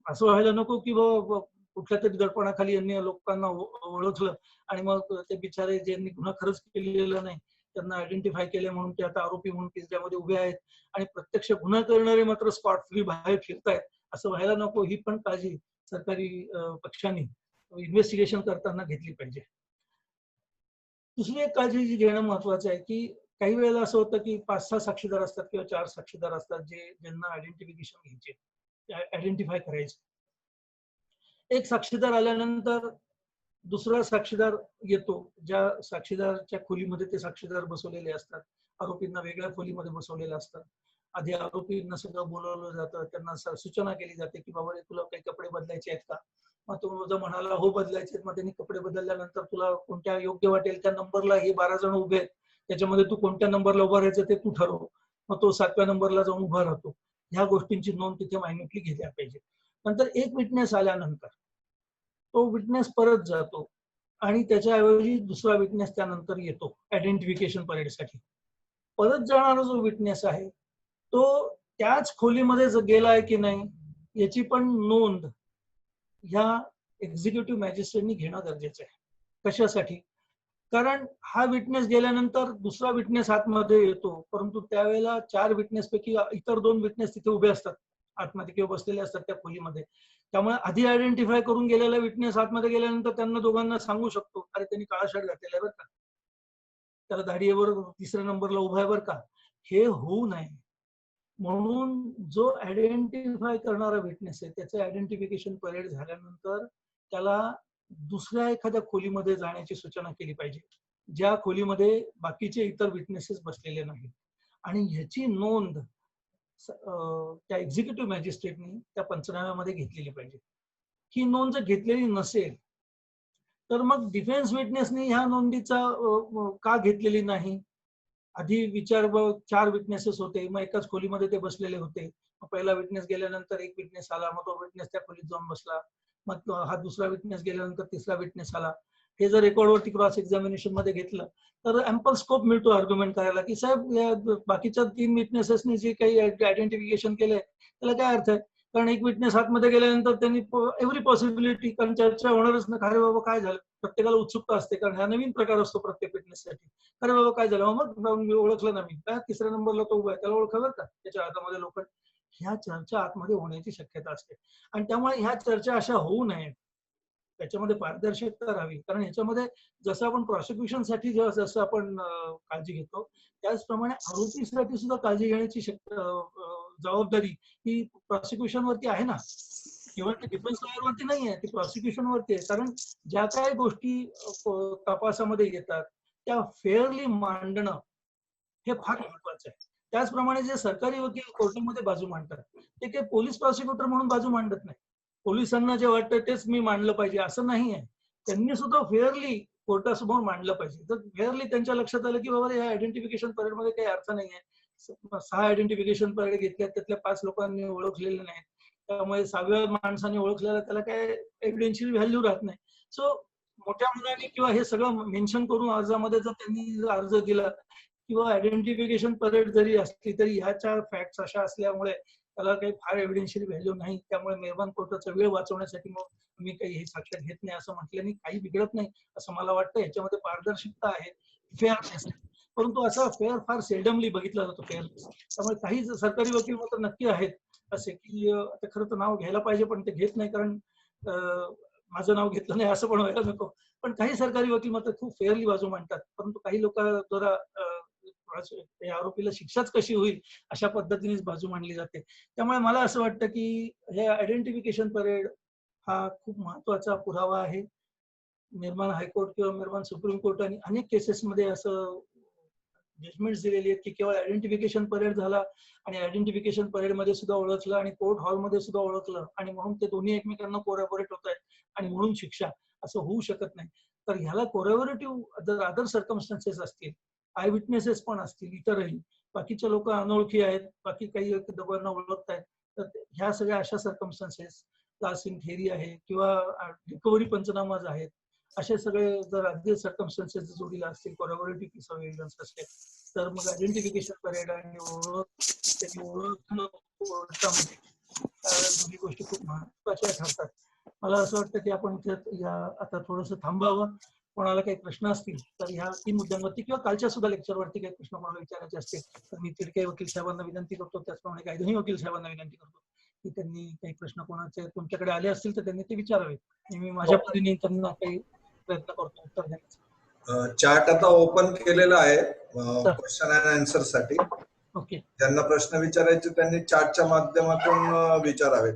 असं व्हायला नको की बाबा कुठल्या तरी दडपणाखाली यांनी लोकांना ओळखलं आणि मग ते बिचारे ज्यांनी गुन्हा खरंच केलेला नाही त्यांना आयडेंटिफाय केले म्हणून ते आता आरोपी म्हणून पिंजऱ्यामध्ये उभे आहेत आणि प्रत्यक्ष गुन्हा करणारे मात्र स्पॉट फ्री बाहेर फिरतायत. असं व्हायला नको, ही पण काळजी सरकारी पक्षांनी इन्व्हेस्टिगेशन करताना घेतली पाहिजे. दुसरी एक काळजी जी घेणं महत्वाचं आहे की काही वेळेला असं होतं की 5-6 साक्षीदार असतात किंवा 4 साक्षीदार असतात ज्यांना आयडेंटिफिकेशन घ्यायचे, आयडेंटिफाय करायचे. एक साक्षीदार आल्यानंतर दुसरा साक्षीदार येतो, ज्या साक्षीदारच्या खोलीमध्ये ते साक्षीदार बसवलेले असतात, आरोपींना वेगळ्या खोलीमध्ये बसवलेले असतात. आधी आरोपींना सगळं बोलवलं जातं, त्यांना सूचना केली जाते की बाबा तुला काही कपडे बदलायचे आहेत का, मग तो जर म्हणाला हो बदलायचे आहेत, मग त्यांनी कपडे बदलल्यानंतर तुला कोणत्या योग्य वाटेल त्या नंबरला हे 12 जण उभे आहेत त्याच्यामध्ये तू कोणत्या नंबरला उभा राहायचं ते तू ठरव, मग तो 7व्या नंबरला जाऊन उभा राहतो. ह्या गोष्टींची नोंद तिथे मायन्युटली घेतल्या पाहिजे. नंतर एक विटनेस आल्यानंतर तो विटनेस परत जातो, आणि त्याच्याऐवजी दुसरा विटनेस त्यानंतर येतो आयडेंटिफिकेशन परेडसाठी. परत जाणारा जो विटनेस आहे तो त्याच खोलीमध्ये गेलाय की नाही याची पण नोंद ह्या एक्झिक्युटिव्ह मॅजिस्ट्रेटनी घेणं गरजेचं आहे. कशासाठी? कारण हा विटनेस गेल्यानंतर दुसरा विटनेस आतमध्ये येतो, परंतु त्यावेळेला 4 विटनेस पैकी इतर 2 विटनेस तिथे उभे असतात आतमध्ये किंवा बसलेले असतात त्या खोलीमध्ये. त्यामुळे आधी आयडेंटिफाय करून गेलेला विटनेस आतमध्ये गेल्यानंतर त्यांना दोघांना सांगू शकतो, अरे त्यांनी काळा शर्ट घातलेला आहे बरं का, त्याला दाढीवर 3ऱ्या नंबरला उभा आहे बरं का. हे होऊ नये म्हणून जो आयडेंटिफाय करणारा विटनेस आहे त्याचं आयडेंटिफिकेशन परेड झाल्यानंतर त्याला दुसऱ्या एखाद्या खोलीमध्ये जाण्याची सूचना केली पाहिजे, ज्या खोलीमध्ये बाकीचे इतर विटनेसेस बसलेले नाहीत. आणि ह्याची नोंद त्या एक्झिक्युटिव्ह मॅजिस्ट्रेटनी त्या पंचनाम्यामध्ये घेतलेली पाहिजे. ही नोंद जर घेतलेली नसेल तर मग डिफेन्स विटनेसनी ह्या नोंदीचा का घेतलेली नाही? आधी विचार 4 विटनेसेस होते, मग एकाच खोलीमध्ये ते बसलेले होते. मग पहिला विटनेस गेल्यानंतर एक विटनेस आला, मग तो विटनेस त्या खोलीत जाऊन बसला, मग हा दुसरा विटनेस गेल्यानंतर तिसरा विटनेस आला. हे जर रेकॉर्डवरती क्रॉस एक्झामिनेशन मध्ये घेतलं तर अँपल स्कोप मिळतो आर्ग्युमेंट करायला की साहेब या बाकीच्या 3 विटनेसेसनी जे काही आयडेंटिफिकेशन केलंय त्याला काय अर्थ आहे? कारण एक विटनेस आतमध्ये गेल्यानंतर त्यांनी एव्हरी पॉसिबिलिटी, कारण चर्चा होणारच ना, अरे बाबा काय झालं, प्रत्येकाला उत्सुकता असते कारण हा नवीन प्रकार असतो प्रत्येक विटनेससाठी. अरे बाबा काय झालं, मग मी ओळखलं ना, मी काय 3ऱ्या नंबरला तो उभा आहे त्याला ओळखलं बरं का, त्याच्या हातामध्ये लोखंड. ह्या चर्चा आतमध्ये होण्याची शक्यता असते आणि त्यामुळे ह्या चर्चा अशा होऊ नयेत. त्याच्यामध्ये पारदर्शकता राहावी, कारण ह्याच्यामध्ये जसं आपण प्रॉसिक्युशनसाठी जसं आपण काळजी घेतो त्याचप्रमाणे आरोपीसाठी सुद्धा काळजी घेण्याची जबाबदारी ही प्रॉसिक्युशन वरती आहे ना, किंवा डिफेन्स लॉयरवरती नाही आहे, ती प्रॉसिक्युशन वरती आहे. कारण ज्या काही गोष्टी तपासामध्ये येतात त्या फेअरली मांडणं हे फार महत्वाचं आहे. त्याचप्रमाणे जे सरकारी वकील कोर्टामध्ये बाजू मांडतात ते काही पोलीस प्रॉसिक्युटर म्हणून बाजू मांडत नाही. पोलिसांना जे वाटतं तेच मी मांडलं पाहिजे असं नाही आहे. त्यांनी सुद्धा फेअरली कोर्टासमोर मांडलं पाहिजे. तर फेअरली त्यांच्या लक्षात आलं की बाबा या आयडेंटिफिकेशन परेडमध्ये काही अर्थ नाही आहे. 6 आयडेंटिफिकेशन परेड घेतल्या त्यातल्या 5 लोकांनी ओळखलेले नाहीत, त्यामुळे 6व्या माणसाने ओळखलेला त्याला काय एव्हिडेन्शियल व्हॅल्यू राहत नाही. सो मोठ्या मुलांनी किंवा हे सगळं मेन्शन करून अर्जामध्ये जर त्यांनी अर्ज दिला किंवा आयडेंटिफिकेशन परेड जरी असली तरी ह्याच्या फॅक्ट्स अशा असल्यामुळे त्याला काही फार एव्हिडेन्शियल व्हॅल्यू नाही, त्यामुळे मेहरबान कोर्टाचा वेळ वाचवण्यासाठी मग मी काही हे साक्षात घेत नाही असं म्हटल्याने काही बिघडत नाही असं मला वाटतं. याच्यामध्ये पारदर्शकता आहे, फेअरनेस आहे, परंतु असा फेअर फार सेल्डमली बघितला जातो फेअरनेस. त्यामुळे काही सरकारी वकील मात्र नक्की आहेत असे की आता खरं तर नाव घ्यायला पाहिजे पण ते घेत नाही, कारण माझं नाव घेतलं नाही असं पण व्हायला नको. पण काही सरकारी वकील मात्र खूप फेअरली बाजू मांडतात, परंतु काही लोक जरा आरोपीला शिक्षाच कशी होईल अशा पद्धतीनेच बाजू मांडली जाते. त्यामुळे मला असं वाटतं की हे आयडेंटिफिकेशन परेड हा खूप महत्वाचा पुरावा आहे. निर्माण हायकोर्ट किंवा निर्माण सुप्रीम कोर्टाने अनेक केसेसमध्ये असं जजमेंट दिलेली आहेत की केवळ आयडेंटिफिकेशन परेड झाला आणि आयडेंटिफिकेशन परेड मध्ये सुद्धा ओळखलं आणि कोर्ट हॉलमध्ये सुद्धा ओळखलं आणि म्हणून ते दोन्ही एकमेकांना कोरॅबोरेट होत आहेत आणि म्हणून शिक्षा, असं होऊ शकत नाही. तर ह्याला कोरॅबोरेटिव्ह जर अदर सर्कमस्टन्सेस असतील, आय विटनेसेस पण असतील, इतरही बाकीच्या लोक अनोळखी आहेत, बाकी काही दोघांना ओळखत आहेत, तर ह्या सगळ्या अशा सर्कमस्टन्सेस क्लास इन थेअरी आहे किंवा रिकव्हरी पंचनामाज आहेत, असे सगळे जर अगदी सर्कमस्टन्सेस जोडीला असतील, कोरॅबोरेटिव्ह पीस ऑफ एव्हिडन्स असते, तर मग आयडेंटिफिकेशन परेड आणि ओळखणं कोर्टामध्ये दोन्ही गोष्टी खूप महत्वाच्या ठरतात. मला असं वाटतं की आपण इथे आता थोडंसं थांबावं. कोणाला काही प्रश्न असतील तर ह्या 3 मुद्द्यांवरती किंवा कालच्या सुद्धा लेक्चरवरती काही प्रश्न कोणाला विचारायचे असतील तर मी तिरके वकील साहेबांना विनंती करतो, त्याचप्रमाणे कायदेही वकील साहेबांना विनंती करतो की त्यांनी काही प्रश्न कोणाचे तुमच्याकडे आले असतील तर त्यांनी ते विचारावे. मी माझ्या पद्धतीने त्यांना काही प्रयत्न करतो उत्तर देण्याचा. चार्ट आता ओपन केलेला आहे क्वेश्चन अँड आन्सर साठी. ओके, ज्यांना प्रश्न विचारायचे त्यांनी चार्टच्या माध्यमातून विचारावेत.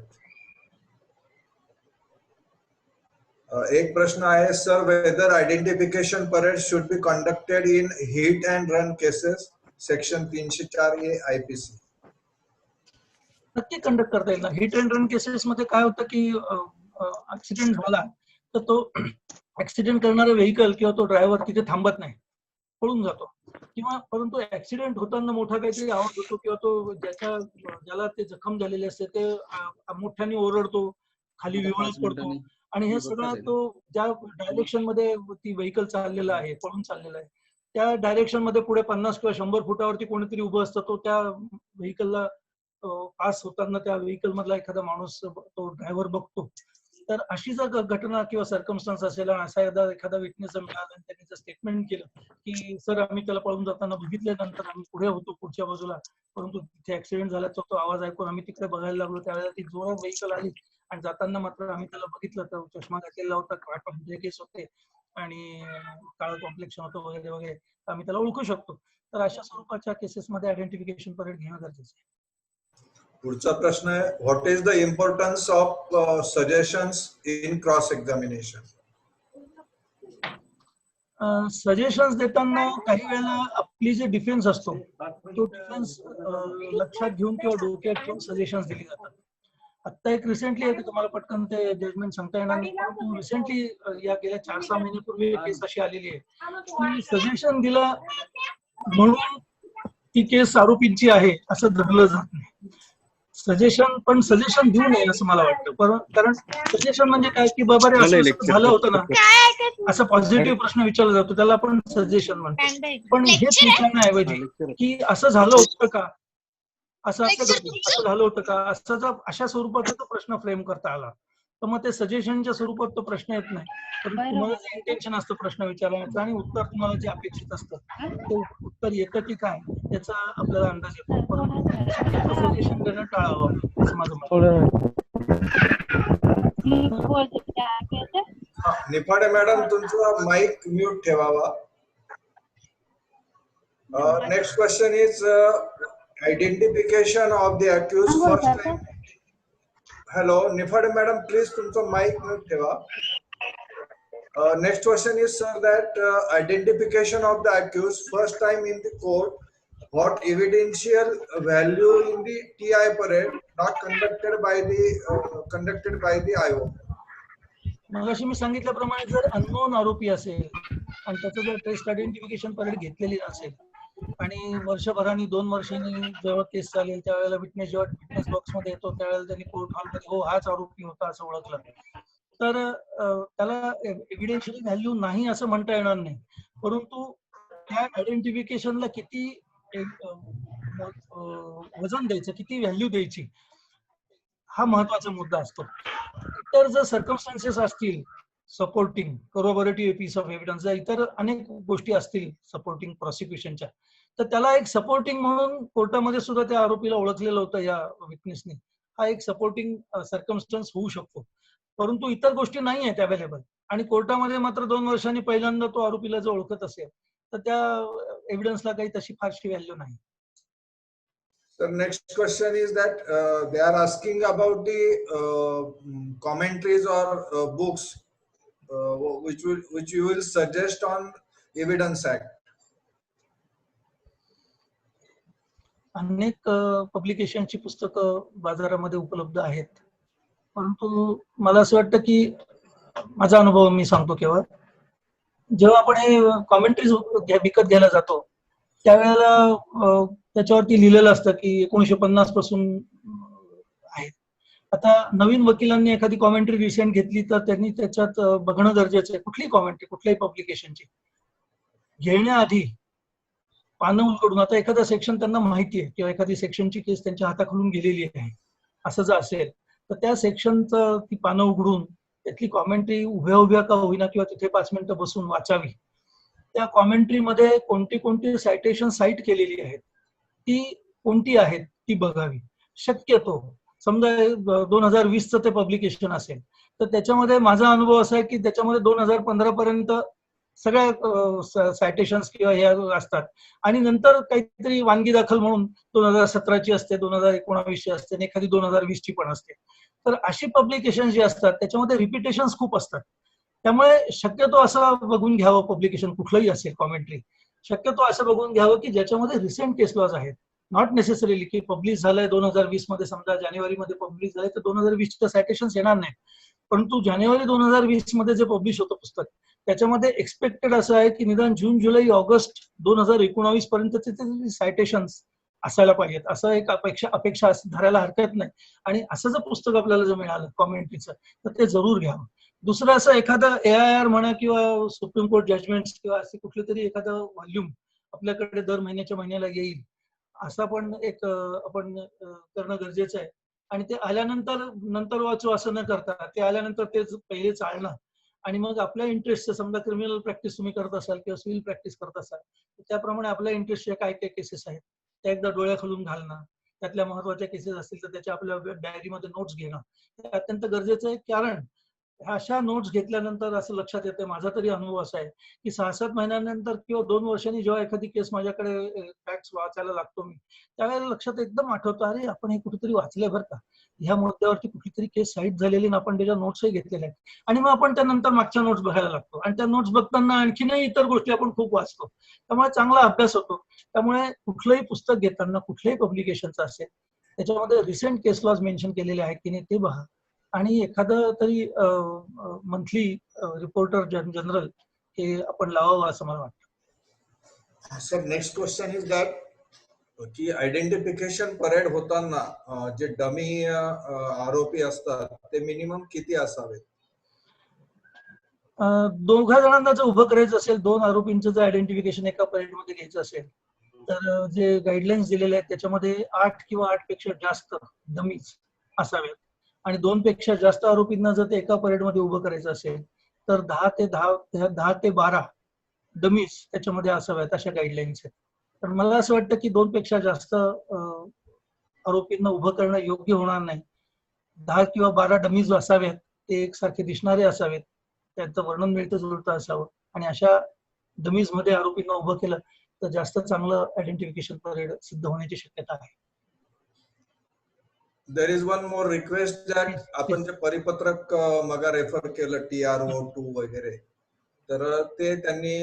एक प्रश्न आहे, sir whether identification parade should be conducted in hit and run cases, section 304A IPC. नक्की कंडक्ट करता येईल ना. हिट अँड रन केसेस मध्ये काय होतं की ऍक्सिडेंट झाला तर तो ऍक्सिडेंट करणारा व्हेकल किंवा तो ड्रायव्हर तिथे थांबत नाही, पळून जातो, किंवा परंतु ऍक्सिडेंट होताना मोठा काहीतरी आवाज होतो किंवा तो ज्याला ते जखम झालेले असते ते मोठ्याने ओरडतो, खाली विवळत पडतो आणि हे सगळं तो ज्या डायरेक्शन मध्ये ती व्हेकल चाललेला आहे, पळून चाललेला आहे, त्या डायरेक्शन मध्ये पुढे 50 किंवा 100 फुटावरती कोणीतरी उभं असतं, तो त्या व्हेकलला पास होताना त्या व्हेकल मधला एखादा माणूस तो ड्रायव्हर बघतो. तर अशी जर घटना किंवा सर्कमस्टन्स असेल आणि असा एखादा विटनेस मिळाला आणि त्यांनी जर स्टेटमेंट केलं की सर आम्ही त्याला पळून जाताना बघितल्यानंतर आम्ही पुढे होतो पुढच्या बाजूला, परंतु तिथे ऍक्सिडेंट झाल्याचा तो आवाज ऐकून आम्ही तिकडे बघायला लागलो, त्यावेळेला ती जोरात व्हेकल आली आणि जाताना मात्र आम्ही त्याला बघितलं तर चष्मा घातलेला होता, काळे केस होते आणि काळं कॉम्प्लेक्शन होतं वगैरे वगैरे, आम्ही त्याला ओळखू शकतो. तर अशा स्वरूपाच्या केसेसमध्ये आयडेंटिफिकेशन परेड घेणं गरजेचं आहे. पुढचा प्रश्न आहे, what is the importance of suggestions in cross examination? Suggestions देताना काही वेळेला आपली जे डिफेन्स असतो तो डिफेन्स लक्षात घेऊन किंवा डोक्यात घेऊन सजेशन्स दिली जातात. आता एक रिसेंटली आहे, तुम्हाला पटकन ते जजमेंट सांगता येणार नाही, परंतु रिसेंटली या गेल्या 4-6 महिन्यापूर्वी एक केस अशी आलेली आहे की सजेशन दिलं म्हणून ती केस आरोपींची आहे असं धरलं जात नाही. सजेशन देऊ नये असं मला वाटतं, कारण सजेशन म्हणजे काय की बाबा रे असं झालं होतं ना, असं पॉझिटिव्ह प्रश्न विचारला जातो त्याला आपण सजेशन म्हणतो. पण हेच विचारण्याऐवजी की असं झालं होतं का, असं झालं होतं का, अशा स्वरूपाचा तो प्रश्न फ्रेम करता आला तर मग ते सजेशनच्या स्वरूपात तो प्रश्न येत नाही. पण तुम्हाला जे इंटेन्शन असतं प्रश्न विचारण्याचं आणि उत्तर तुम्हाला जे अपेक्षित असतं ते उत्तर येतं की काय याचा आपल्याला अंदाज येतो. परंतु सजेशन देणं टाळावं असं माझं मत. निफाडे मॅडम, तुमचा माईक म्यूट ठेवावा. Next question is identification of the accused first time. Hello Nifade madam, please तुमचा माईक म्यूट ठेवा. Next question is, sir, that identification of the accused first time in the court, what evidential value in the TI parade not conducted by the IO? मगाशी मी सांगितल्याप्रमाणे जर unknown आरोपी असेल आणि त्याचं जर टेस्ट आयडेंटिफिकेशन परेड घेतलेली नसेल आणि वर्षभराने 2 वर्षांनी जेव्हा केस चालेल त्यावेळेला जेव्हा विटनेस बॉक्स मध्ये येतो त्यावेळेला त्यांनी कोर्ट हॉलमध्ये हो हाच आरोपी होता असं ओळखलं तर त्याला एव्हिडेन्शियल व्हॅल्यू नाही असं म्हणता येणार नाही. परंतु त्या आयडेंटिफिकेशनला किती वजन द्यायचं, किती व्हॅल्यू द्यायची हा महत्वाचा मुद्दा असतो. इतर जर सर्कमस्टान्सेस असतील सपोर्टिंग करोबरेटिव्ह पीस ऑफ एव्हिडन्स, इतर अनेक गोष्टी असतील सपोर्टिंग प्रॉसिक्युशनच्या, तर त्याला एक सपोर्टिंग म्हणून कोर्टामध्ये सुद्धा त्या आरोपीला ओळखलेलं होतं या विटनेसने, हा एक सपोर्टिंग सर्कमस्टन्स होऊ शकतो. परंतु इतर गोष्टी नाही आहेत अवेलेबल आणि कोर्टामध्ये मात्र 2 वर्षांनी पहिल्यांदा तो आरोपीला जर ओळखत असेल तर त्या एव्हिडन्सला काही तशी फारशी व्हॅल्यू नाही. So next question is that they are asking about the commentaries or books which you will suggest on Evidence Act. अनेक पब्लिकेशनची पुस्तकं बाजारामध्ये उपलब्ध आहेत, परंतु मला असं वाटतं की माझा अनुभव मी सांगतो केवळ, जेव्हा आपण हे कॉमेंट्रीज विकत घ्यायला जातो त्यावेळेला त्याच्यावरती लिहिलेलं असतं की 1950 पासून आहे. आता नवीन वकिलांनी एखादी कॉमेंट्री रिसेंट घेतली तर त्यांनी त्याच्यात बघणं गरजेचं आहे कुठली कॉमेंट्री कुठल्याही पब्लिकेशनची घेण्याआधी पानं उलगडून, आता एखादा सेक्शन त्यांना माहिती आहे किंवा एखादी सेक्शनची केस त्यांच्या हाताखालून गेलेली आहे असं जर असेल तर त्या सेक्शनचं ती पानं उघडून त्यातली कॉमेंट्री उभ्या का होईना किंवा तिथे 5 मिनिटं बसून वाचावी. त्या कॉमेंट्रीमध्ये कोणती सायटेशन साईट केलेली आहेत ती कोणती आहेत ती बघावी. शक्यतो समजा 2020चं ते पब्लिकेशन असेल तर त्याच्यामध्ये माझा अनुभव असा आहे की त्याच्यामध्ये 2015 पर्यंत सगळ्या सायटेशन्स किंवा हे असतात आणि नंतर काहीतरी वानगी दाखल म्हणून 2017ची असते, 2019ची असते आणि एखादी 2020ची पण असते. तर अशी पब्लिकेशन जी असतात त्याच्यामध्ये रिपिटेशन्स खूप असतात. त्यामुळे शक्यतो असं बघून घ्यावं, पब्लिकेशन कुठलंही असेल कॉमेंट्री शक्यतो असं बघून घ्यावं की ज्याच्यामध्ये रिसेंट केस लॉज आहेत. नॉट नेसेसरीली की पब्लिश झालंय 2020 मध्ये, समजा जानेवारीमध्ये पब्लिश झालंय तर 2020च्या सायटेशन्स येणार नाही, परंतु जानेवारी 2020 मध्ये जे पब्लिश होतं पुस्तक त्याच्यामध्ये एक्सपेक्टेड असं आहे की निदान जून जुलै ऑगस्ट 2019 पर्यंतचे सायटेशन्स असायला पाहिजेत, असं एक अपेक्षा धरायला हरकत नाही. आणि असं जर पुस्तक आपल्याला जर मिळालं कॉमेंट्रीचं तर ते जरूर घ्यावं. दुसरं असं एखादं AIR म्हणा किंवा सुप्रीम कोर्ट जजमेंट किंवा असे कुठले तरी एखादं व्हॉल्यूम आपल्याकडे दर महिन्याच्या महिन्याला येईल, असा पण एक आपण करणं गरजेचं आहे. आणि ते नंतर वाचू असं न करता ते आल्यानंतर तेच पहिले चालणं आणि मग आपल्या इंटरेस्टचं, समजा क्रिमिनल प्रॅक्टिस तुम्ही करत असाल किंवा सिव्हिल प्रॅक्टिस करत असाल, त्याप्रमाणे आपल्या इंटरेस्टच्या काय काय केसेस आहेत त्या एकदा डोळ्याखालून घालणं, त्यातल्या महत्वाच्या केसेस असतील तर त्याच्या आपल्या डायरीमध्ये नोट्स घेणं हे अत्यंत गरजेचं आहे. कारण अशा नोट्स घेतल्यानंतर असं लक्षात येतं, माझा तरी अनुभव असा आहे की 6-7 महिन्यानंतर किंवा 2 वर्षांनी जेव्हा एखादी केस माझ्याकडे फॅक्ट्स वाचायला लागतो मी, त्यावेळेला लक्षात एकदम आठवतं, अरे आपण हे कुठेतरी वाचलंय बरं का, ह्या मुद्द्यावरती कुठलीतरी केस साईट झालेली आणि आपण त्याच्या नोट्सही घेतलेल्या आहेत. आणि मग आपण त्यानंतर मागच्या नोट्स बघायला लागतो आणि त्या नोट्स बघताना आणखीनही इतर गोष्टी आपण खूप वाचतो, त्यामुळे चांगला अभ्यास होतो. त्यामुळे कुठलंही पुस्तक घेताना, कुठल्याही पब्लिकेशनचं असेल, त्याच्यामध्ये रिसेंट केस लॉज मेन्शन केलेले आहेत की नाही ते पहा. आणि एखादं तरी मंथली रिपोर्टर जनरल हे आपण लावावं असं मला वाटतं. Sir, next question is that की आयडेंटिफिकेशन परेड होताना जे डमी आरोपी असतात ते मिनिमम किती असावेत? दोघा जणांना जर उभं करायचं असेल, 2 आरोपींचं जर आयडेंटिफिकेशन एका परेडमध्ये घ्यायचं असेल तर जे गाईडलाईन्स दिलेले आहेत त्याच्यामध्ये 8 किंवा 8 पेक्षा जास्त डमीज असावेत. आणि 2 पेक्षा जास्त आरोपींना जर ते एका परेडमध्ये उभं करायचं असेल तर 10 ते 12 डमीज त्याच्यामध्ये असाव्यात, अशा गाईडलाईन्स आहेत. तर मला असं वाटतं की 2 पेक्षा जास्त आरोपींना उभं करणं योग्य होणार नाही. 10 किंवा 12 डमीज असाव्यात, ते एकसारखे दिसणारे असावेत, त्यांचं वर्णन मिळतं जुळतं असावं आणि अशा डमीज मध्ये आरोपींना उभं केलं तर जास्त चांगलं आयडेंटिफिकेशन परेड सिद्ध होण्याची शक्यता आहे. There is one more request that आपण जे परिपत्रक मगा रेफर केलं TRO2 वगैरे, तर ते त्यांनी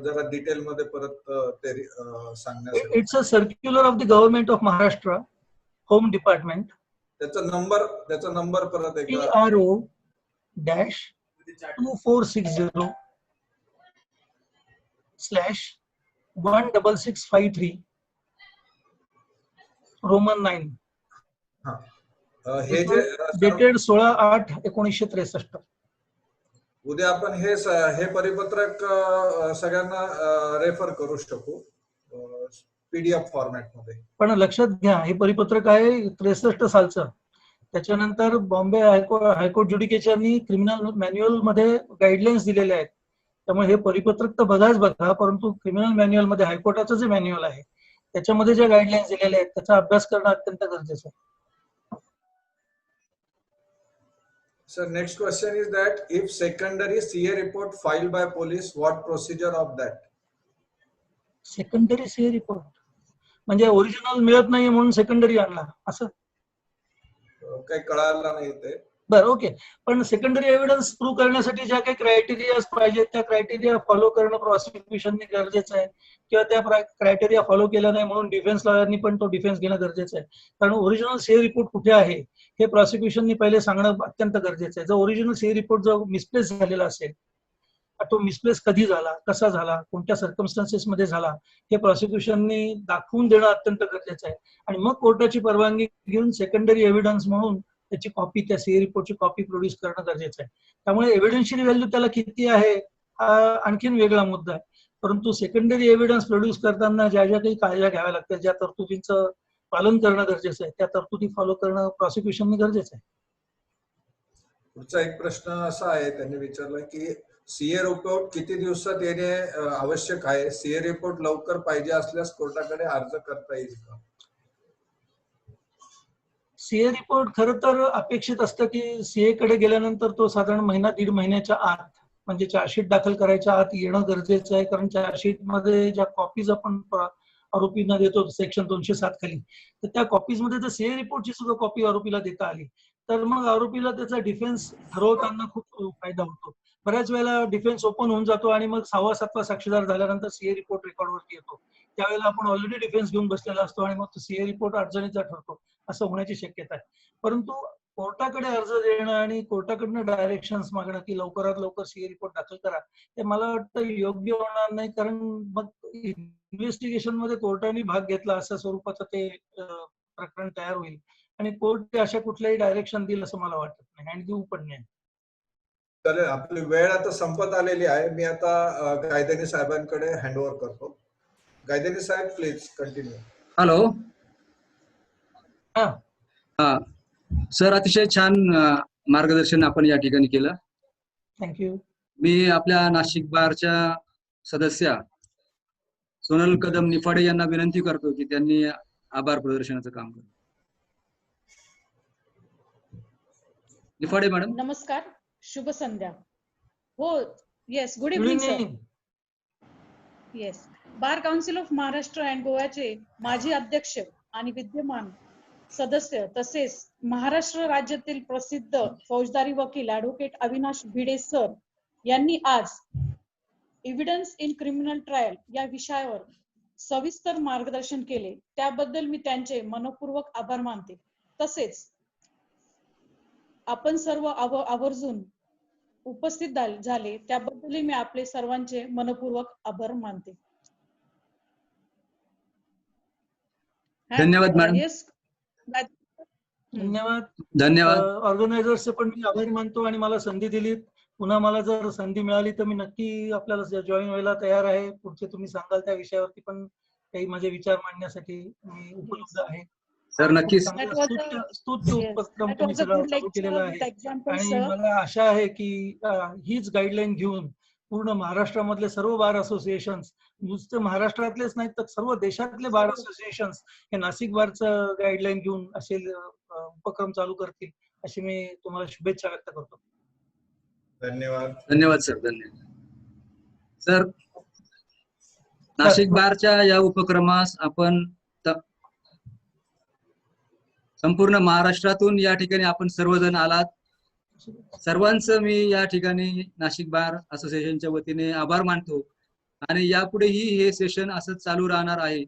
जरा डिटेल मध्ये परत ते सांगण्यासाठी. It's a circular of the government of Maharashtra, home department, त्याचा नंबर परत एकदा. TRO-2460/16653 Roman 9. हे जे डेटेड 16/8/1963. उद्या आपण हे परिपत्रक सगळ्यांना रेफर करू शकू PDF फॉर्मॅट मध्ये. पण लक्षात घ्या, हे परिपत्रक आहे 63 सालचं. त्याच्यानंतर बॉम्बे हायकोर्ट ज्युडिकेचरनी क्रिमिनल मॅन्युअल मध्ये गाईडलाईन्स दिलेले आहेत. त्यामुळे हे परिपत्रक तर बघाच बघा, परंतु क्रिमिनल मॅन्युअल मध्ये हायकोर्टाचं जे मॅन्युअल आहे त्याच्यामध्ये जे गाईडलाईन्स दिलेले आहेत त्याचा अभ्यास करणं अत्यंत गरजेचं आहे. Sir, next question is that if secondary CA report filed by police, what procedure of that? Secondary CA report म्हणजे ओरिजिनल मिळत नाही म्हणून सेकंडरी आणला असं? काही कळायला नाही ते. बरं, ओके. पण सेकंडरी एव्हिडन्स प्रूव्ह करण्यासाठी ज्या काही क्रायटेरिया पाहिजेत त्या क्रायटेरिया फॉलो करणं प्रॉसिक्युशनने गरजेचं आहे, किंवा त्या क्रायटेरिया फॉलो केला नाही म्हणून डिफेन्स लॉयरनी पण तो डिफेन्स घेणं गरजेचं आहे. कारण ओरिजिनल CA रिपोर्ट कुठे आहे हे प्रॉसिक्युशननी पहिले सांगणं अत्यंत गरजेचं आहे. जर ओरिजिनल CA रिपोर्ट जर मिसप्लेस झालेला असेल, तो मिसप्लेस कधी झाला, कसा झाला, कोणत्या सर्कमस्टन्सेस मध्ये झाला, हे प्रॉसिक्युशननी दाखवून देणं अत्यंत गरजेचं आहे. आणि मग कोर्टाची परवानगी घेऊन सेकंडरी एव्हिडन्स म्हणून त्याची कॉपी, त्या CA रिपोर्टची कॉपी प्रोड्यूस करणं गरजेचं आहे. त्यामुळे एव्हिडन्शियल व्हॅल्यू त्याला किती आहे हा आणखीन वेगळा मुद्दा आहे. परंतु सेकंडरी एव्हिडन्स प्रोड्यूस करताना ज्या ज्या काही काळज्या घ्याव्या लागतात, ज्या तरतुदींचं पालन करणं गरजेचं आहे, त्या तरतुदी फॉलो करणं प्रॉसिक्युशनने गरजेचं आहे. पुढचा एक प्रश्न असा आहे, त्यांनी विचारला की CA रिपोर्ट किती दिवसात येणे आवश्यक आहे? CA रिपोर्ट लवकर पाहिजे असल्यास कोर्टाकडे अर्ज करता येईल का? CA रिपोर्ट खरं तर अपेक्षित असतं की CA कडे गेल्यानंतर तो साधारण महिना 1.5 महिन्याच्या आत, म्हणजे चार्जशीट दाखल करायच्या आत येणं गरजेचं आहे. कारण चार्जशीट मध्ये ज्या कॉपीज आपण आरोपींना देतो सेक्शन 207 खाली, तर त्या कॉपीज मध्ये जर CA रिपोर्टची सुद्धा कॉपी आरोपीला देता आली तर मग आरोपीला त्याचा डिफेन्स ठरवताना खूप फायदा होतो. बऱ्याच वेळेला डिफेन्स ओपन होऊन जातो आणि मग 6वा-7वा साक्षीदार झाल्यानंतर CA रिपोर्ट रेकॉर्डवरती येतो. त्यावेळेला आपण ऑलरेडी डिफेन्स घेऊन बसलेला असतो आणि मग तो CA रिपोर्ट अडचणीचा ठरतो, असं होण्याची शक्यता आहे. परंतु कोर्टाकडे अर्ज देणं आणि कोर्टाकडनं डायरेक्शन्स मागणं की लवकरात लवकर CA रिपोर्ट दाखल करा, हे मला वाटतं योग्य होणार नाही. कारण मग इन्व्हेस्टिगेशन मध्ये कोर्टाने भाग घेतला अशा स्वरूपाचं ते प्रकरण तयार होईल आणि कोर्ट अशा कुठल्याही डायरेक्शन देईल असं मला वाटत नाही आणि देऊ पण नाही. चालेल, आपली वेळ आता संपत आलेली आहे. मी आता गायधनी साहेबांकडे हँडओव्हर करतो. गायधनी साहेब प्लीज कंटिन्यू. हॅलो. हा. हा सर, अतिशय छान मार्गदर्शन आपण या ठिकाणी केलं. थँक्यू. मी आपल्या नाशिक बारच्या सदस्या सोनल कदम निफाडे यांना विनंती करतो की त्यांनी आभार प्रदर्शनाचं काम करा. निफाडे मॅडम. नमस्कार, शुभ संध्या. हो, yes, good evening sir. Yes, bar council of Maharashtra and गोवाचे माजी अध्यक्ष आणि विद्यमान सदस्य तसेच महाराष्ट्र राज्यातील प्रसिद्ध फौजदारी वकील ॲडव्होकेट अविनाश भिडे सर यांनी आज एव्हिडन्स इन क्रिमिनल ट्रायल या विषयावर सविस्तर मार्गदर्शन केले, त्याबद्दल मी त्यांचे मनपूर्वक आभार मानते. तसेच आपण सर्व आवर्जून उपस्थित झाले त्याबद्दल मी आपले सर्वांचे मनपूर्वक आभार मानते. धन्यवाद मॅडम. धन्यवाद. धन्यवाद. ऑर्गनायझर्सचे पण मी आभार मानतो आणि मला संधी दिली. पुन्हा मला जर संधी मिळाली तर मी नक्की आपल्याला जॉईन व्हायला तयार आहे. पुढचे तुम्ही सांगाल त्या विषयावरती पण काही माझे विचार मांडण्यासाठी मी उपलब्ध आहे. सर नक्कीच. स्तुत्य उपक्रम तुम्ही सगळा चालू केलेला आहे आणि मला आशा आहे की हीच गाईडलाईन घेऊन पूर्ण महाराष्ट्रामधले सर्व बार असोसिएशन, नुसते महाराष्ट्रातलेच नाहीत तर सर्व देशातले बार असोसिएशन हे नाशिक बारचं गाईडलाईन घेऊन असे उपक्रम चालू करतील अशी मी तुम्हाला शुभेच्छा व्यक्त करतो. धन्यवाद. धन्यवाद सर. धन्यवाद सर. नाशिक बारच्या या उपक्रमास आपण संपूर्ण महाराष्ट्रातून या ठिकाणी आपण सर्वजण आलात. सर्वांचं मी या ठिकाणी नाशिक बार असोसिएशनच्या वतीने आभार मानतो आणि यापुढेही हे सेशन असंच चालू राहणार आहे.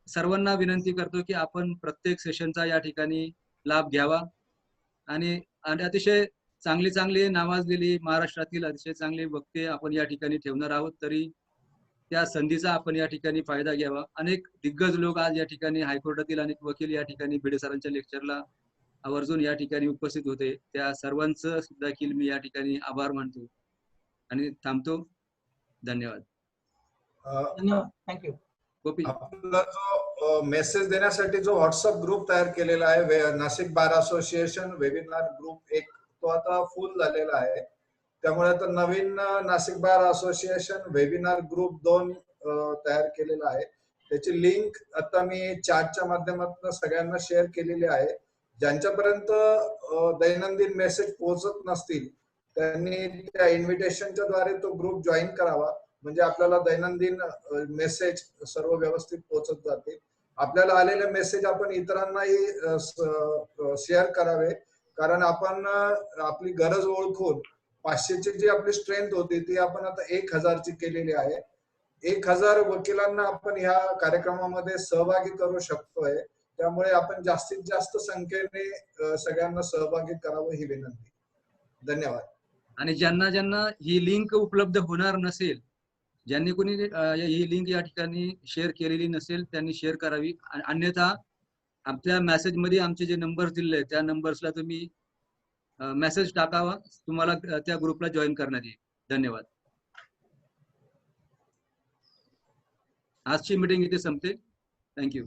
सर्वांना विनंती करतो की आपण प्रत्येक सेशनचा या ठिकाणी लाभ घ्यावा आणि अतिशय चांगली नावाजलेली महाराष्ट्रातील अतिशय चांगले वक्ते आपण या ठिकाणी ठेवणार आहोत, तरी त्या संधीचा आपण या ठिकाणी फायदा घ्यावा. अनेक दिग्गज लोक आज या ठिकाणी हायकोर्टातील अनेक वकील या ठिकाणी भिडे सरांच्या लेक्चरला आवर्जून या ठिकाणी उपस्थित होते. त्या सर्वांचं देखील मी या ठिकाणी आभार मानतो आणि थांबतो. धन्यवाद. थँक्यू. आपला जो मेसेज देण्यासाठी जो व्हॉट्सअप ग्रुप तयार केलेला आहे Nashik bar association webinar group 1, तो आता फुल झालेला आहे. त्यामुळे आता नवीन Nashik bar association webinar group 2 तयार केलेला आहे. त्याची लिंक आता मी चॅटच्या माध्यमातून सगळ्यांना शेअर केलेली आहे. ज्यांच्यापर्यंत दैनंदिन मेसेज पोहोचत नसतील त्यांनी त्या इन्व्हिटेशनच्या द्वारे तो ग्रुप जॉईन करावा, म्हणजे आपल्याला दैनंदिन मेसेज सर्व व्यवस्थित पोहोचत जाते. आपल्याला आलेले मेसेज आपण इतरांनाही शेअर करावे, कारण आपण आपली गरज ओळखून 500ची जी आपली स्ट्रेंथ होती ती आपण आता 1000ची केलेली आहे. 1000 वकिलांना आपण ह्या कार्यक्रमामध्ये सहभागी करू शकतोय. त्यामुळे आपण जास्तीत जास्त संख्येने सगळ्यांना सहभागी करावं ही विनंती. धन्यवाद. आणि ज्यांना ही लिंक उपलब्ध होणार नसेल, ज्यांनी कोणी ही लिंक या ठिकाणी शेअर केलेली नसेल त्यांनी शेअर करावी. अन्यथा आपल्या मेसेज मध्ये आमचे जे नंबर दिले त्या नंबर्सला तुम्ही मेसेज टाकावा, तुम्हाला त्या ग्रुपला जॉईन करण्यात येईल. धन्यवाद. आजची मीटिंग इथे संपते. थँक्यू.